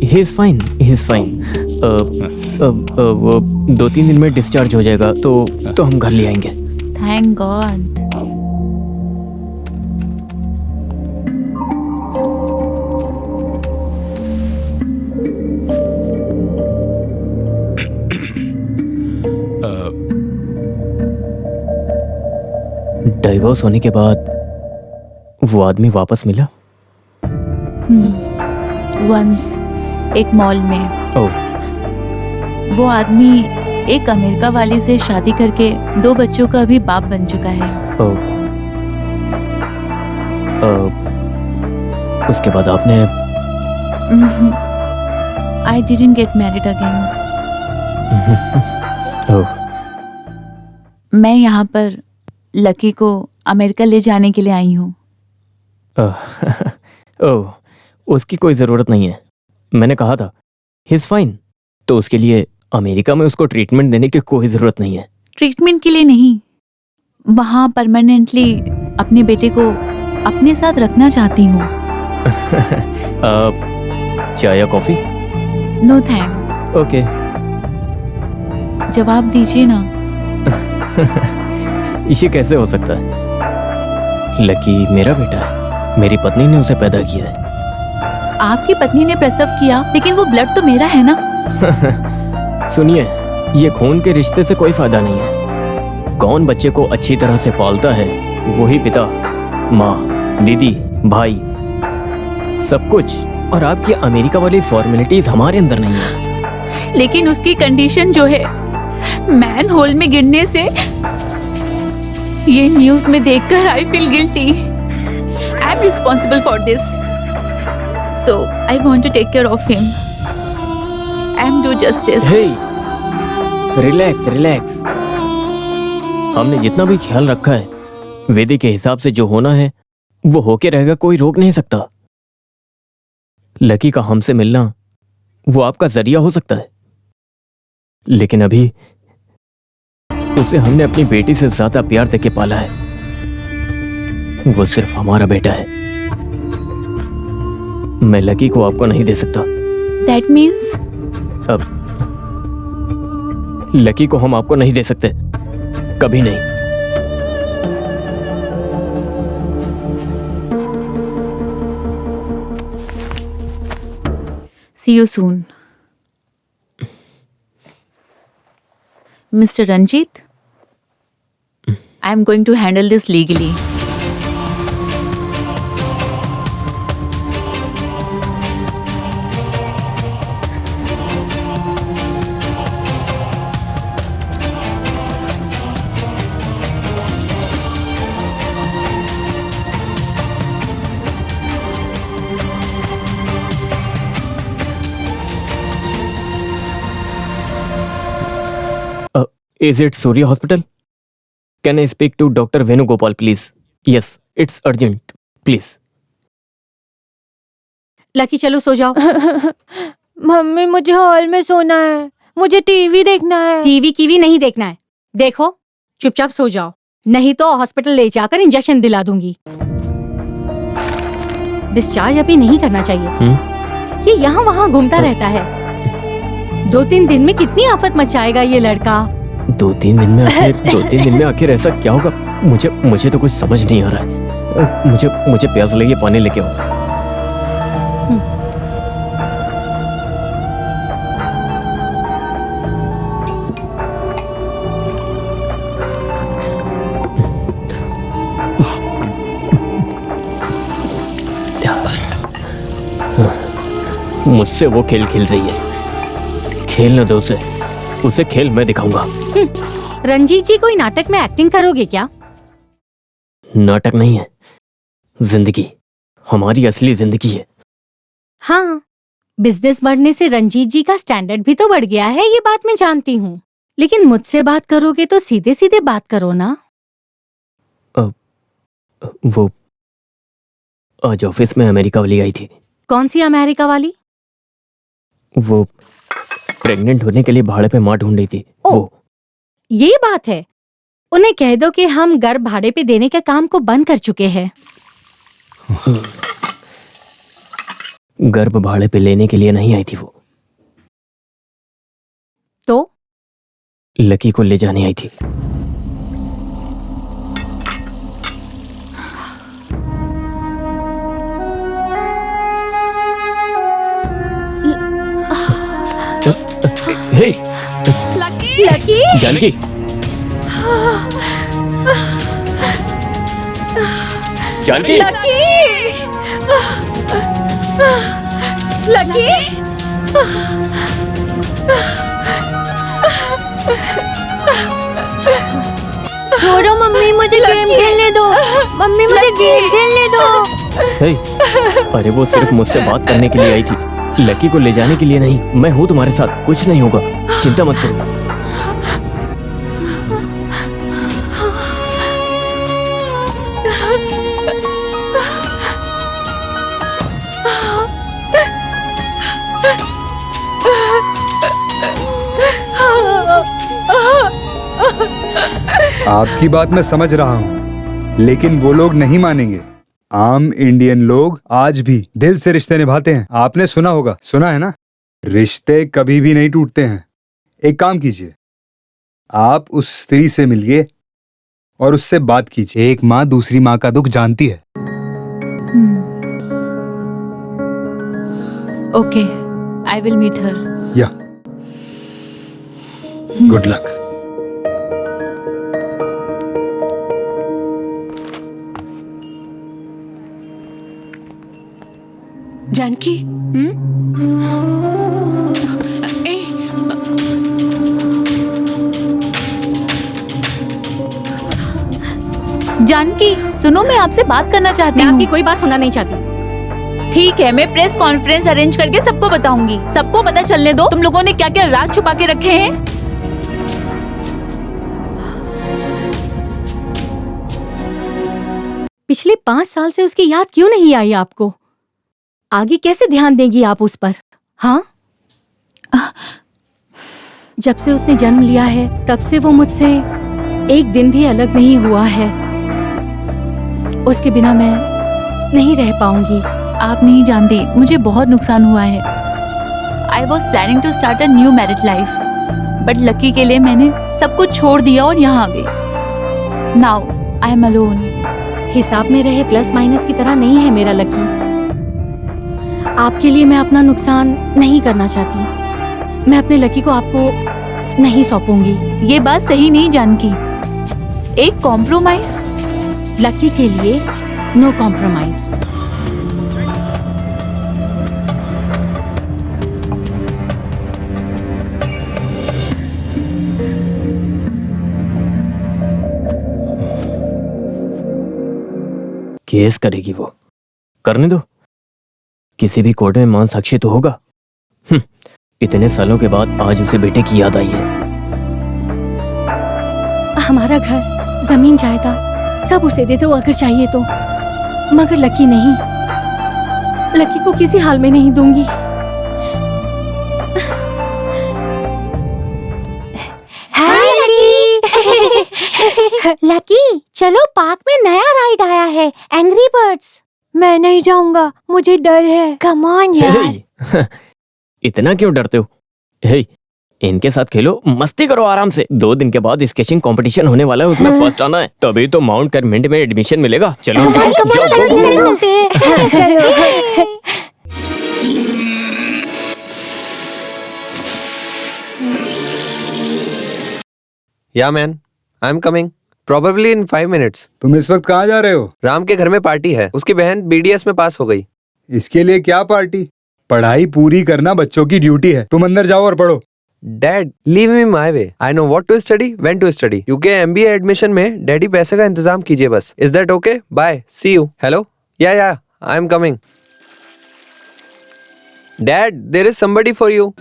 C: He is fine, he is fine. वो 2-3 दिन में डिस्चार्ज हो जाएगा तो हम घर ले आएंगे।
F: Thank God.
C: डाइवोर्स होने के बाद वो आदमी वापस मिला?
F: वंस एक मॉल में।
C: ओह,
F: वो आदमी एक अमेरिका वाली से शादी करके 2 बच्चों का भी बाप बन चुका है।
C: ओह। उसके बाद आपने?
F: I didn't get married again.
C: Oh.
F: मैं यहाँ पर लकी को अमेरिका ले जाने के लिए आई हूँ।
C: ओह, उसकी कोई जरूरत नहीं है। मैंने कहा था ही इज फाइन, तो उसके लिए अमेरिका में उसको ट्रीटमेंट देने की कोई जरूरत नहीं है।
F: ट्रीटमेंट के लिए नहीं, वहाँ परमानेंटली अपने बेटे को अपने साथ रखना चाहती हूँ।
C: चाय या कॉफी?
F: No thanks.
C: ओके।
F: जवाब दीजिए ना।
C: ये कैसे हो सकता है? लकी मेरा बेटा है, मेरी पत्नी ने उसे पैदा किया है।
F: आपकी पत्नी ने प्रसव किया, लेकिन वो ब्लड तो मेरा है ना।
C: सुनिए, ये खून के रिश्ते से कोई फायदा नहीं है। कौन बच्चे को अच्छी तरह से पालता है, वही पिता, माँ, दीदी, भाई, सब कुछ। और आपकी अमेरिका वाली फॉर्मेलिटीज हमारे अंदर नहीं है।
F: लेकिन उसकी कंडीशन जो है, मैन होल में गिरने से, ये न्यूज में देखकर I feel guilty. I am responsible for this, so I want to take care of him. I am do justice.
C: Hey, relax relax. हमने जितना भी ख्याल रखा है, वेदी के हिसाब से जो होना है वो होके रहेगा, कोई रोक नहीं सकता। लकी का हमसे मिलना वो आपका जरिया हो सकता है, लेकिन अभी उसे हमने अपनी बेटी से ज्यादा प्यार देके पाला है। वो सिर्फ हमारा बेटा है। मैं लकी को आपको नहीं दे सकता।
F: That means?
C: अब लकी को हम आपको नहीं दे सकते, कभी नहीं।
F: See you soon. Mr. Ranjit, I am going to handle this legally.
C: Is it Surya Hospital? Can I speak to Dr. Venugopal, please? Yes, it's urgent. Please.
I: Lucky चलो सो जाओ। मम्मी मुझे हॉल में सोना है, मुझे टीवी देखना है। TV kiwi नहीं देखना है। देखो चुपचाप सो जाओ, नहीं तो हॉस्पिटल ले जाकर इंजेक्शन दिला दूंगी। डिस्चार्ज अभी नहीं करना चाहिए। ये यहाँ वहाँ घूमता रहता है। 2-3 दिन में कितनी आफत मचाएगा ये लड़का।
C: 2-3 दिन में आखिर ऐसा क्या होगा? मुझे तो कुछ समझ नहीं आ रहा है। मुझे प्यास लगी, पानी लेके आओ। मुझसे वो खेल खेल रही है। खेलने दो उसे खेल मैं दिखाऊंगा।
I: रंजीत जी कोई नाटक में एक्टिंग करोगे क्या?
C: नाटक नहीं है, जिंदगी, हमारी असली जिंदगी है।
I: हाँ, बिजनेस बढ़ने से रंजीत जी का स्टैंडर्ड भी तो बढ़ गया है, ये बात मैं जानती हूँ। लेकिन मुझसे बात करोगे तो सीधे सीधे बात करो ना।
C: वो आज ऑफिस में अमेरिका वाली आई थी।
I: कौन सी अमेरिका वाली?
C: वो प्रेग्नेंट होने के लिए भाड़े पे माँ ढूंढ रही थी। वो
I: यही बात है, उन्हें कह दो कि हम घर भाड़े पे देने के काम को बंद कर चुके हैं।
C: गर्भ भाड़े पे लेने के लिए नहीं आई थी वो,
I: तो
C: लकी को ले जाने आई थी। Hey,
I: Lucky!
C: Janaki, Janaki,
I: Lucky! Lucky! छोड़ो मम्मी, मुझे गेम खेलने दो। मम्मी मुझे गेम खेलने दो।
C: हे, अरे वो सिर्फ मुझसे बात करने के लिए आई थी, लकी को ले जाने के लिए नहीं। मैं हूँ तुम्हारे साथ, कुछ नहीं होगा, चिंता मत करो।
D: आपकी बात मैं समझ रहा हूँ, लेकिन वो लोग नहीं मानेंगे। आम इंडियन लोग आज भी दिल से रिश्ते निभाते हैं। आपने सुना होगा, सुना है ना, रिश्ते कभी भी नहीं टूटते हैं। एक काम कीजिए, आप उस स्त्री से मिलिए और उससे बात कीजिए। एक माँ दूसरी माँ का दुख जानती है।
F: Okay, I will meet her.
D: Yeah good luck.
L: Janaki,
F: Janaki, सुनो, मैं आपसे बात करना चाहती
I: मैं
F: हूँ।
I: आपकी कोई बात सुनना नहीं चाहती।
F: ठीक है, मैं प्रेस कॉन्फ्रेंस अरेंज करके सबको बताऊंगी। सबको पता चलने दो तुम लोगों ने क्या क्या राज छुपा के रखे हैं।
I: पिछले 5 साल से उसकी याद क्यों नहीं आई आपको? आगे कैसे ध्यान देंगी आप उस पर? हाँ, जब से उसने जन्म लिया है तब से वो मुझसे एक दिन भी अलग नहीं हुआ है। उसके बिना मैं नहीं रह पाऊंगी।
F: आप नहीं जानती, मुझे बहुत नुकसान हुआ है। I was planning to start a new married life, but Lucky के लिए मैंने सब कुछ छोड़ दिया और यहाँ आ गई। Now I am alone.
I: हिसाब में रहे प्लस माइनस की तरह नहीं है मेरा लकी। आपके लिए मैं अपना नुकसान नहीं करना चाहती। मैं अपने लकी को आपको नहीं सौंपूंगी।
F: ये बात सही नहीं जानकी। एक कॉम्प्रोमाइज?
I: लकी के लिए नो कॉम्प्रोमाइज।
C: केस करेगी वो, करने दो। किसी भी कोर्ट में मान साक्षी तो होगा। इतने सालों के बाद आज उसे बेटे की याद आई है।
I: हमारा घर, जमीन, जायदाद सब उसे दे दो अगर चाहिए तो, मगर लकी नहीं। लकी को किसी हाल में नहीं दूंगी। हाय लकी। लकी, चलो पार्क में नया राइड आया है, एंग्री बर्ड्स। मैं नहीं जाऊंगा, मुझे डर है। कम ऑन यार।
C: इतना क्यों डरते हो? हे, इनके साथ खेलो, मस्ती करो आराम से। 2 दिन के बाद स्केचिंग कंपटीशन होने वाला है, उसमें फर्स्ट आना है, तभी तो माउंट करमेंट में एडमिशन मिलेगा। चलो
I: चलते हैं।
E: या man, I am coming probably in 5 minutes.
D: तुम इस वक्त कहाँ जा रहे हो?
E: राम के घर में पार्टी है, उसकी बहन BDS में पास हो गई।
D: इसके लिए क्या पार्टी? पढ़ाई पूरी करना बच्चों की ड्यूटी है। तुम अंदर जाओ और पढ़ो।
E: Dad leave me my way, I know what to study, when to study. UK MBA admission में डैडी पैसे का इंतजाम कीजिए बस। Is that okay? Bye, see you. Hello, yeah I am coming. Dad, there is somebody for you.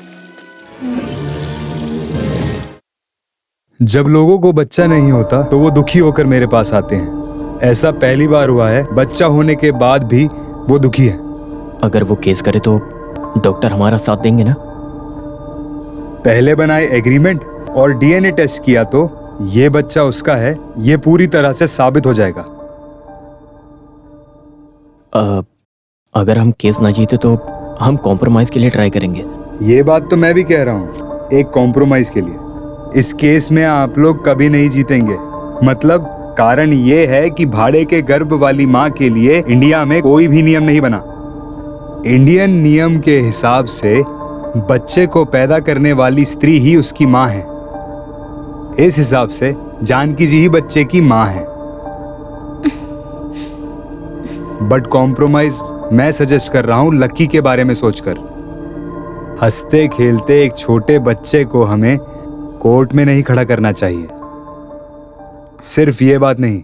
D: जब लोगों को बच्चा नहीं होता तो वो दुखी होकर मेरे पास आते हैं। ऐसा पहली बार हुआ है, बच्चा होने के बाद भी वो दुखी है।
C: अगर वो केस करे तो डॉक्टर हमारा साथ देंगे ना?
D: पहले बनाए एग्रीमेंट और डीएनए टेस्ट किया तो ये बच्चा उसका है, ये पूरी तरह से साबित हो जाएगा।
C: अगर हम केस ना जीते तो हम कॉम्प्रोमाइज के लिए ट्राई करेंगे।
D: ये बात तो मैं भी कह रहा हूँ, एक कॉम्प्रोमाइज के लिए। इस केस में आप लोग कभी नहीं जीतेंगे। मतलब कारण ये है कि भाड़े के गर्भ वाली माँ के लिए इंडिया में कोई भी नियम नहीं बना। इंडियन नियम के हिसाब से बच्चे को पैदा करने वाली स्त्री ही उसकी माँ है। इस हिसाब से जानकी जी ही बच्चे की माँ है। बट कॉम्प्रोमाइज मैं सजेस्ट कर रहा हूं लकी के बारे में सोचकर। हंसते खेलते एक छोटे बच्चे को हमें कोर्ट में नहीं खड़ा करना चाहिए। सिर्फ ये बात नहीं,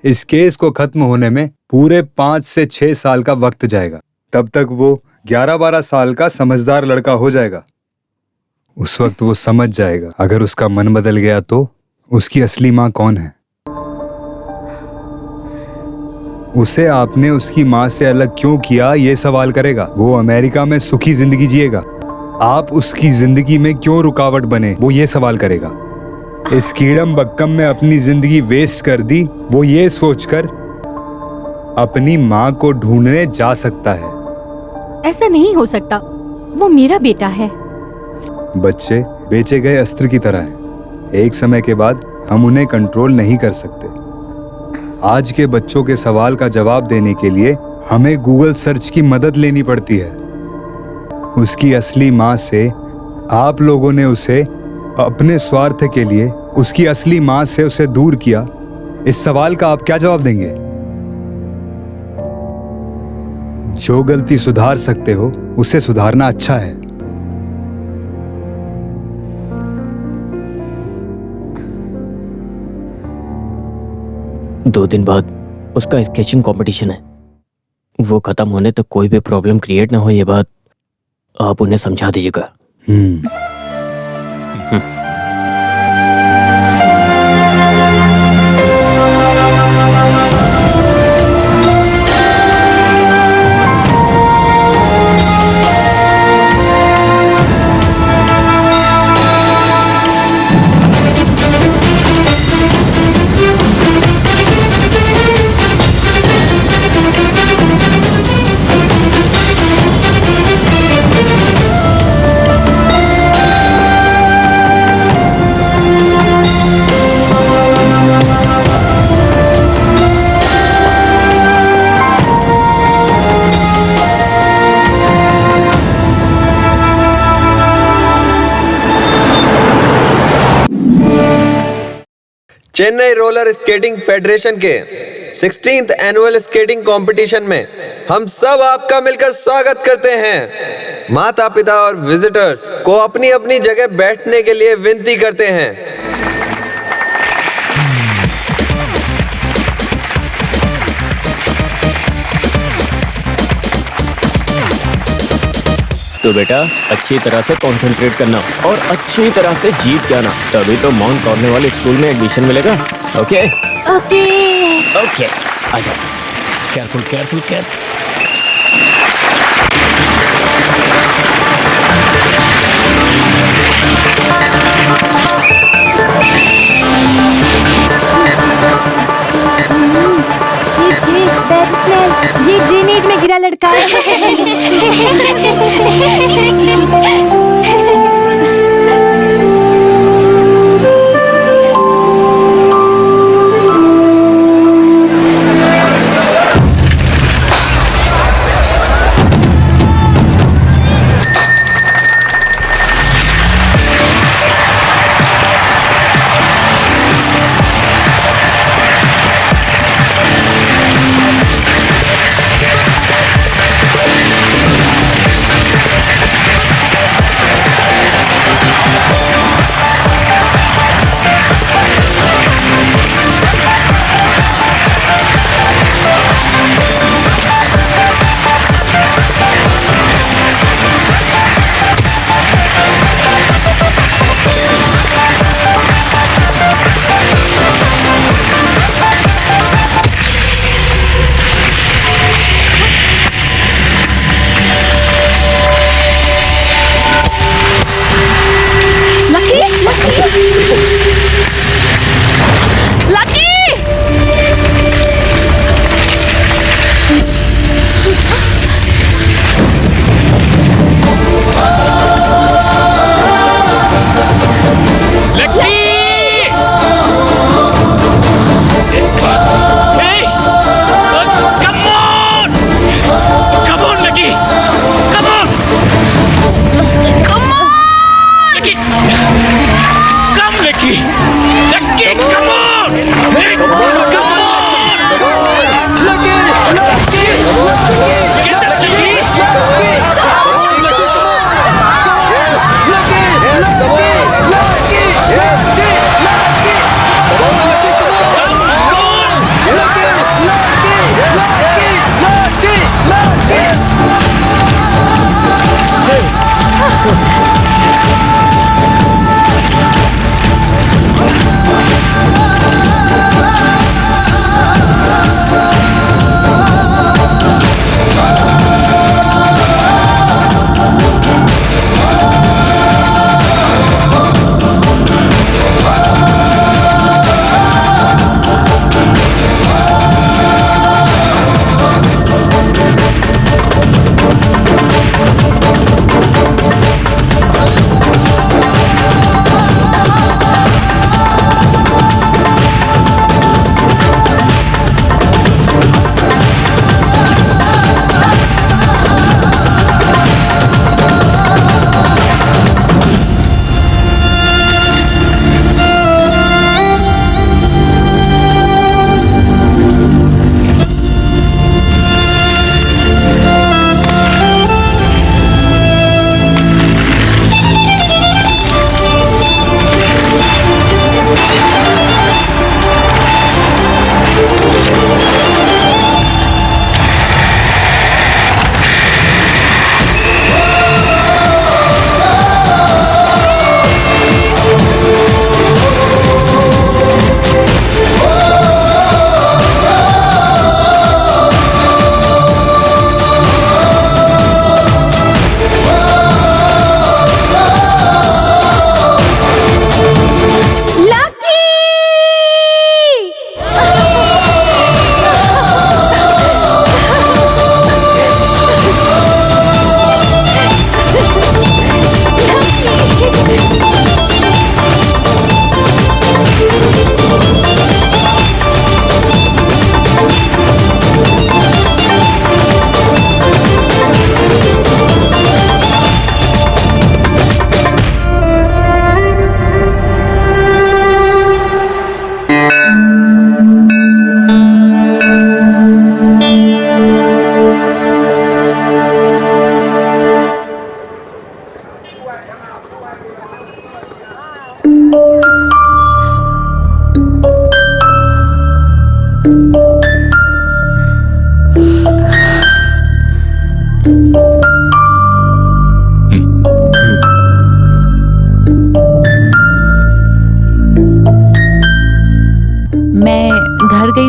D: इस केस को खत्म होने में पूरे 5 से 6 साल का वक्त जाएगा। तब तक वो 11-12 साल का समझदार लड़का हो जाएगा। उस वक्त वो समझ जाएगा अगर उसका मन बदल गया तो उसकी असली माँ कौन है। उसे आपने उसकी माँ से अलग क्यों किया ये सवाल करेगा। वो अमेरिका में सुखी जिंदगी जिएगा, आप उसकी जिंदगी में क्यों रुकावट बने वो ये सवाल करेगा। इस कीड़म बक्कम में अपनी जिंदगी वेस्ट कर दी, वो ये सोचकर अपनी माँ को ढूंढने जा सकता है।
I: ऐसा नहीं हो सकता, वो मेरा बेटा है।
D: बच्चे बेचे गए अस्त्र की तरह हैं। एक समय के बाद हम उन्हें कंट्रोल नहीं कर सकते। आज के बच्चों के सवाल का जवाब देने के लिए हमें गूगल सर्च की मदद लेनी पड़ती है। उसकी असली माँ से आप लोगों ने उसे अपने स्वार्थ के लिए उसकी असली माँ से उसे दूर किया। इस सवाल का आप क्या जवाब देंगे? जो गलती सुधार सकते हो उसे सुधारना अच्छा है।
C: दो दिन बाद उसका स्केचिंग कंपटीशन है। वो खत्म होने तक कोई भी प्रॉब्लम क्रिएट ना हो, ये बात आप उन्हें समझा दीजिएगा।
E: चेन्नई रोलर स्केटिंग फेडरेशन के 16th एनुअल स्केटिंग कंपटीशन में हम सब आपका मिलकर स्वागत करते हैं। माता पिता और विजिटर्स को अपनी अपनी जगह बैठने के लिए विनती करते हैं।
C: तो बेटा अच्छी तरह से कंसंट्रेट करना और अच्छी तरह से जीत जाना, तभी तो माउंट कॉर्नवाल स्कूल में एडमिशन मिलेगा। ओके
F: ओके
C: ओके, आ जाओ।
G: Careful, careful, careful.
I: Bad smell, ये ड्रेनेज में गिरा लड़का है।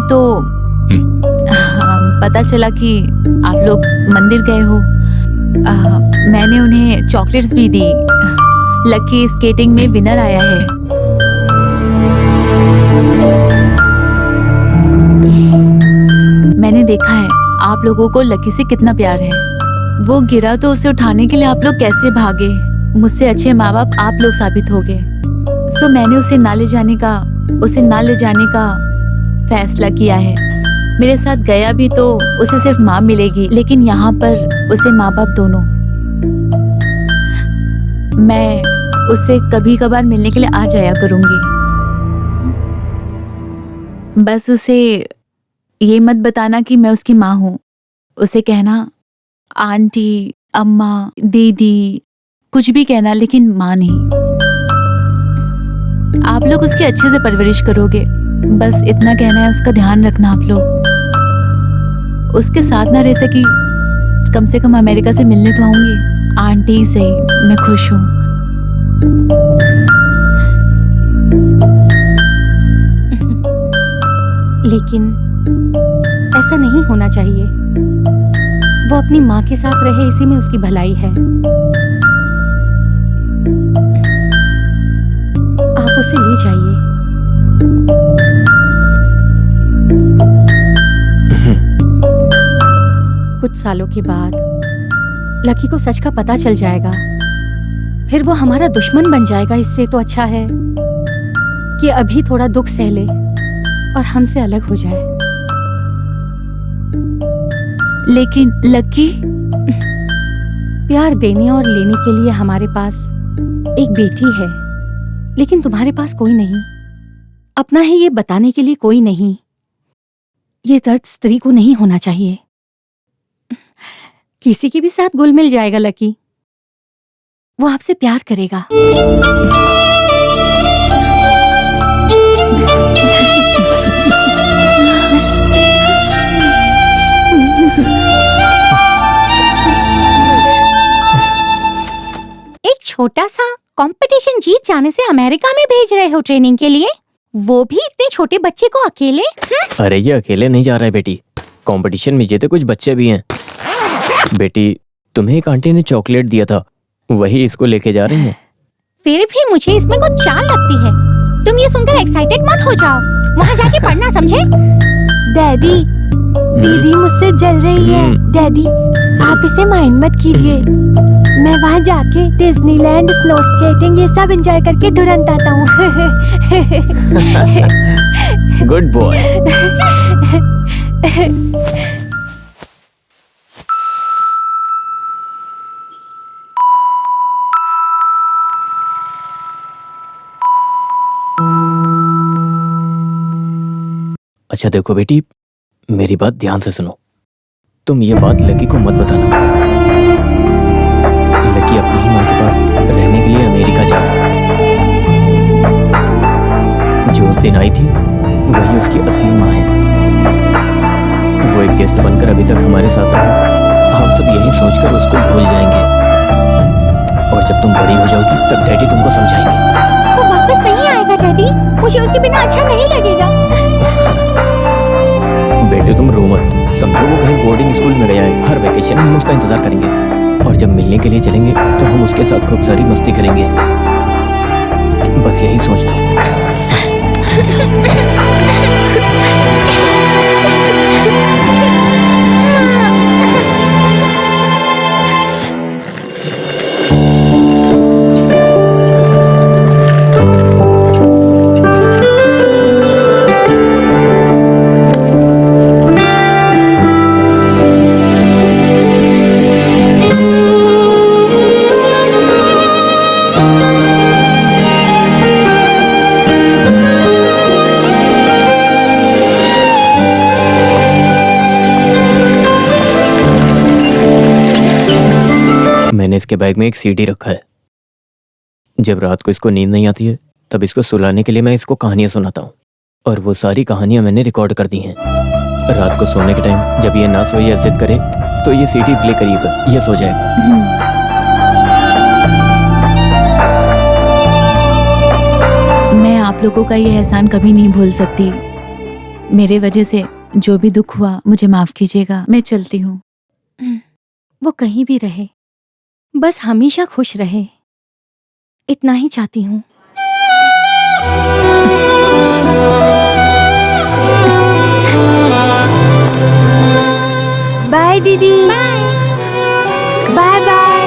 F: तो पता चला कि आप लोग मंदिर गए हो। मैंने उन्हें चॉकलेट्स भी दी। लकी स्केटिंग में विनर आया है। मैंने देखा है आप लोगों को लकी से कितना प्यार है। वो गिरा तो उसे उठाने के लिए आप लोग कैसे भागे। मुझसे अच्छे माँ बाप आप लोग साबित हो गए। सो मैंने उसे ना ले जाने का फैसला किया है। मेरे साथ गया भी तो उसे सिर्फ माँ मिलेगी, लेकिन यहाँ पर उसे माँ बाप दोनों। मैं उससे कभी कभार मिलने के लिए आ जाया करूंगी। बस उसे ये मत बताना कि मैं उसकी माँ हूँ। उसे कहना आंटी, अम्मा, दीदी, कुछ भी कहना, लेकिन माँ नहीं। आप लोग उसकी अच्छे से परवरिश करोगे, बस इतना कहना है। उसका ध्यान रखना आप लोग। उसके साथ ना रह सकी, कम से कम अमेरिका से मिलने तो आऊंगी। आंटी से मैं खुश हूँ।
I: लेकिन ऐसा नहीं होना चाहिए। वो अपनी माँ के साथ रहे, इसी में उसकी भलाई है। आप उसे ले जाइए। कुछ सालों के बाद लकी को सच का पता चल जाएगा, फिर वो हमारा दुश्मन बन जाएगा। इससे तो अच्छा है कि अभी थोड़ा दुख सह ले और हमसे अलग हो जाए।
F: लेकिन लकी,
I: प्यार देने और लेने के लिए हमारे पास एक बेटी है, लेकिन तुम्हारे पास कोई नहीं। अपना है ये बताने के लिए कोई नहीं। ये दर्द स्त्री को नहीं होना चाहिए। किसी के भी साथ घुल मिल जाएगा लकी। वो आपसे प्यार करेगा। एक छोटा सा कंपटीशन जीत जाने से अमेरिका में भेज रहे हो ट्रेनिंग के लिए, वो भी इतने छोटे बच्चे को अकेले?
C: अरे ये अकेले नहीं जा रहा है बेटी, कंपटीशन में जीते कुछ बच्चे भी हैं। बेटी, तुम्हें एक आंटी ने चॉकलेट दिया था, वही इसको लेके जा रही हैं।
I: फिर भी मुझे इसमें कुछ चाल लगती है। तुम ये सुनकर एक्साइटेड मत हो जाओ। वहाँ जाके पढ़ना, समझे?
M: डैडी, दीदी मुझसे जल रही है। डैडी, आप इसे माइंड मत कीजिए। मैं वहाँ जाके डिज्नीलैंड, स्नो स्केटिंग ये सब एंजॉय करके तुरंत आता हूँ।
C: Good boy. अच्छा देखो बेटी, मेरी बात ध्यान से सुनो। तुम ये बात लकी को मत बताना। लकी अपनी ही माँ के पास रहने के लिए अमेरिका जा रहा है। जो उस दिन आई थी वही उसकी असली माँ है। वो एक गेस्ट बनकर अभी तक हमारे साथ रहा। हम सब यही सोचकर उसको भूल जाएंगे, और जब तुम बड़ी हो जाओगी तब डैडी तुमको समझाएंगे।
I: वो वापस नहीं आएगा डैडी, मुझे उसके बिना अच्छा नहीं लगेगा।
C: बेटे तुम रो मत, समझो वो कहीं बोर्डिंग स्कूल में गया है। हर वेकेशन में हम उसका इंतजार करेंगे, और जब मिलने के लिए चलेंगे तो हम उसके साथ खूब सारी मस्ती करेंगे। बस यही सोच लो। मैंने इसके बैग में एक सीडी रखा है। जब रात को इसको नींद नहीं आती है तब इसको सुलाने के लिए मैं इसको कहानियां सुनाता हूँ, और वो सारी कहानियां मैंने रिकॉर्ड कर दी हैं। रात को सोने के टाइम जब ये ना सोए या जिद करे तो ये सीडी प्ले करिएगा, ये सो जाएगा।
F: मैं आप लोगों का ये एहसान कभी नहीं भूल सकती। मेरे वजह से जो भी दुख हुआ मुझे माफ कीजिएगा। मैं चलती हूँ।
I: वो कहीं भी रहे, बस हमेशा खुश रहे, इतना ही चाहती हूँ।
M: बाय दीदी। Bye bye.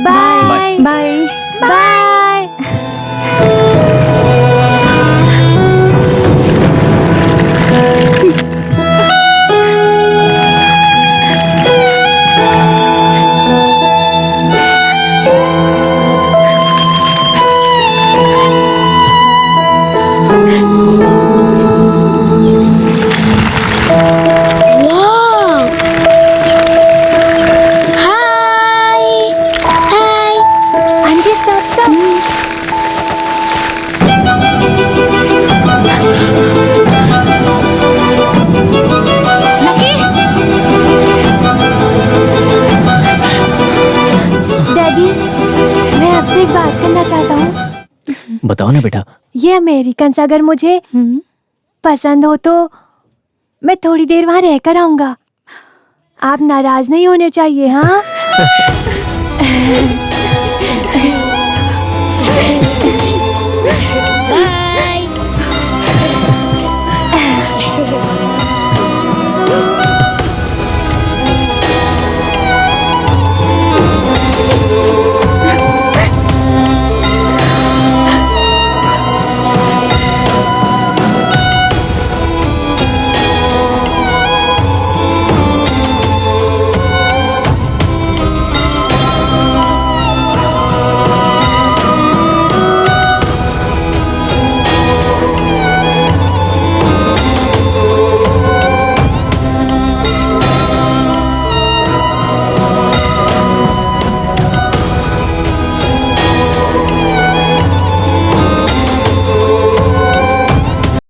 M: Bye
I: bye
M: bye.
H: Wow! Hi! Hi!
M: Aunty stop stop. Daddy, मैं आपसे एक बात करना चाहता हूँ।
B: बताओ ना बेटा।
M: ये अमेरिकन अगर मुझे पसंद हो तो मैं थोड़ी देर वहाँ रहकर आऊंगा। आप नाराज नहीं होने चाहिए, हाँ?